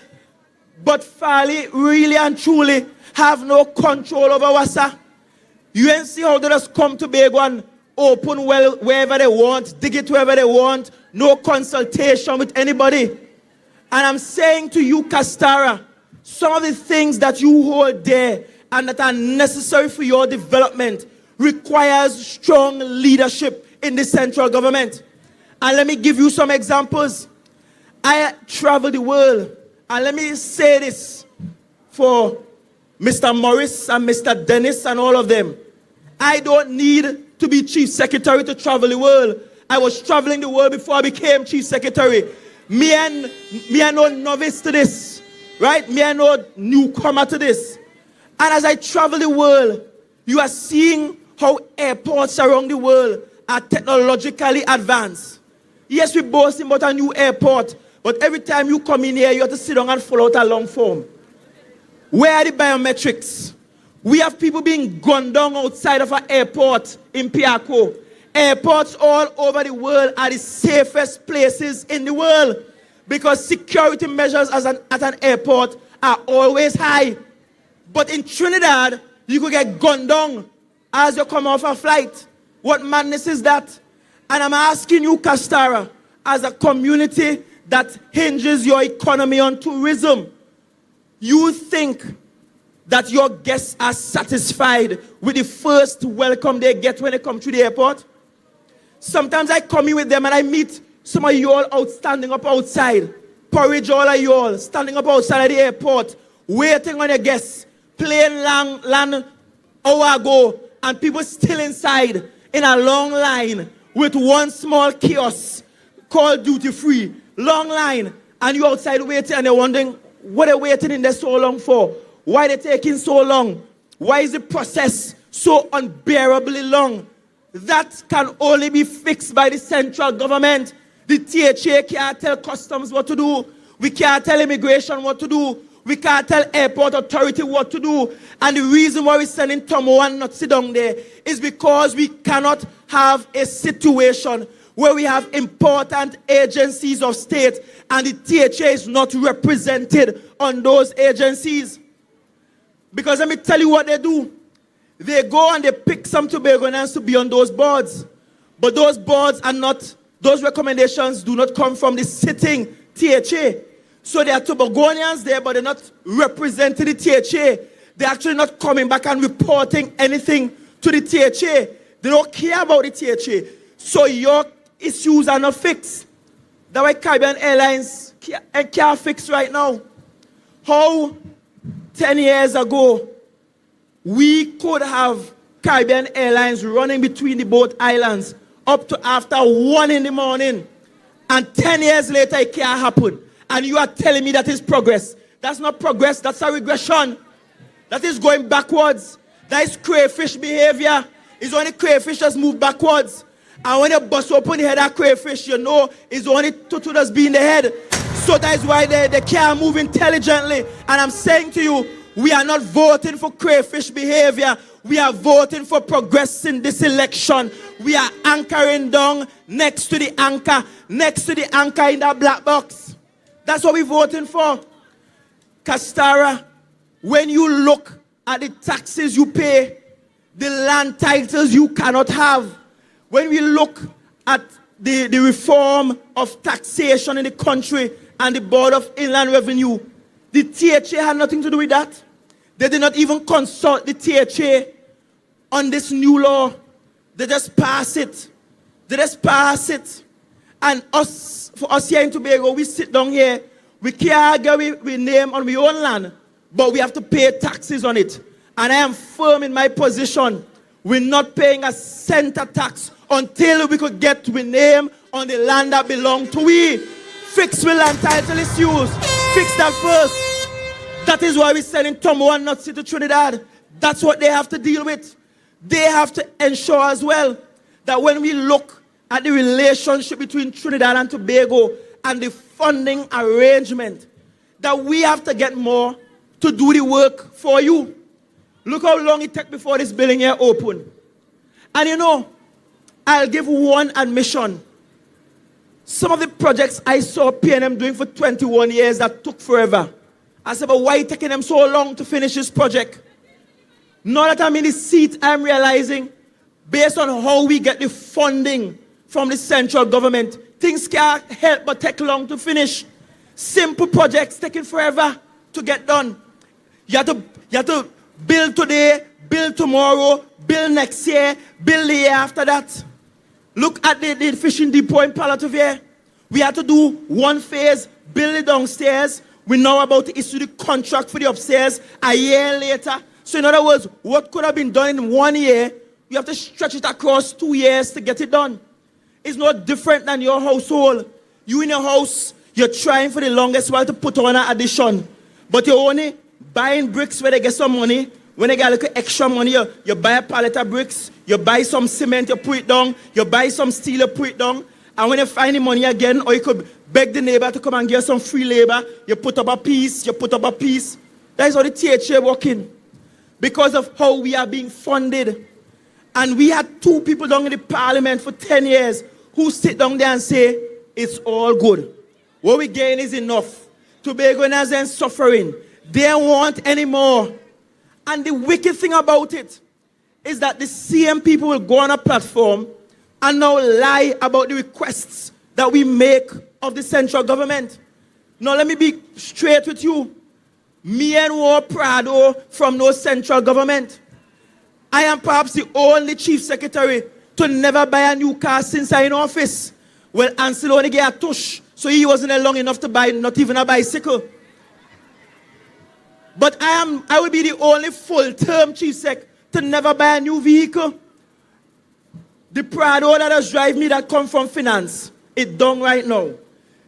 But Farley really and truly have no control over Wassa. You ain't see how they just come to Tobago and open well wherever they want, dig it wherever they want, no consultation with anybody. And I'm saying to you, Castara, some of the things that you hold there and that are necessary for your development requires strong leadership in the central government. And let me give you some examples. I travel the world, and let me say this for Mr. Morris and Mr. Dennis and all of them. I don't need to be chief secretary to travel the world. I was traveling the world before I became chief secretary. Me and no novice to this, right? Me and no newcomer to this. And as I travel the world, you are seeing how airports around the world are technologically advanced. Yes, we boast about a new airport, but every time you come in here, you have to sit down and fill out a long form. Where are the biometrics? We have people being gunned down outside of an airport in Piaco. Airports all over the world are the safest places in the world because security measures at an airport are always high. But in Trinidad, you could get gunned down as you come off a flight. What madness is that? And I'm asking you, Castara, as a community that hinges your economy on tourism, you think that your guests are satisfied with the first welcome they get when they come to the airport? Sometimes I come in with them and I meet some of you all standing up outside. Porridge all of you all standing up outside of the airport, waiting on your guests. Plane land hour ago and people still inside in a long line with one small kiosk called duty free. Long line, and you outside waiting and they're wondering what they're waiting in there so long for. Why they're taking so long? Why is the process so unbearably long? That can only be fixed by the central government. The THA can't tell customs what to do. We can't tell immigration what to do. We can't tell airport authority what to do. And the reason why we're sending Tomo and not sit down there is because we cannot have a situation where we have important agencies of state and the THA is not represented on those agencies. Because let me tell you what they do. They go and they pick some Tobagonians to be on those boards. But those boards are not, those recommendations do not come from the sitting THA. So there are Tobagonians there, but they're not representing the THA. They're actually not coming back and reporting anything to the THA. They don't care about the THA. So your issues are not fixed. That's why Caribbean Airlines can't fix right now. How 10 years ago, we could have Caribbean Airlines running between the both islands up to after 1 in the morning. And 10 years later, it can't happen. And you are telling me that is progress. That's not progress, that's a regression. That is going backwards. That is crayfish behavior. It's only crayfish just move backwards. And when you bust open the head of crayfish, you know it's only tutu that's be in the head. So that is why they can't move intelligently. And I'm saying to you, we are not voting for crayfish behavior. We are voting for progress in this election. We are anchoring down next to the anchor in that black box. That's what we're voting for. Castara, when you look at the taxes you pay, the land titles you cannot have, when we look at the reform of taxation in the country and the Board of Inland Revenue, the THA had nothing to do with that. They did not even consult the THA on this new law. They just pass it. And for us here in Tobago, we sit down here, we can't get we name on our own land, but we have to pay taxes on it. And I am firm in my position. We're not paying a cent of tax until we could get we name on the land that belongs to we. Fix the land title issues. Fix that first. That is why we're sending Tomo and not to Trinidad. That's what they have to deal with. They have to ensure as well that when we look at the relationship between Trinidad and Tobago and the funding arrangement, that we have to get more to do the work for you. Look how long it took before this building here opened. And you know, I'll give one admission. Some of the projects I saw P&M doing for 21 years that took forever. I said, but why taking them so long to finish this project? Now that I'm in the seat, I'm realizing, based on how we get the funding from the central government, things can't help but take long to finish. Simple projects taking forever to get done. You have to build today, build tomorrow, build next year, build the year after that. Look at the fishing depot in Palatuvere. We had to do one phase, build it downstairs. We're now about to issue the contract for the upstairs a year later. So in other words, what could have been done in 1 year, we have to stretch it across 2 years to get it done. It's no different than your household. You in your house, you're trying for the longest while to put on an addition. But you're only buying bricks where they get some money. When they get a little extra money, you buy a pallet of bricks, you buy some cement, you put it down, you buy some steel, you put it down. And when you find the money again, or you could beg the neighbor to come and give some free labor, you put up a piece, you put up a piece. That is how the THA working. Because of how we are being funded. And we had 2 people down in the parliament for 10 years who sit down there and say, it's all good. What we gain is enough. Tobagoans are suffering. They don't want any more. And the wicked thing about it is that the same people will go on a platform and now lie about the requests that we make of the central government. Now let me be straight with you. Me and War Prado from no central government. I am perhaps the only chief secretary to never buy a new car since I'm in office. Well, Ansel only get a tush, so he wasn't long enough to buy not even a bicycle. But I will be the only full-term chief sec to never buy a new vehicle. The Prado that does drive me that come from finance, it done right now.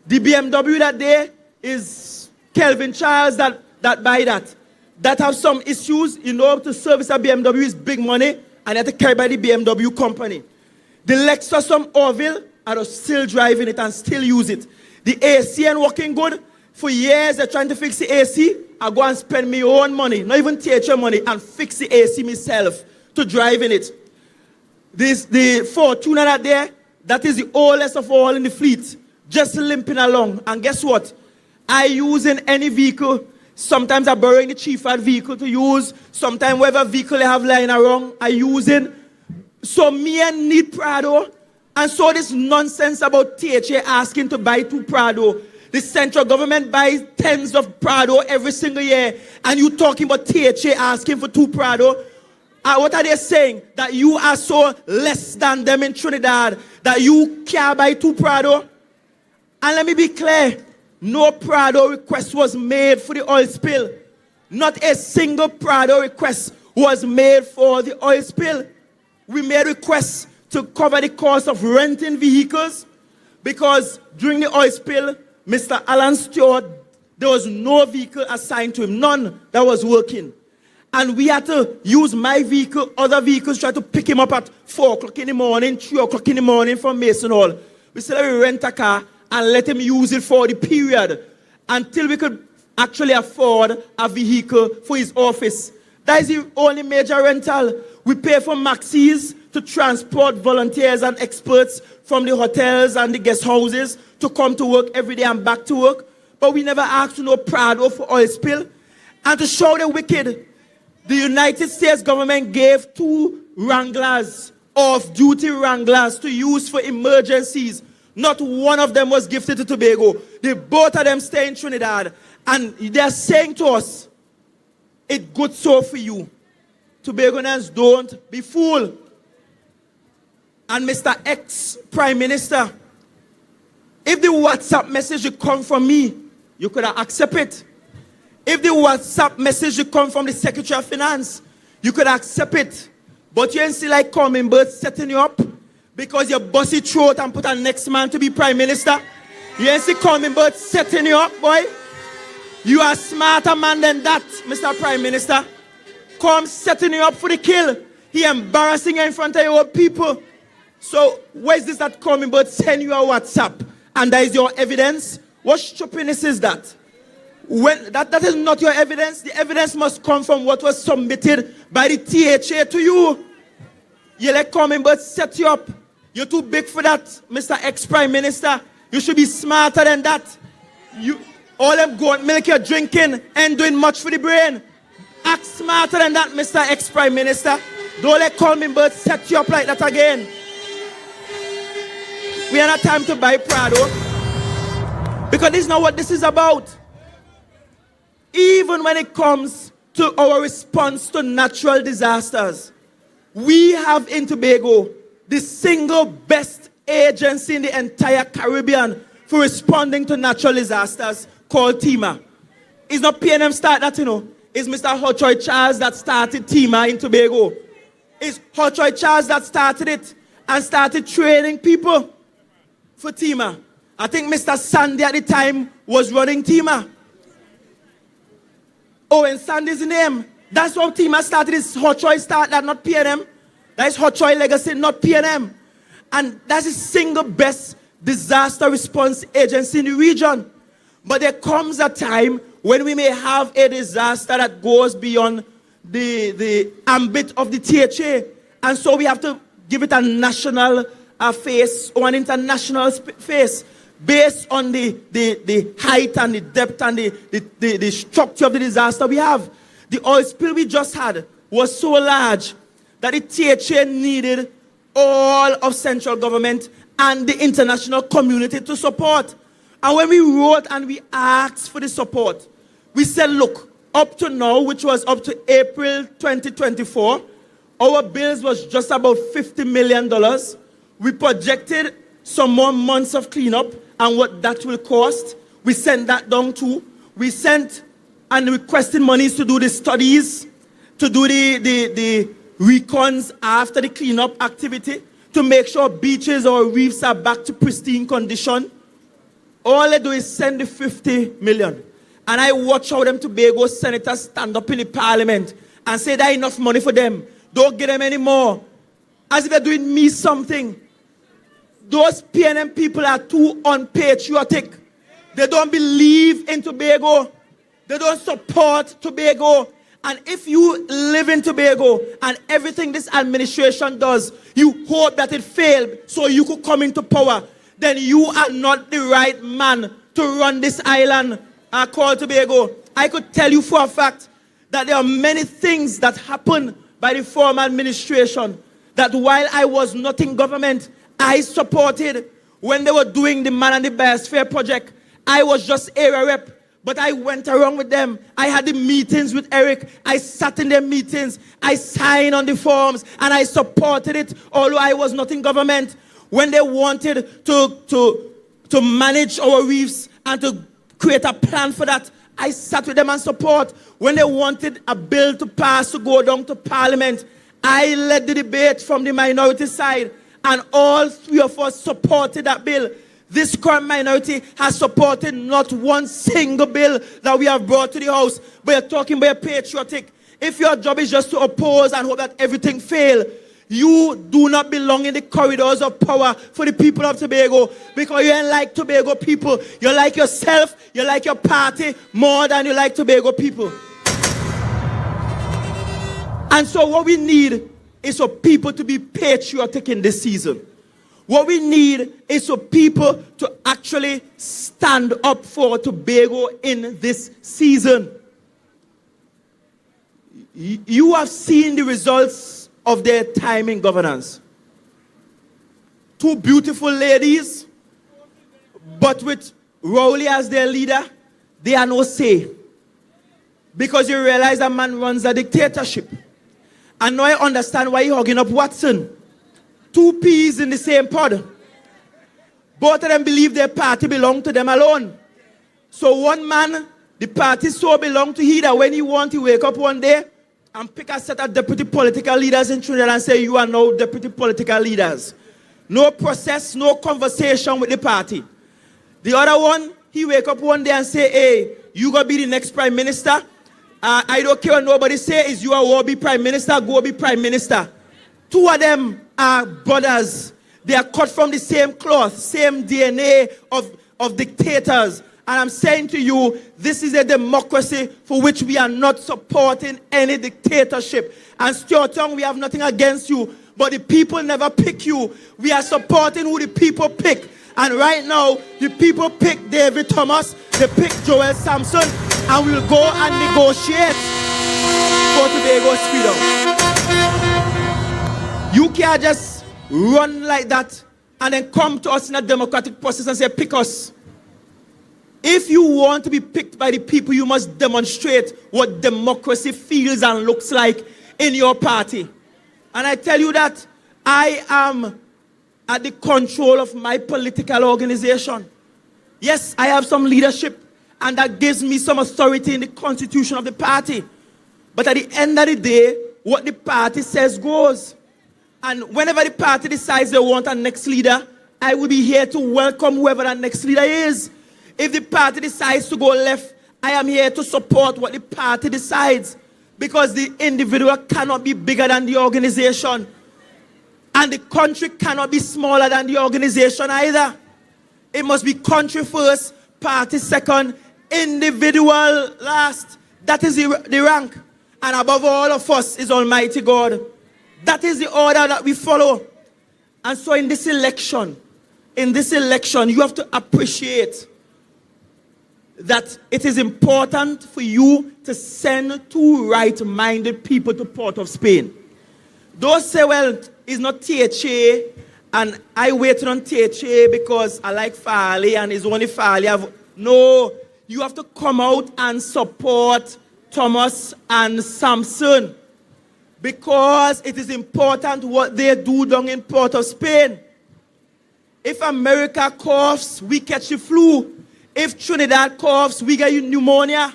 The BMW that day is Kelvin Charles that buy that. That have some issues, in order to service a BMW is big money, and you have to carry by the BMW company. The Lexus from Orville, I was still driving it and still use it. The AC and working good. For years, they're trying to fix the AC. I go and spend my own money, not even THA money, and fix the AC myself to drive in it. The Fortuner that there, that is the oldest of all in the fleet, just limping along. And guess what? I use in any vehicle. Sometimes I borrow the chief vehicle to use. Sometimes whatever vehicle I have lying around, I use it. So me and need Prado. And so this nonsense about THA asking to buy 2 Prado. The central government buys tens of Prado every single year. And you talking about THA asking for 2 Prado. What are they saying? That you are so less than them in Trinidad. That you can't buy 2 Prado. And let me be clear. No Prado request was made for the oil spill. Not a single Prado request was made for the oil spill. We made requests to cover the cost of renting vehicles because during the oil spill, Mr. Alan Stewart, there was no vehicle assigned to him, none that was working. And we had to use my vehicle, other vehicles, try to pick him up at 4 o'clock in the morning, 3 o'clock in the morning from Mason Hall. We said, let me rent a car and let him use it for the period until we could actually afford a vehicle for his office. That is the only major rental. We pay for maxis to transport volunteers and experts from the hotels and the guest houses to come to work every day and back to work. But we never asked to no Prado for oil spill. And to show the wicked, the United States government gave 2 Wranglers, off-duty Wranglers, to use for emergencies. Not one of them was gifted to Tobago. Both of them stay in Trinidad. And they're saying to us, it's good so for you. Tobagoans, don't be fooled. And Mr. Ex-Prime Minister, if the WhatsApp message would come from me, you could have accepted it. If the WhatsApp message would come from the Secretary of Finance, you could accept it. But you ain't see like coming birds setting you up because you bust your throat and put a next man to be Prime Minister. You ain't see coming birds setting you up, boy. You are smarter man than that, Mr. Prime Minister. Come setting you up for the kill. He embarrassing you in front of your people. So where is this that coming but send you a WhatsApp and that is your evidence? What stupidness is that? When that is not your evidence. The evidence must come from what was submitted by the THA to you. You let coming but set you up. You're too big for that, Mr. Ex-Prime Minister. You should be smarter than that. You all them goat milk you're drinking ain't doing much for the brain. Act smarter than that, Mr. Ex-Prime Minister. Don't let coming but set you up like that again. We are not time to buy Prado. Because this is not what this is about. Even when it comes to our response to natural disasters, we have in Tobago the single best agency in the entire Caribbean for responding to natural disasters called TEMA. It's not PNM start that, you know. It's Mr. Hochoy Charles that started TEMA in Tobago. It's Hochoy Charles that started it and started training people for TEMA. I think Mr. Sandy at the time was running TEMA. Oh, and Sandy's name. That's how TEMA started. It's Hochoy start that, not PNM. That is Hochoy legacy, not PNM. And that's the single best disaster response agency in the region. But there comes a time when we may have a disaster that goes beyond the ambit of the THA. And so we have to give it a national face or an international face based on the height and the depth and the structure of the disaster we have. The oil spill we just had was so large that the THA needed all of central government and the international community to support. And when we wrote and we asked for the support, we said, look, up to now, which was up to April 2024, our bills was just about $50 million. We projected some more months of cleanup and what that will cost. We sent that down too. We sent and requested monies to do the studies, to do the recons after the cleanup activity, to make sure beaches or reefs are back to pristine condition. All they do is send the 50 million. And I watch how them Tobago senators stand up in the parliament and say there ain't enough money for them. Don't get them any more. As if they're doing me something. Those PNM people are too unpatriotic. They don't believe in Tobago. They don't support Tobago. And if you live in Tobago and everything this administration does, you hope that it failed so you could come into power, then you are not the right man to run this island called Tobago. I could tell you for a fact that there are many things that happened by the former administration that while I was not in government, I supported. When they were doing the Man and the Biosphere project, I was just area rep. But I went around with them. I had the meetings with Eric. I sat in their meetings. I signed on the forms. And I supported it, although I was not in government. When they wanted to manage our reefs and to create a plan for that, I sat with them and support. When they wanted a bill to pass to go down to Parliament, I led the debate from the minority side. And all three of us supported that bill. This current minority has supported not one single bill that we have brought to the House. But you're talking about patriotic. If your job is just to oppose and hope that everything fails, you do not belong in the corridors of power for the people of Tobago. Because you ain't like Tobago people. You like yourself, you like your party more than you like Tobago people. And so what we need is for people to be patriotic in this season. What we need is for people to actually stand up for Tobago in this season. You have seen the results of their time in governance. Two beautiful ladies, but with Rowley as their leader, they are no say. Because you realize that man runs a dictatorship. And now I understand why you're hugging up Watson. Two peas in the same pod. Both of them believe their party belongs to them alone. So one man, the party so belongs to he that when he wants to wake up one day and pick a set of deputy political leaders in Trinidad and say, you are now deputy political leaders. No process, no conversation with the party. The other one, he wake up one day and say, hey, you gonna be the next prime minister. I don't care what nobody say, is you will be prime minister, go be prime minister. Two of them are brothers. They are cut from the same cloth, same DNA of dictators. And I'm saying to you, this is a democracy for which we are not supporting any dictatorship. And Stuart Young, we have nothing against you, but the people never pick you. We are supporting who the people pick. And right now, the people pick David Thomas, they pick Joel Sampson, and we'll go and negotiate for Tobago's freedom. You can't just run like that and then come to us in a democratic process and say, pick us. If you want to be picked by the people, you must demonstrate what democracy feels and looks like in your party. And I tell you that I am at the control of my political organization. Yes, I have some leadership, and that gives me some authority in the constitution of the party. But at the end of the day, what the party says goes. And whenever the party decides they want a next leader, I will be here to welcome whoever that next leader is. If the party decides to go left, I am here to support what the party decides. Because the individual cannot be bigger than the organization. And the country cannot be smaller than the organization either. It must be country first, party second, individual last. That is the rank. And above all of us is Almighty God. That is the order that we follow. And so in this election, you have to appreciate that it is important for you to send two right-minded people to Port of Spain. Don't say, well, it's not THA, and I waited on THA because I like Farley, and it's only Farley. No, you have to come out and support Thomas and Sampson, because it is important what they do down in Port of Spain. If America coughs, we catch the flu. If Trinidad coughs, we get pneumonia.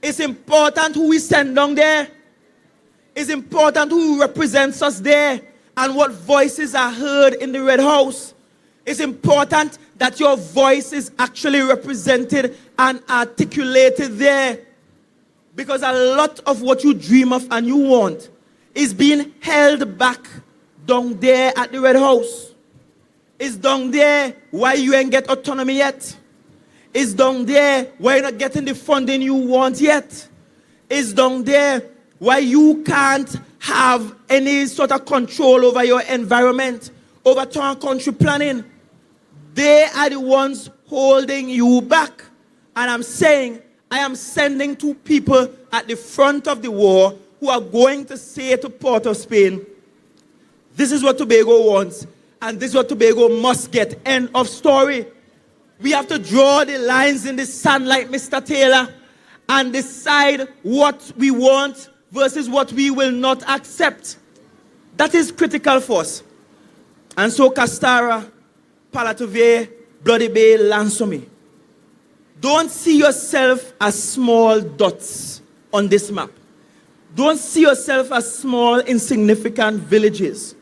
It's important who we send down there. It's important who represents us there and what voices are heard in the Red House. It's important that your voice is actually represented and articulated there. Because a lot of what you dream of and you want is being held back down there at the Red House. It's down there why you ain't get autonomy yet. It's down there why you're not getting the funding you want yet. It's down there why you can't have any sort of control over your environment, over town country planning. They are the ones holding you back. And I'm saying, I am sending two people at the front of the war who are going to say to Port of Spain, this is what Tobago wants, and this is what Tobago must get. End of story. We have to draw the lines in the sand like Mr. Taylor and decide what we want versus what we will not accept. That is critical for us. And so Castara, Palatove, Bloody Bay, Lansomi. Don't see yourself as small dots on this map. Don't see yourself as small, insignificant villages.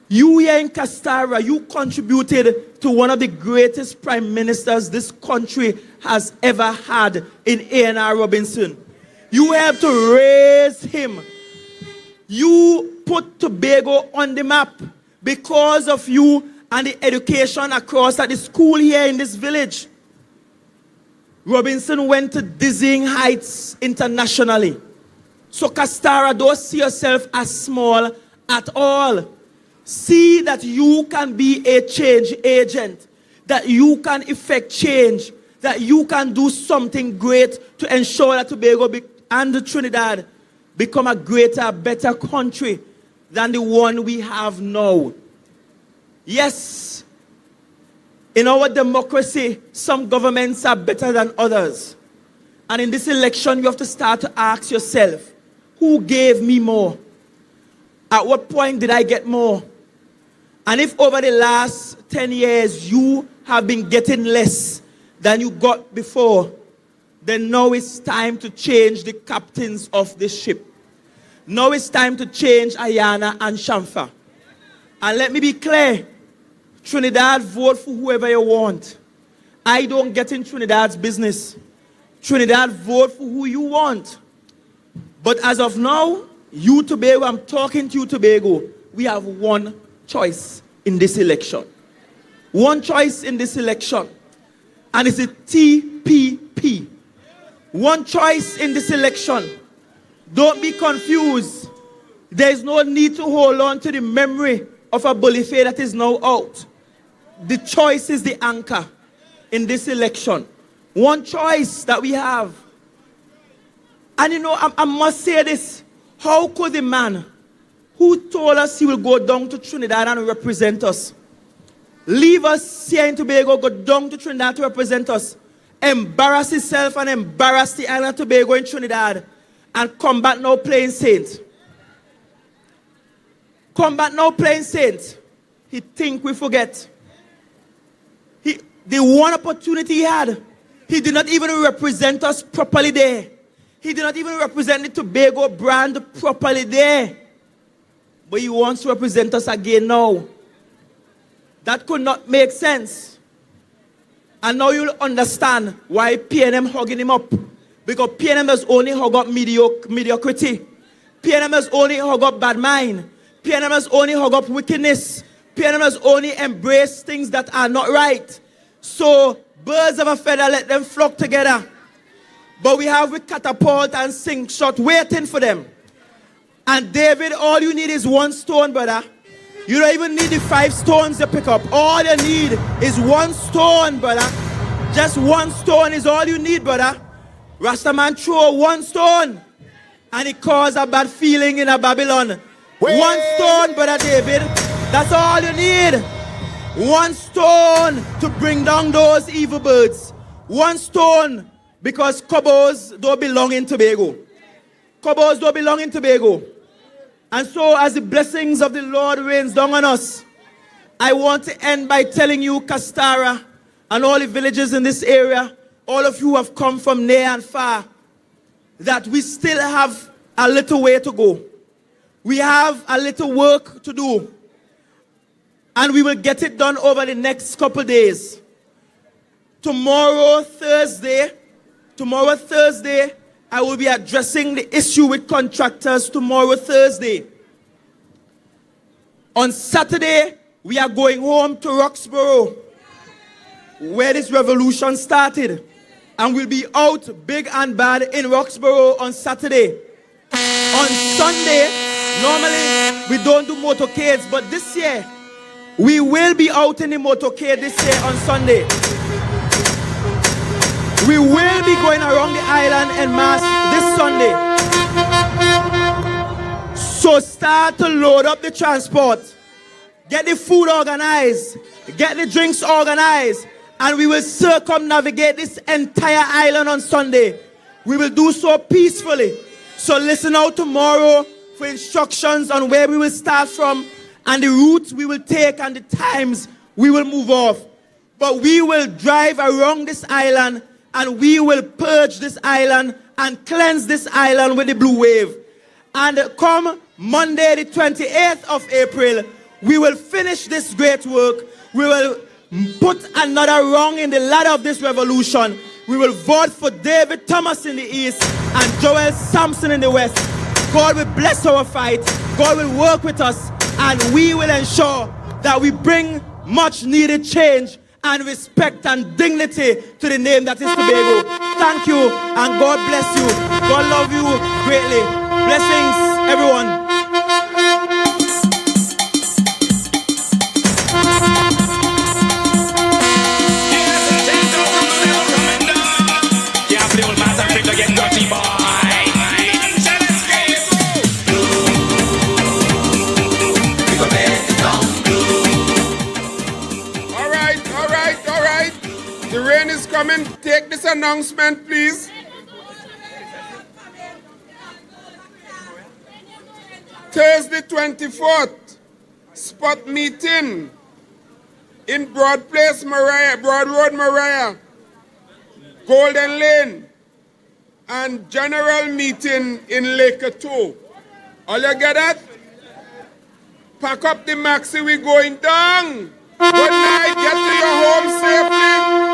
You here in Castara, you contributed to one of the greatest prime ministers this country has ever had in A.N.R. Robinson. You helped to raise him. You put Tobago on the map because of you and the education across at the school here in this village. Robinson went to dizzying heights internationally. So Castara, don't see yourself as small at all. See that you can be a change agent, that you can effect change, that you can do something great to ensure that Tobago and Trinidad become a greater, better country than the one we have now. Yes, in our democracy, some governments are better than others. And in this election, you have to start to ask yourself, who gave me more? At what point did I get more? And if over the last 10 years you have been getting less than you got before, then now it's time to change the captains of this ship. Now it's time to change Ayana and Shamfa. And let me be clear, Trinidad, vote for whoever you want. I don't get in Trinidad's business. Trinidad, vote for who you want. But as of now, you Tobago, I'm talking to you Tobago, we have one choice. in this election. One choice in this election. And it's a TPP. One choice in this election. Don't be confused. There is no need to hold on to the memory of a Bolife that is now out. The choice is the anchor in this election. One choice that we have. And you know, I must say this. How could the man who told us he will go down to Trinidad and represent us, leave us here in Tobago, go down to Trinidad to represent us, embarrass himself and embarrass the island of Tobago in Trinidad, and come back now playing saint? Come back now playing saint. He think we forget. The one opportunity he had, he did not even represent us properly there. He did not even represent the Tobago brand properly there. But he wants to represent us again now. That could not make sense. And now you'll understand why PNM hugging him up. Because PNM has only hug up mediocrity. PNM has only hug up bad mind. PNM has only hug up wickedness. PNM has only embraced things that are not right. So birds of a feather, let them flock together. But we have with catapult and sink shot waiting for them. And David, all you need is one stone, brother. You don't even need the 5 stones to pick up. All you need is one stone, brother. Just one stone is all you need, brother. Rastaman throw one stone and it caused a bad feeling in a Babylon. One stone, brother David. That's all you need. One stone to bring down those evil birds. One stone, because Cobos don't belong in Tobago. Cobos don't belong in Tobago. And so as the blessings of the Lord rains down on us, I want to end by telling you, Castara and all the villages in this area, all of you who have come from near and far, that we still have a little way to go. We have a little work to do. And we will get it done over the next couple days. Tomorrow, Thursday, I will be addressing the issue with contractors tomorrow, Thursday. On Saturday, we are going home to Roxborough, where this revolution started. And we'll be out big and bad in Roxborough on Saturday. On Sunday, normally we don't do motorcades, but this year, we will be out in the motorcade this year on Sunday. We will be going around the island en masse this Sunday. So start to load up the transport. Get the food organized. Get the drinks organized. And we will circumnavigate this entire island on Sunday. We will do so peacefully. So listen out tomorrow for instructions on where we will start from, and the routes we will take and the times we will move off. But we will drive around this island and we will purge this island and cleanse this island with the blue wave. And come Monday the 28th of April, we will finish this great work. We will put another rung in the ladder of this revolution. We will vote for David Thomas in the east and Joel Sampson in the west. God will bless our fight. God will work with us. And we will ensure that we bring much needed change and respect and dignity to the name that is Tobago. Thank you and God bless you. God love you greatly. Blessings, everyone. Come and take this announcement, please. Thursday 24th, spot meeting in Broad Road, Mariah, Golden Lane, and general meeting in Lake 2. All you get that? Pack up the maxi, we going down. Good night, get to your home safely.